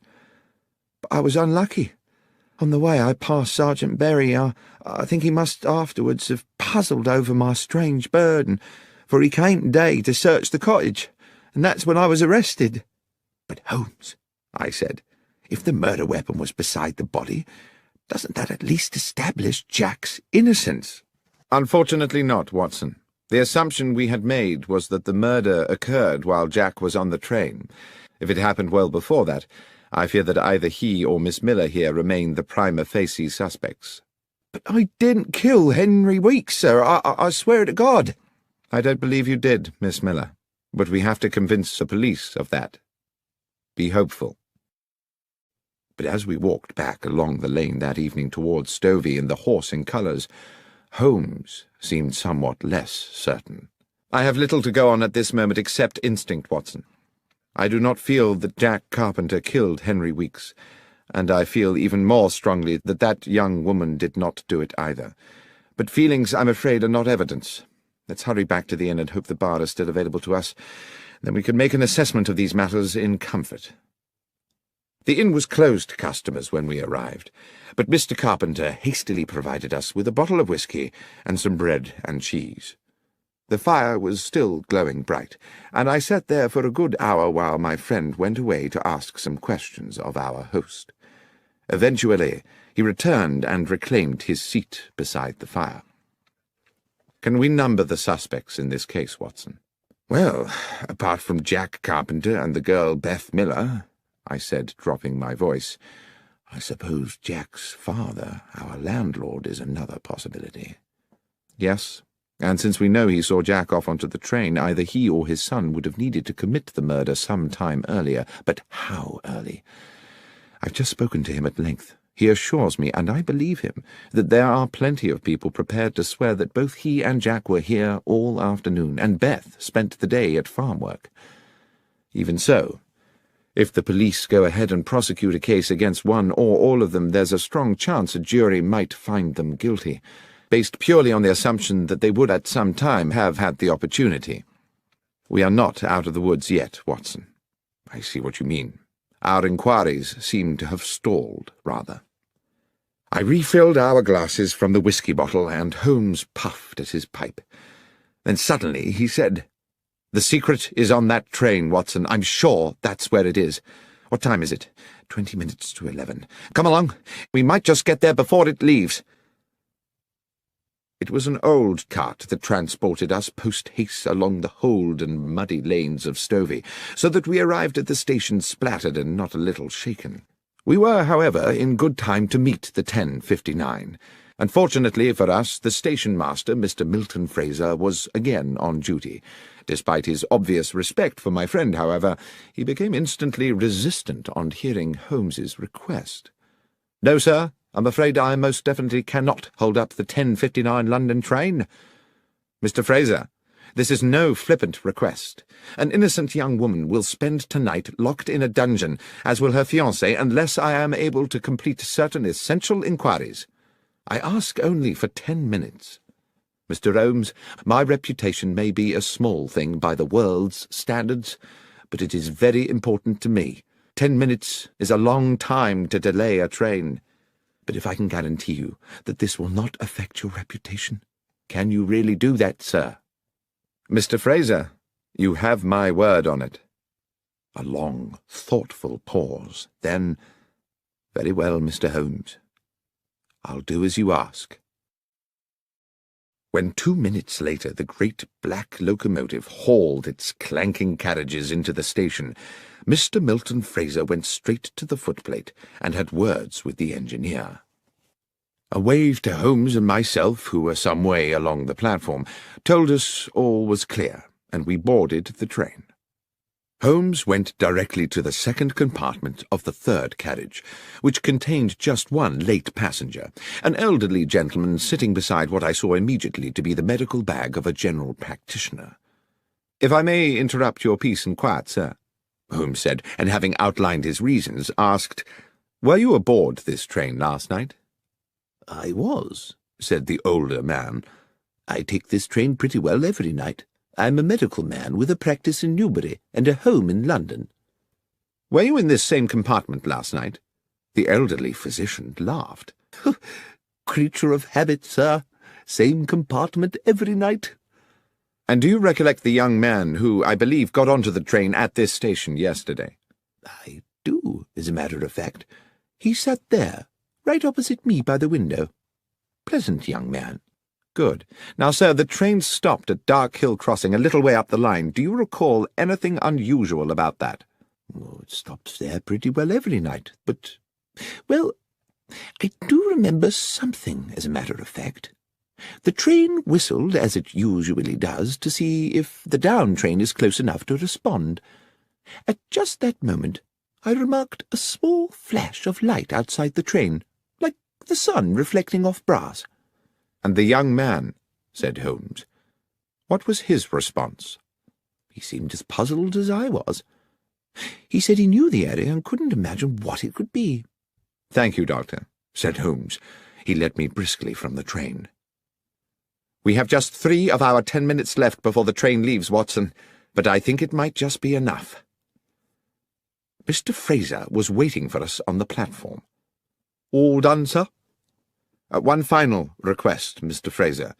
But I was unlucky. On the way I passed Sergeant Berry. I think he must afterwards have puzzled over my strange burden, for he came today to search the cottage, and that's when I was arrested." "But Holmes," I said, "if the murder weapon was beside the body, doesn't that at least establish Jack's innocence?" "Unfortunately not, Watson. The assumption we had made was that the murder occurred while Jack was on the train. If it happened well before that, I fear that either he or Miss Miller here remain the prima facie suspects." "But I didn't kill Henry Weeks, sir. I swear to God." "I don't believe you did, Miss Miller, but we have to convince the police of that. Be hopeful." But as we walked back along the lane that evening towards Stovey in the horse in colours, Holmes seemed somewhat less certain. "I have little to go on at this moment except instinct, Watson. I do not feel that Jack Carpenter killed Henry Weeks, and I feel even more strongly that that young woman did not do it either. But feelings, I'm afraid, are not evidence. Let's hurry back to the inn and hope the bar is still available to us. Then we can make an assessment of these matters in comfort." The inn was closed to customers when we arrived, but Mr. Carpenter hastily provided us with a bottle of whisky and some bread and cheese. The fire was still glowing bright, and I sat there for a good hour while my friend went away to ask some questions of our host. Eventually, he returned and reclaimed his seat beside the fire. "Can we number the suspects in this case, Watson?" "Well, apart from Jack Carpenter and the girl Beth Miller," I said, dropping my voice, "I suppose Jack's father, our landlord, is another possibility." "Yes. And since we know he saw Jack off onto the train, either he or his son would have needed to commit the murder some time earlier. But how early? I've just spoken to him at length. He assures me, and I believe him, that there are plenty of people prepared to swear that both he and Jack were here all afternoon, and Beth spent the day at farm work. Even so, if the police go ahead and prosecute a case against one or all of them, there's a strong chance a jury might find them guilty, based purely on the assumption that they would at some time have had the opportunity. We are not out of the woods yet, Watson." "I see what you mean." "Our inquiries seem to have stalled, rather." I refilled our glasses from the whisky bottle, and Holmes puffed at his pipe. Then suddenly he said, "The secret is on that train, Watson. I'm sure that's where it is. What time is it?" 20 minutes to 11. "Come along. We might just get there before it leaves." It was an old cart that transported us post-haste along the hold and muddy lanes of Stovey, so that we arrived at the station splattered and not a little shaken. We were, however, in good time to meet the 10:59. Unfortunately for us, the station-master, Mr. Milton Fraser, was again on duty. Despite his obvious respect for my friend, however, he became instantly resistant on hearing Holmes's request. "No, sir. I'm afraid I most definitely cannot hold up the 10:59 London train. Mr. Fraser, this is no flippant request. An innocent young woman will spend tonight locked in a dungeon, as will her fiancé, unless I am able to complete certain essential inquiries. I ask only for 10 minutes. Mr. Holmes, my reputation may be a small thing by the world's standards, but it is very important to me. 10 minutes is a long time to delay a train. But if I can guarantee you that this will not affect your reputation, can you really do that, sir?" "Mr. Fraser, you have my word on it." A long, thoughtful pause. Then, "Very well, Mr. Holmes. I'll do as you ask." When 2 minutes later the great black locomotive hauled its clanking carriages into the station, Mr. Milton Fraser went straight to the footplate and had words with the engineer. A wave to Holmes and myself, who were some way along the platform, told us all was clear, and we boarded the train. Holmes went directly to the second compartment of the third carriage, which contained just one late passenger, an elderly gentleman sitting beside what I saw immediately to be the medical bag of a general practitioner. "If I may interrupt your peace and quiet, sir," Holmes said, and having outlined his reasons, asked, "Were you aboard this train last night?" "I was," said the older man. "I take this train pretty well every night. I'm a medical man with a practice in Newbury and a home in London." "Were you in this same compartment last night?" The elderly physician laughed. "Creature of habit, sir. Same compartment every night." "And do you recollect the young man who, I believe, got onto the train at this station yesterday?" "I do, as a matter of fact. He sat there, right opposite me by the window. Pleasant young man." "Good. Now, sir, the train stopped at Dark Hill Crossing a little way up the line. Do you recall anything unusual about that?" "Oh, it stops there pretty well every night, but, well, I do remember something, as a matter of fact. The train whistled, as it usually does, to see if the down train is close enough to respond. At just that moment, I remarked a small flash of light outside the train, like the sun reflecting off brass." "And the young man," said Holmes. "What was his response?" "He seemed as puzzled as I was. He said he knew the area and couldn't imagine what it could be." "Thank you, Doctor," said Holmes. He led me briskly from the train. "We have just 3 of our 10 minutes left before the train leaves, Watson, but I think it might just be enough." Mr. Fraser was waiting for us on the platform. "All done, sir?" "One final request, Mr. Fraser.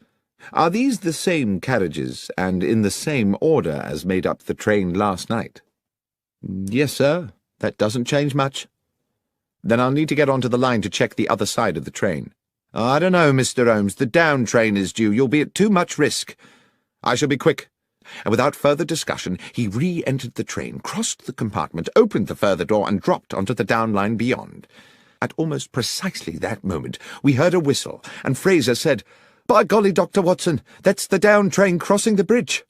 Are these the same carriages and in the same order as made up the train last night?" "Yes, sir. That doesn't change much." "Then I'll need to get onto the line to check the other side of the train." "I don't know, Mr. Holmes. The down train is due. You'll be at too much risk." "I shall be quick." And without further discussion, he re-entered the train, crossed the compartment, opened the further door, and dropped onto the down line beyond. At almost precisely that moment, we heard a whistle, and Fraser said, "By golly, Dr. Watson, that's the down train crossing the bridge."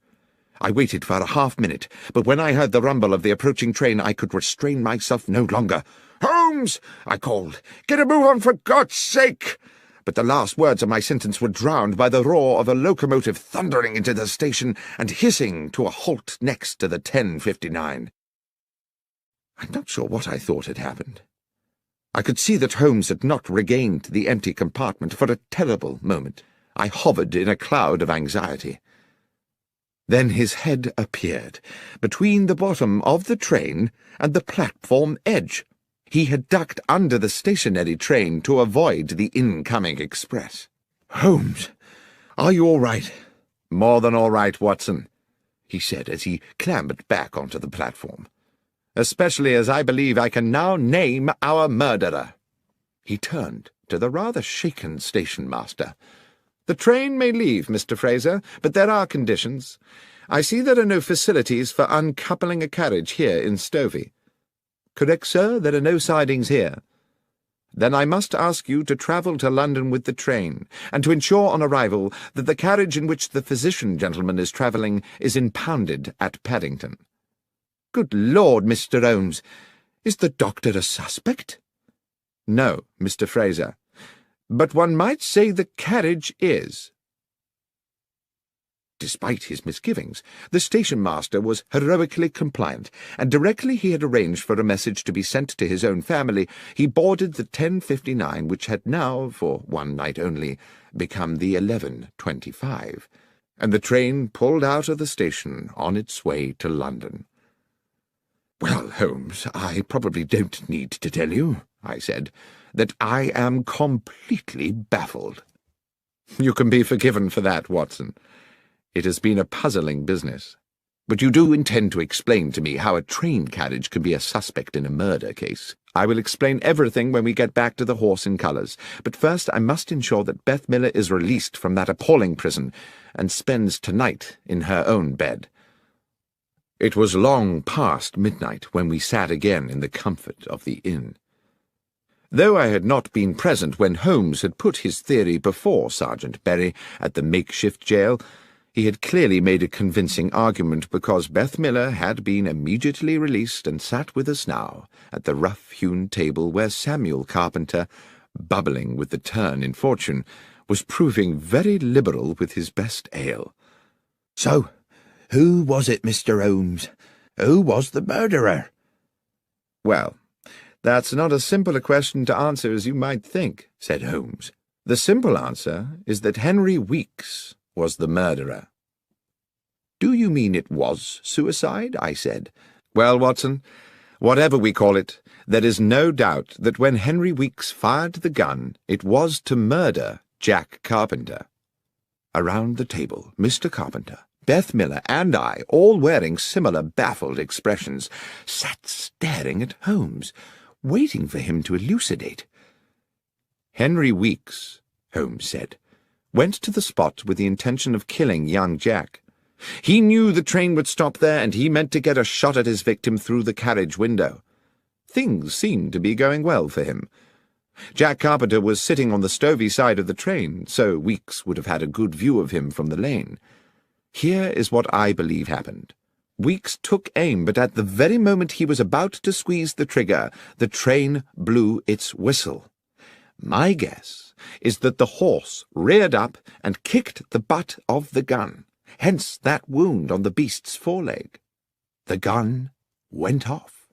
I waited for a half-minute, but when I heard the rumble of the approaching train, I could restrain myself no longer. "Holmes!" I called. "Get a move on, for God's sake!" But the last words of my sentence were drowned by the roar of a locomotive thundering into the station and hissing to a halt next to the 10:59. I'm not sure what I thought had happened. I could see that Holmes had not regained the empty compartment for a terrible moment. I hovered in a cloud of anxiety. Then his head appeared, between the bottom of the train and the platform edge. He had ducked under the stationary train to avoid the incoming express. "Holmes, are you all right?" "More than all right, Watson," he said as he clambered back onto the platform. "Especially as I believe I can now name our murderer." He turned to the rather shaken station-master. "The train may leave, Mr. Fraser, but there are conditions. I see there are no facilities for uncoupling a carriage here in Stovey." "Correct, sir. There are no sidings here." "Then I must ask you to travel to London with the train, and to ensure on arrival that the carriage in which the physician gentleman is travelling is impounded at Paddington." "Good Lord, Mr. Holmes, is the doctor a suspect?" "No, Mr. Fraser, but one might say the carriage is." Despite his misgivings, the station-master was heroically compliant, and directly he had arranged for a message to be sent to his own family, he boarded the 10:59, which had now, for one night only, become the 11:25, and the train pulled out of the station on its way to London. "Well, Holmes, I probably don't need to tell you," I said, "that I am completely baffled." "You can be forgiven for that, Watson. It has been a puzzling business. But you do intend to explain to me how a train carriage can be a suspect in a murder case?" I will explain everything when we get back to the Horse in Colours, but first I must ensure that Beth Miller is released from that appalling prison and spends tonight in her own bed. It was long past midnight when we sat again in the comfort of the inn. Though I had not been present when Holmes had put his theory before Sergeant Berry at the makeshift jail, he had clearly made a convincing argument, because Beth Miller had been immediately released and sat with us now at the rough-hewn table where Samuel Carpenter, bubbling with the turn in fortune, was proving very liberal with his best ale. "So, who was it, Mr. Holmes? Who was the murderer?" "Well, that's not as simple a question to answer as you might think," said Holmes. "The simple answer is that Henry Weeks was the murderer." "Do you mean it was suicide?" I said. "Well, Watson, whatever we call it, there is no doubt that when Henry Weeks fired the gun, it was to murder Jack Carpenter." Around the table, Mr. Carpenter, Beth Miller, and I, all wearing similar baffled expressions, sat staring at Holmes, waiting for him to elucidate. "Henry Weeks," Holmes said, "went to the spot with the intention of killing young Jack. He knew the train would stop there, and he meant to get a shot at his victim through the carriage window. Things seemed to be going well for him. Jack Carpenter was sitting on the stovey side of the train, so Weeks would have had a good view of him from the lane. Here is what I believe happened. Weeks took aim, but at the very moment he was about to squeeze the trigger, the train blew its whistle. My guess is that the horse reared up and kicked the butt of the gun, hence that wound on the beast's foreleg. The gun went off."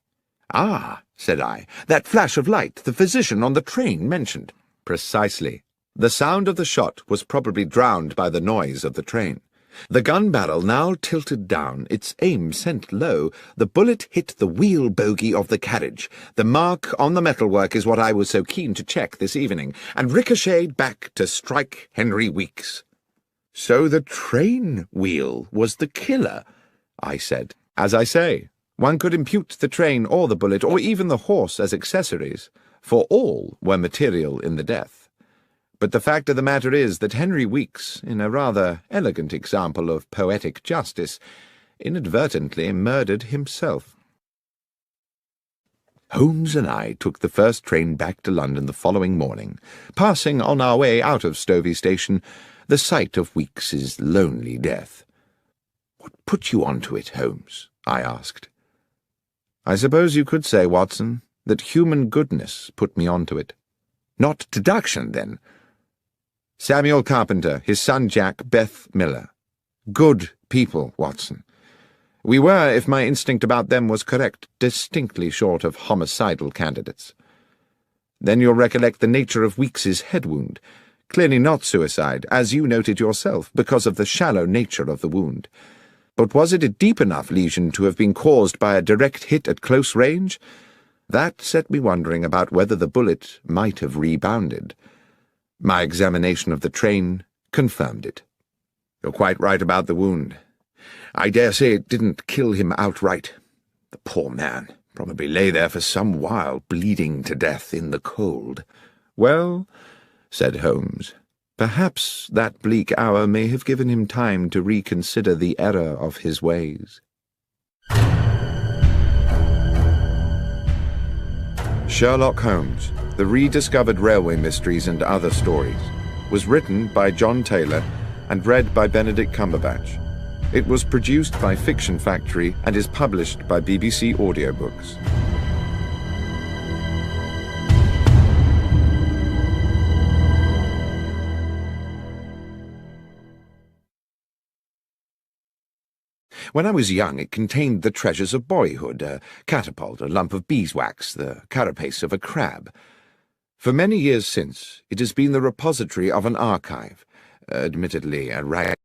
"Ah," said I, "that flash of light the physician on the train mentioned." "Precisely. The sound of the shot was probably drowned by the noise of the train. The gun barrel now tilted down, its aim sent low. The bullet hit the wheel bogie of the carriage. The mark on the metalwork is what I was so keen to check this evening, and ricocheted back to strike Henry Weeks." "So the train wheel was the killer," I said. "As I say, one could impute the train or the bullet or even the horse as accessories, for all were material in the death. But the fact of the matter is that Henry Weeks, in a rather elegant example of poetic justice, inadvertently murdered himself." Holmes and I took the first train back to London the following morning, passing on our way out of Stovey Station the sight of Weeks's lonely death. "What put you onto it, Holmes?" I asked. "I suppose you could say, Watson, that human goodness put me onto it." "Not deduction, then?" "Samuel Carpenter, his son Jack, Beth Miller. Good people, Watson. We were, if my instinct about them was correct, distinctly short of homicidal candidates. Then you'll recollect the nature of Weeks's head wound. Clearly not suicide, as you noted yourself, because of the shallow nature of the wound. But was it a deep enough lesion to have been caused by a direct hit at close range? That set me wondering about whether the bullet might have rebounded. My examination of the train confirmed it." "You're quite right about the wound. I dare say it didn't kill him outright. The poor man probably lay there for some while, bleeding to death in the cold." "Well," said Holmes, "perhaps that bleak hour may have given him time to reconsider the error of his ways." Sherlock Holmes, The Rediscovered Railway Mysteries and Other Stories, was written by John Taylor and read by Benedict Cumberbatch. It was produced by Fiction Factory and is published by BBC Audiobooks. When I was young, it contained the treasures of boyhood, a catapult, a lump of beeswax, the carapace of a crab. For many years since, it has been the repository of an archive, admittedly a rag